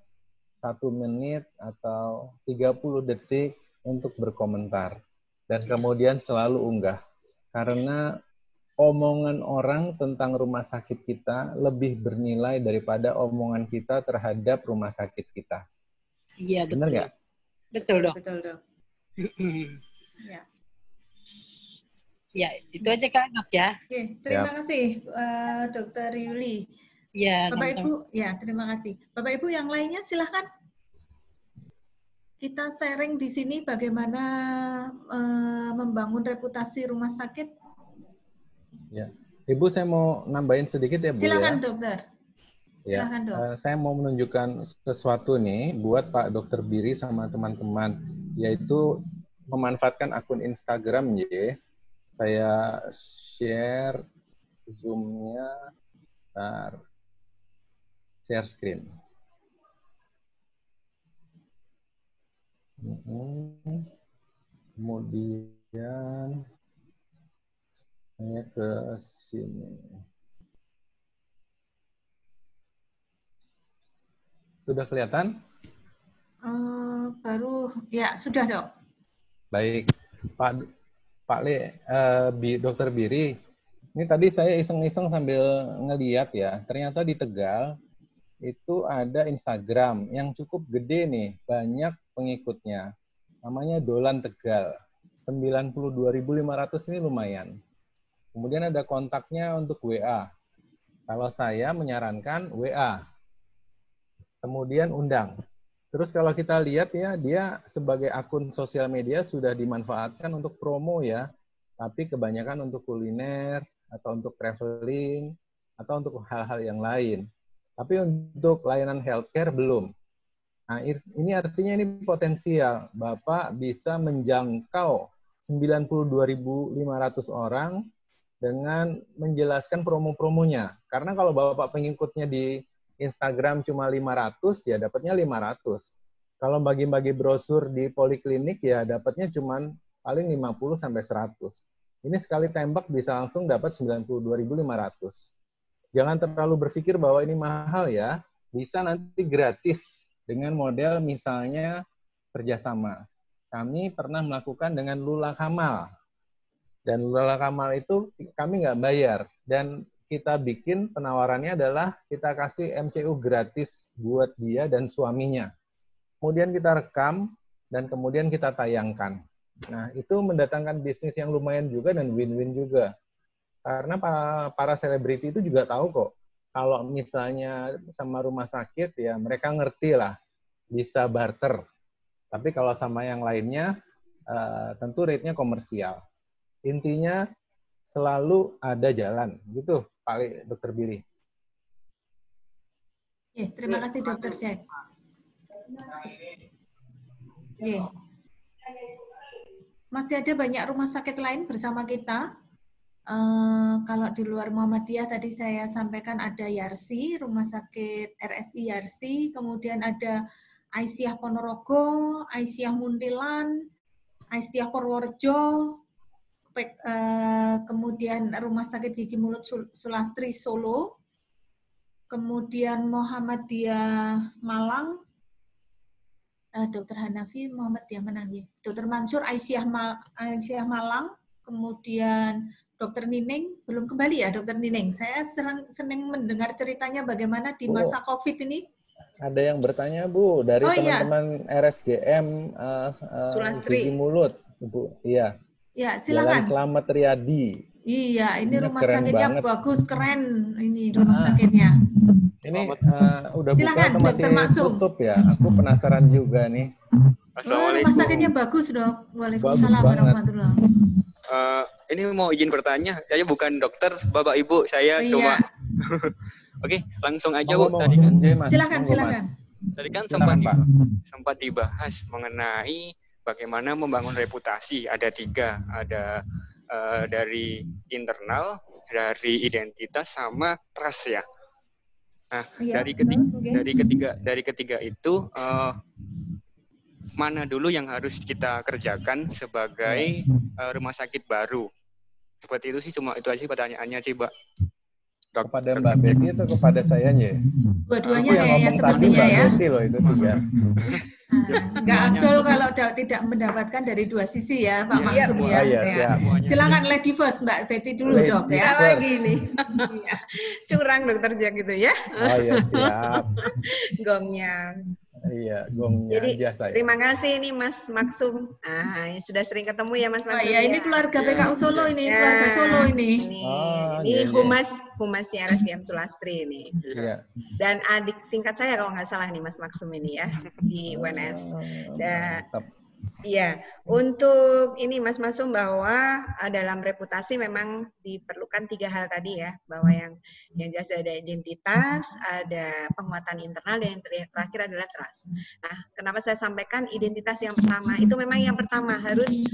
1 menit atau 30 detik untuk berkomentar. Dan kemudian selalu unggah. Karena omongan orang tentang rumah sakit kita lebih bernilai daripada omongan kita terhadap rumah sakit kita. Iya, betul. Benar nggak? Betul, Dok. Betul, Dok. Ya. Ya, itu aja Kak Dok ya. Oke, terima kasih Dokter Yuli. Ya, Bapak Ibu, ya terima kasih. Bapak Ibu yang lainnya silahkan. Kita sharing di sini bagaimana membangun reputasi rumah sakit. Ya, Ibu saya mau nambahin sedikit ya Bu. Silakan ya. Dokter. Silakan Dok. Saya mau menunjukkan sesuatu nih buat Pak Dokter Biri sama teman-teman, yaitu memanfaatkan akun Instagram ya. Saya share Zoom-nya, share screen. Kemudian saya ke sini. Sudah kelihatan? Baru, ya sudah Dok. Baik, Pak Le, Dokter Biri, ini tadi saya iseng-iseng sambil ngeliat ya, ternyata di Tegal itu ada Instagram yang cukup gede nih, banyak pengikutnya. Namanya Dolan Tegal, 92.500 ini lumayan. Kemudian ada kontaknya untuk WA. Kalau saya menyarankan WA. Kemudian undang. Terus kalau kita lihat ya, dia sebagai akun sosial media sudah dimanfaatkan untuk promo ya. Tapi kebanyakan untuk kuliner, atau untuk traveling, atau untuk hal-hal yang lain. Tapi untuk layanan healthcare belum. Nah, ini artinya ini potensial. Bapak bisa menjangkau 92.500 orang dengan menjelaskan promo-promonya. Karena kalau Bapak pengikutnya di Instagram cuma 500, ya dapatnya 500. Kalau bagi-bagi brosur di poliklinik, ya dapatnya cuma paling 50 sampai 100. Ini sekali tembak bisa langsung dapat 92.500. Jangan terlalu berpikir bahwa ini mahal ya. Bisa nanti gratis dengan model misalnya kerjasama. kami pernah melakukan dengan Lula Kamal. Dan Lula Kamal itu kami nggak bayar. Dan kita bikin penawarannya adalah kita kasih MCU gratis buat dia dan suaminya. Kemudian kita rekam dan kemudian kita tayangkan. Nah, itu mendatangkan bisnis yang lumayan juga dan win-win juga. Karena para selebriti itu juga tahu kok, kalau misalnya sama rumah sakit, ya mereka ngerti lah, bisa barter. Tapi kalau sama yang lainnya, tentu rate-nya komersial. Intinya selalu ada jalan, gitu Pak Dr. Billy. Terima kasih Dr. Jack. Masih ada banyak rumah sakit lain bersama kita. Kalau di luar Muhammadiyah tadi saya sampaikan ada Yarsi, Rumah Sakit RSI Yarsi, kemudian ada Aisyah Ponorogo, Aisyah Muntilan, Aisyah Purworejo, kemudian Rumah Sakit Gigi Mulut Sulastri Solo, kemudian Muhammadiyah Malang, Dr. Hanafi Muhammadiyah Malang, Dr. Mansur Aisyah Malang, kemudian Dr. Nining, belum kembali ya Dr. Nining. Saya senang mendengar ceritanya bagaimana di masa COVID ini. Ada yang bertanya Bu, dari teman-teman RSGM Gigi Mulut, Bu. Iya. Ya, silakan. Jalan Slamet Riyadi. Iya, ini rumah sakitnya bagus, keren ini rumah sakitnya. Ini udah buka atau masih tutup ya? Aku penasaran juga nih. Rumah sakitnya bagus Dok. Waalaikumsalam warahmatullahi wabarakatuh. Ini mau izin bertanya, saya bukan dokter, Bapak Ibu, saya cuma. Oke, langsung aja Bu. Tadi kan. Silakan. Tadi kan sempat dibahas mengenai bagaimana membangun reputasi. Ada 3, ada dari internal, dari identitas, sama trust ya. Nah, dari ketiga itu mana dulu yang harus kita kerjakan sebagai rumah sakit baru? Seperti itu sih, cuma itu aja pertanyaannya sih, Mbak. Kepada Mbak Betty atau kepada saya nya? Dua-duanya kayaknya sepertinya ya. Betty loh itu 3. Nggak afdol kalau tidak mendapatkan dari 2 sisi ya, Pak Maksum ya. Silakan lady first, Mbak Betty dulu Dok ya. Lagi nih. Curang Dokter Jack gitu ya. Oh iya, siap. Gongnya. Iya, gongnya aja saya. Terima kasih nih Mas Maksum. Sudah sering ketemu ya Mas Maksum. Ya, ini keluarga PKU Solo ini, keluarga Solo ini. Ini humasnya RSGM Sulastri ini. Iya. Dan adik tingkat saya kalau nggak salah nih Mas Maksum ini ya di UNS. Iya, untuk ini Mas Maksum bahwa dalam reputasi memang diperlukan 3 hal tadi ya, bahwa yang jelas ada identitas, ada penguatan internal, dan yang terakhir adalah trust. Nah, kenapa saya sampaikan identitas yang pertama? Itu memang yang pertama harus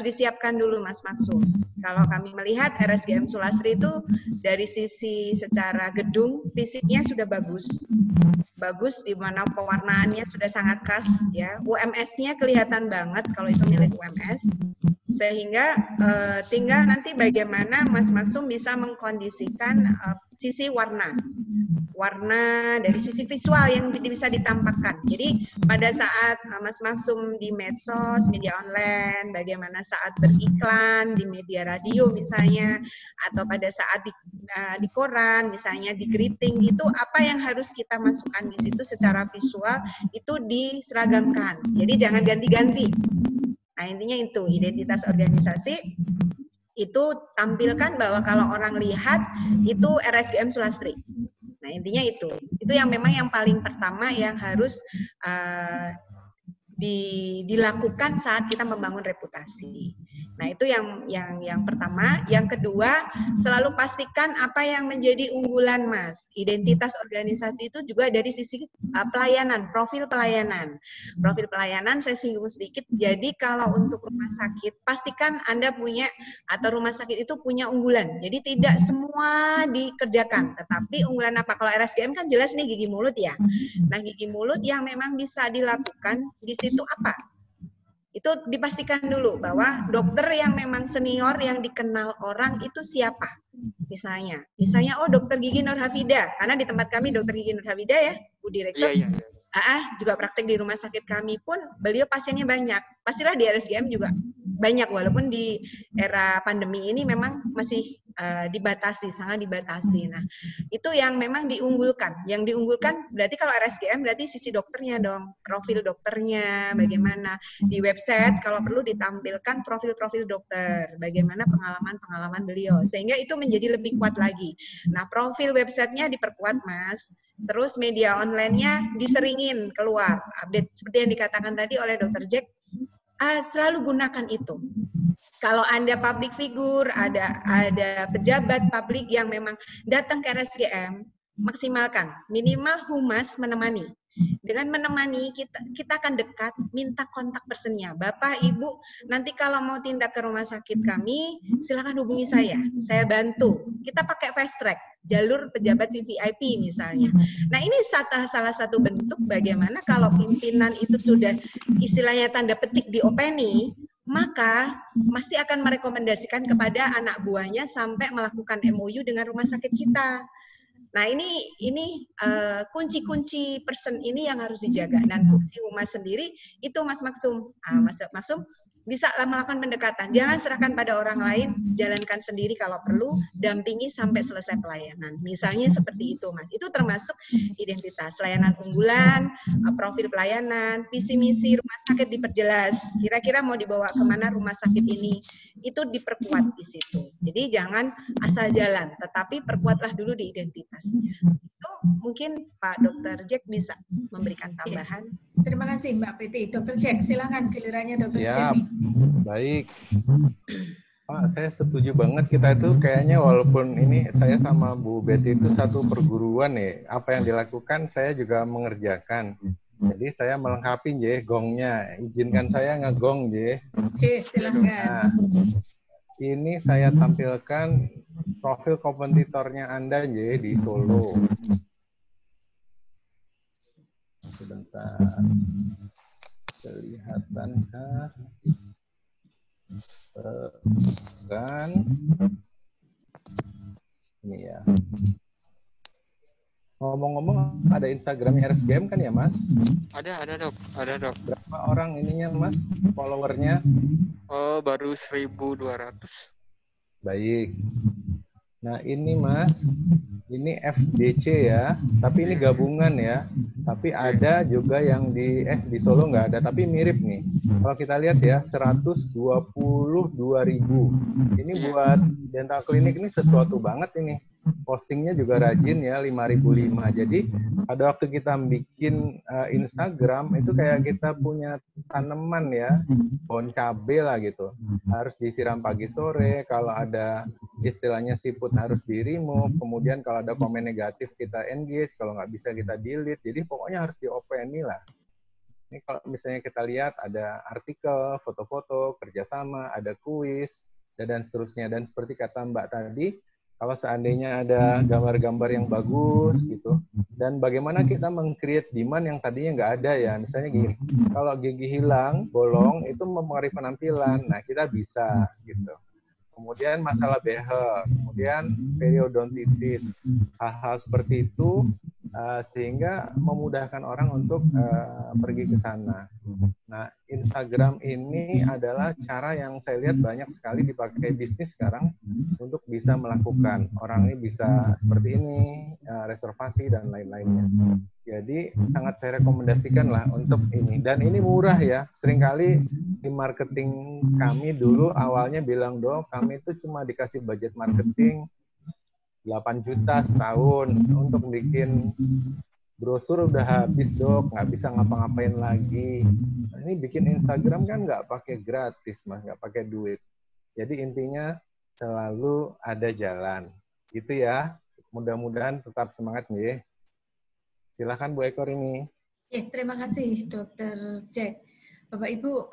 disiapkan dulu Mas Maksum. Kalau kami melihat RSGM Sulastri itu dari sisi secara gedung fisiknya sudah bagus di mana pewarnaannya sudah sangat khas ya, UMS-nya kelihatan banget kalau itu milik UMS, sehingga tinggal nanti bagaimana Mas Maksum bisa mengkondisikan sisi warna dari sisi visual yang bisa ditampakkan. Jadi pada saat Mas Maksum di medsos, media online, bagaimana saat beriklan di media radio misalnya, atau pada saat di koran misalnya, di greeting, itu apa yang harus kita masukkan di situ secara visual itu diseragamkan. Jadi jangan ganti-ganti. Nah, intinya itu identitas organisasi itu tampilkan bahwa kalau orang lihat itu RSGM Sulastri. Nah, intinya itu yang memang yang paling pertama yang harus dilakukan saat kita membangun reputasi. Nah, itu yang pertama. Yang kedua, selalu pastikan apa yang menjadi unggulan Mas. Identitas organisasi itu juga dari sisi pelayanan, profil pelayanan. Profil pelayanan saya singgung sedikit. Jadi kalau untuk rumah sakit, pastikan Anda punya atau rumah sakit itu punya unggulan. Jadi tidak semua dikerjakan, tetapi unggulan apa? Kalau RSGM kan jelas nih gigi mulut ya. Nah, gigi mulut yang memang bisa dilakukan di situ apa? Itu dipastikan dulu bahwa dokter yang memang senior yang dikenal orang itu siapa. Misalnya, oh dokter gigi Nur Hafida, karena di tempat kami dokter gigi Nur Hafida ya, Bu Direktur. Iya. juga praktek di rumah sakit kami pun beliau pasiennya banyak. Pastilah di RSGM juga banyak, walaupun di era pandemi ini memang masih dibatasi, sangat dibatasi. Nah, itu yang memang diunggulkan. Yang diunggulkan berarti kalau RSGM berarti sisi dokternya dong, profil dokternya bagaimana. Di website kalau perlu ditampilkan profil-profil dokter, bagaimana pengalaman-pengalaman beliau, sehingga itu menjadi lebih kuat lagi. Nah, profil websitenya diperkuat, Mas. Terus media online-nya diseringin keluar, update seperti yang dikatakan tadi oleh Dr. Jack, selalu gunakan itu. Kalau Anda public figure, ada pejabat publik yang memang datang ke RSGM, maksimalkan, minimal humas menemani. Dengan menemani, kita akan dekat, minta kontak personnya. Bapak, Ibu, nanti kalau mau tindak ke rumah sakit kami, silakan hubungi saya bantu. Kita pakai fast track, jalur pejabat VVIP misalnya. Nah, ini salah satu bentuk bagaimana kalau pimpinan itu sudah istilahnya tanda petik diopeni, maka masih akan merekomendasikan kepada anak buahnya sampai melakukan MOU dengan rumah sakit kita. Nah, ini kunci-kunci person ini yang harus dijaga, dan fungsi humas sendiri itu Mas Maksum. Mas Maksum bisa melakukan pendekatan. Jangan serahkan pada orang lain, jalankan sendiri kalau perlu, dampingi sampai selesai pelayanan. Misalnya seperti itu, Mas. Itu termasuk identitas, layanan unggulan, profil pelayanan, visi misi rumah sakit diperjelas. Kira-kira mau dibawa kemana rumah sakit ini, itu diperkuat di situ. Jadi jangan asal jalan, tetapi perkuatlah dulu di identitasnya. Itu mungkin Pak Dr. Jack bisa memberikan tambahan. Terima kasih Mbak Peti. Dr. Jack, silakan gilirannya Dr. Siap. Jenny. Baik. Pak, saya setuju banget. Kita itu kayaknya walaupun ini saya sama Bu Betty itu satu perguruan nih. Apa yang dilakukan saya juga mengerjakan. Jadi saya melengkapi je gongnya. Izinkan saya ngegong je. Oke, silakan. Nah, ini saya tampilkan profil kompetitornya Anda je di Solo. Sebentar. Kelihatankah? Kan? Ini ya. Ngomong-ngomong, ada Instagramnya RSGM kan ya, Mas? Ada dok. Berapa orang ininya, Mas? Followernya? Oh, baru 1.200. Baik. Nah, ini Mas, ini FDC ya, tapi ini gabungan ya. Tapi ada juga yang di Solo nggak ada, tapi mirip nih. Kalau kita lihat ya, 122.000. Ini buat dental klinik ini sesuatu banget ini. Postingnya juga rajin ya, 5.005. Jadi pada waktu kita bikin Instagram itu kayak kita punya tanaman ya, pohon cabai lah gitu. Harus disiram pagi sore. Kalau ada istilahnya siput harus di remove. Kemudian kalau ada komen negatif kita engage. Kalau nggak bisa kita delete. Jadi pokoknya harus diopeni lah. Ini kalau misalnya kita lihat ada artikel, foto-foto, kerjasama, ada kuis, dan seterusnya. Dan seperti kata Mbak tadi, kalau seandainya ada gambar-gambar yang bagus gitu, dan bagaimana kita meng-create demand yang tadinya nggak ada ya, misalnya gini, kalau gigi hilang, bolong, itu mempengaruhi penampilan, nah kita bisa gitu. Kemudian masalah behel, kemudian periodontitis, hal-hal seperti itu, sehingga memudahkan orang untuk pergi ke sana. Nah, Instagram ini adalah cara yang saya lihat banyak sekali dipakai bisnis sekarang untuk bisa melakukan. Orang ini bisa seperti ini, reservasi dan lain-lainnya. Jadi sangat saya rekomendasikan lah untuk ini. Dan ini murah ya. Seringkali di marketing kami dulu awalnya bilang, dong kami itu cuma dikasih budget marketing 8 juta setahun untuk bikin brosur udah habis dok, nggak bisa ngapa-ngapain lagi. Nah, ini bikin Instagram kan nggak pakai gratis mas, nggak pakai duit. Jadi intinya selalu ada jalan, gitu ya. Mudah-mudahan tetap semangat nih. Silahkan Bu Ekor ini. Terima kasih Dr. Jack. Bapak Ibu,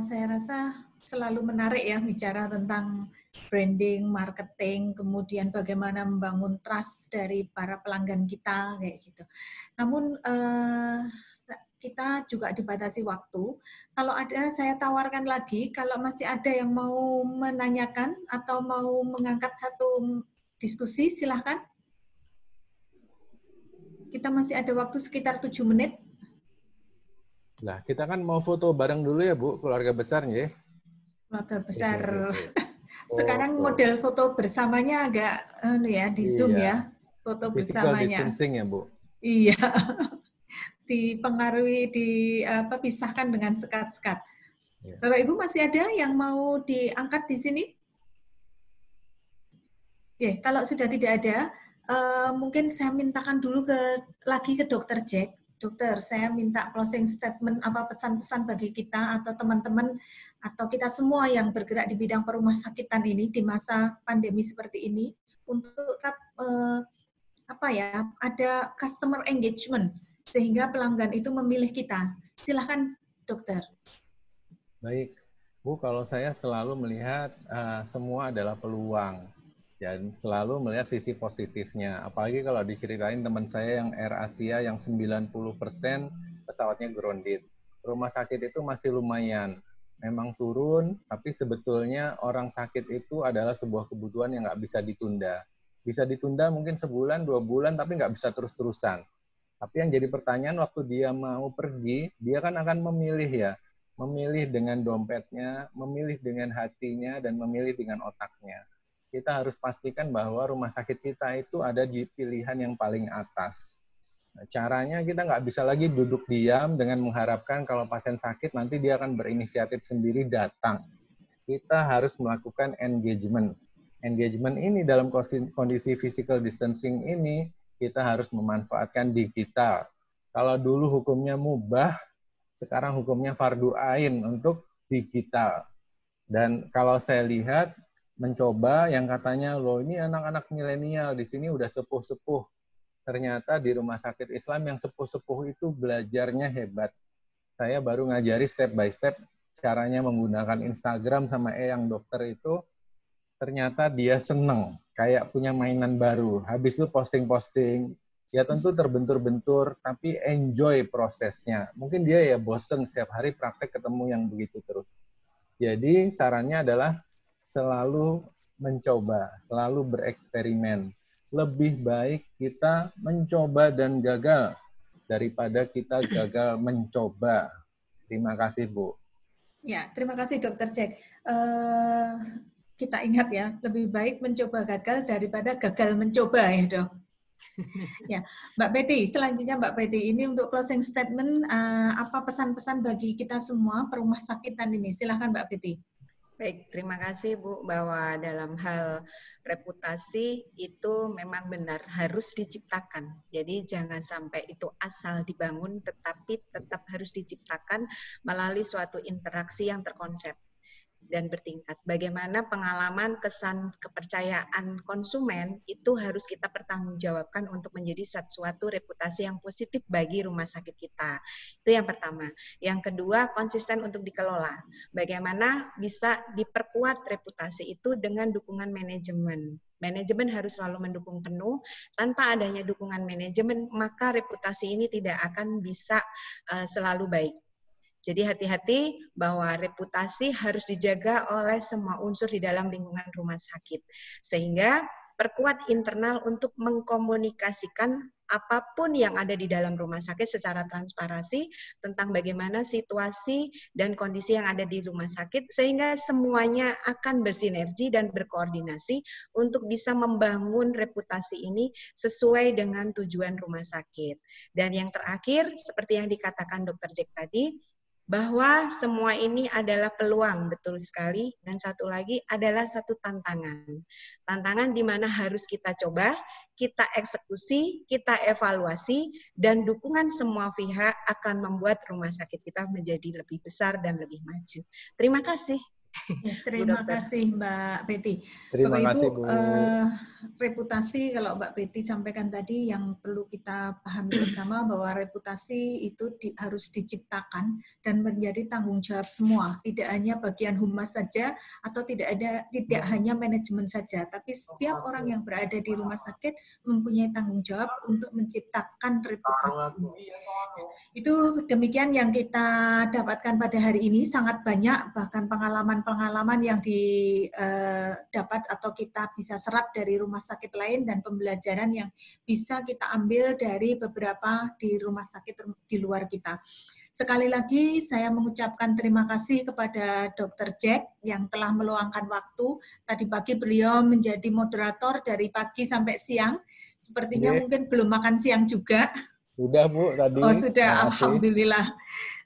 saya rasa selalu menarik ya bicara tentang branding, marketing, kemudian bagaimana membangun trust dari para pelanggan kita kayak gitu. Namun kita juga dibatasi waktu. Kalau ada, saya tawarkan lagi. Kalau masih ada yang mau menanyakan atau mau mengangkat satu diskusi, silahkan. Kita masih ada waktu sekitar 7 menit. Nah, kita kan mau foto bareng dulu ya, Bu, keluarga besar ya. Keluarga besar. Sekarang model foto bersamanya agak ya di Zoom ya, foto physical bersamanya. distancing ya, Bu. Iya. Dipengaruhi, pisahkan dengan sekat-sekat. Bapak Ibu masih ada yang mau diangkat di sini? Oke, kalau sudah tidak ada, mungkin saya mintakan dulu lagi ke Dr. Jack. Dokter, saya minta closing statement apa pesan-pesan bagi kita atau teman-teman atau kita semua yang bergerak di bidang perumah sakitan ini di masa pandemi seperti ini untuk tetap ada customer engagement sehingga pelanggan itu memilih kita. Silahkan, Dokter. Baik, Bu, kalau saya selalu melihat semua adalah peluang dan selalu melihat sisi positifnya. Apalagi kalau diceritain teman saya yang Air Asia yang 90% pesawatnya grounded. Rumah sakit itu masih lumayan. Memang turun, tapi sebetulnya orang sakit itu adalah sebuah kebutuhan yang nggak bisa ditunda. Bisa ditunda mungkin sebulan, 2 bulan, tapi nggak bisa terus-terusan. Tapi yang jadi pertanyaan waktu dia mau pergi, dia kan akan memilih ya. Memilih dengan dompetnya, memilih dengan hatinya, dan memilih dengan otaknya. Kita harus pastikan bahwa rumah sakit kita itu ada di pilihan yang paling atas. Nah, caranya kita nggak bisa lagi duduk diam dengan mengharapkan kalau pasien sakit nanti dia akan berinisiatif sendiri datang. Kita harus melakukan engagement. Engagement ini dalam kondisi physical distancing ini, kita harus memanfaatkan digital. Kalau dulu hukumnya mubah, sekarang hukumnya fardu ain untuk digital. Dan kalau saya lihat, mencoba yang katanya, loh ini anak-anak milenial, di sini udah sepuh-sepuh. Ternyata di rumah sakit Islam yang sepuh-sepuh itu belajarnya hebat. Saya baru ngajari step by step caranya menggunakan Instagram sama yang dokter itu, ternyata dia seneng, kayak punya mainan baru. Habis itu posting-posting, ya tentu terbentur-bentur, tapi enjoy prosesnya. Mungkin dia ya bosen setiap hari praktek ketemu yang begitu terus. Jadi sarannya adalah selalu mencoba, selalu bereksperimen. Lebih baik kita mencoba dan gagal daripada kita gagal mencoba. Terima kasih, Bu. Ya, terima kasih Dr. Jack. Kita ingat ya, lebih baik mencoba gagal daripada gagal mencoba ya, Dok. Ya, Mbak Betty, selanjutnya Mbak Betty, ini untuk closing statement, apa pesan-pesan bagi kita semua perumah sakitan ini? Silahkan Mbak Betty. Baik, terima kasih Bu, bahwa dalam hal reputasi itu memang benar harus diciptakan. Jadi jangan sampai itu asal dibangun, tetapi tetap harus diciptakan melalui suatu interaksi yang terkonsep dan bertingkat. Bagaimana pengalaman, kesan, kepercayaan konsumen itu harus kita pertanggungjawabkan untuk menjadi suatu reputasi yang positif bagi rumah sakit kita. Itu yang pertama. Yang kedua, konsisten untuk dikelola. Bagaimana bisa diperkuat reputasi itu dengan dukungan manajemen. Manajemen harus selalu mendukung penuh. Tanpa adanya dukungan manajemen, maka reputasi ini tidak akan bisa selalu baik. Jadi hati-hati bahwa reputasi harus dijaga oleh semua unsur di dalam lingkungan rumah sakit. Sehingga perkuat internal untuk mengkomunikasikan apapun yang ada di dalam rumah sakit secara transparansi tentang bagaimana situasi dan kondisi yang ada di rumah sakit, sehingga semuanya akan bersinergi dan berkoordinasi untuk bisa membangun reputasi ini sesuai dengan tujuan rumah sakit. Dan yang terakhir, seperti yang dikatakan Dr. Jack tadi, bahwa semua ini adalah peluang, betul sekali. Dan satu lagi adalah satu tantangan. Tantangan di mana harus kita coba, kita eksekusi, kita evaluasi, dan dukungan semua pihak akan membuat rumah sakit kita menjadi lebih besar dan lebih maju. Terima kasih. Ya, terima kasih Mbak Betty. Terima kasih, Bu. Reputasi, kalau Mbak Betty sampaikan tadi, yang perlu kita pahami bersama bahwa reputasi itu harus diciptakan dan menjadi tanggung jawab semua, tidak hanya bagian humas saja atau tidak hanya manajemen saja, tapi setiap orang yang berada di rumah sakit mempunyai tanggung jawab untuk menciptakan reputasi. Itu demikian yang kita dapatkan pada hari ini, sangat banyak bahkan pengalaman yang didapat atau kita bisa serap dari rumah sakit lain dan pembelajaran yang bisa kita ambil dari beberapa di rumah sakit di luar kita. Sekali lagi saya mengucapkan terima kasih kepada Dr. Jack yang telah meluangkan waktu. Tadi pagi beliau menjadi moderator dari pagi sampai siang. Sepertinya mungkin belum makan siang juga. Sudah Bu tadi. Oh sudah, alhamdulillah.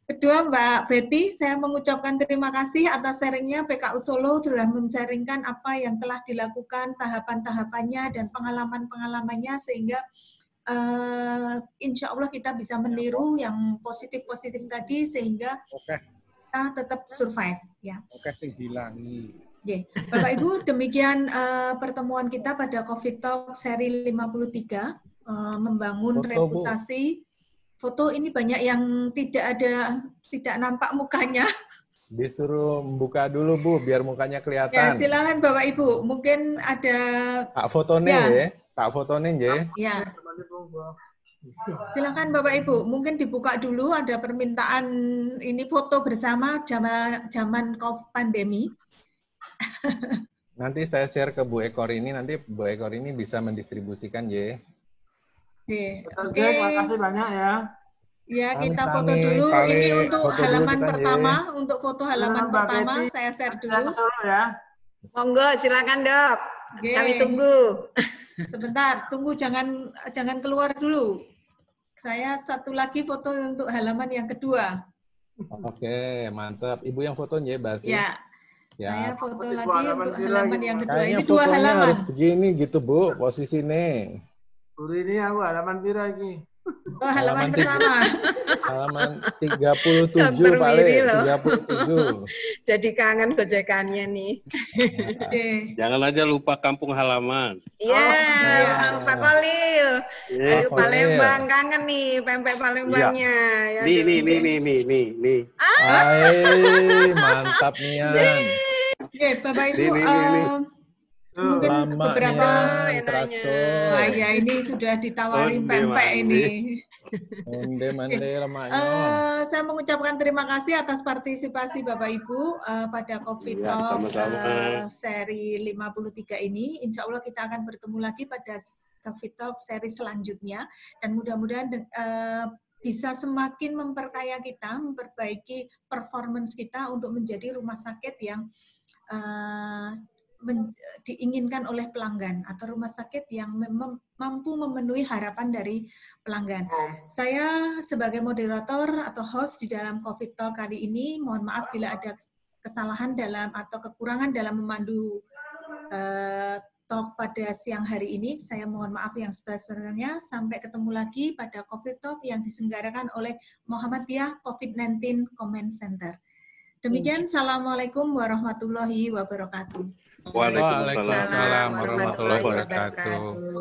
Kedua, Mbak Betty, saya mengucapkan terima kasih atas sharingnya. PKU Solo sudah men-sharingkan apa yang telah dilakukan, tahapan-tahapannya, dan pengalaman-pengalamannya, sehingga insya Allah kita bisa meniru yang positif-positif tadi, sehingga kita tetap survive. Ya. Oke, sing hilangi. Bapak Ibu, demikian pertemuan kita pada COVID Talk seri 53, membangun reputasi. Foto ini banyak yang tidak nampak mukanya. Disuruh buka dulu Bu, biar mukanya kelihatan. Ya, silakan Bapak Ibu. Mungkin ada. Tak fotonya ya. Tak fotonya ya. Ya. Silakan Bapak Ibu. Mungkin dibuka dulu. Ada permintaan ini foto bersama zaman pandemi. Nanti saya share ke Bu Ekor ini. Nanti Bu Ekor ini bisa mendistribusikan ya. Oke, terima kasih banyak ya. Ya, kita foto dulu. Ini untuk halaman pertama. Untuk foto halaman pertama, saya share dulu. Ya. Monggo, silakan Dok. Kami tunggu. Sebentar, tunggu, jangan keluar dulu. Saya satu lagi foto untuk halaman yang kedua. Oke, mantap. Ibu yang fotonya berarti. Ya. Saya foto lagi untuk halaman yang kedua. Kayaknya ini 2 halaman. Harus begini gitu Bu, posisinya. Ini aku halaman pira iki? Oh, halaman pertama. Halaman 37 paling, 37. Jadi kangen gojekannya nih. Jangan aja lupa kampung halaman. Iya, Pak Kolil. Aduh, Palembang kangen nih, pempek Palembangnya. Ya. Nih. Mantap Nian. Oke, Bapak Ibu. Mungkin beberapa ya ini sudah ditawarin pempek ini. Saya mengucapkan terima kasih atas partisipasi Bapak Ibu pada COVID Talk seri 53 ini. Insya Allah kita akan bertemu lagi pada COVID Talk seri selanjutnya, dan mudah-mudahan bisa semakin memperkaya kita, memperbaiki performance kita untuk menjadi rumah sakit yang diinginkan oleh pelanggan, atau rumah sakit yang mampu memenuhi harapan dari pelanggan. Saya sebagai moderator atau host di dalam COVID Talk kali ini, mohon maaf bila ada kesalahan dalam atau kekurangan dalam memandu talk pada siang hari ini. Saya mohon maaf yang sebesar-besarnya. Sampai ketemu lagi pada COVID Talk yang diselenggarakan oleh Muhammadiyah COVID-19 Comment Center. Demikian, Assalamualaikum warahmatullahi wabarakatuh. Waalaikumsalam warahmatullahi wabarakatuh.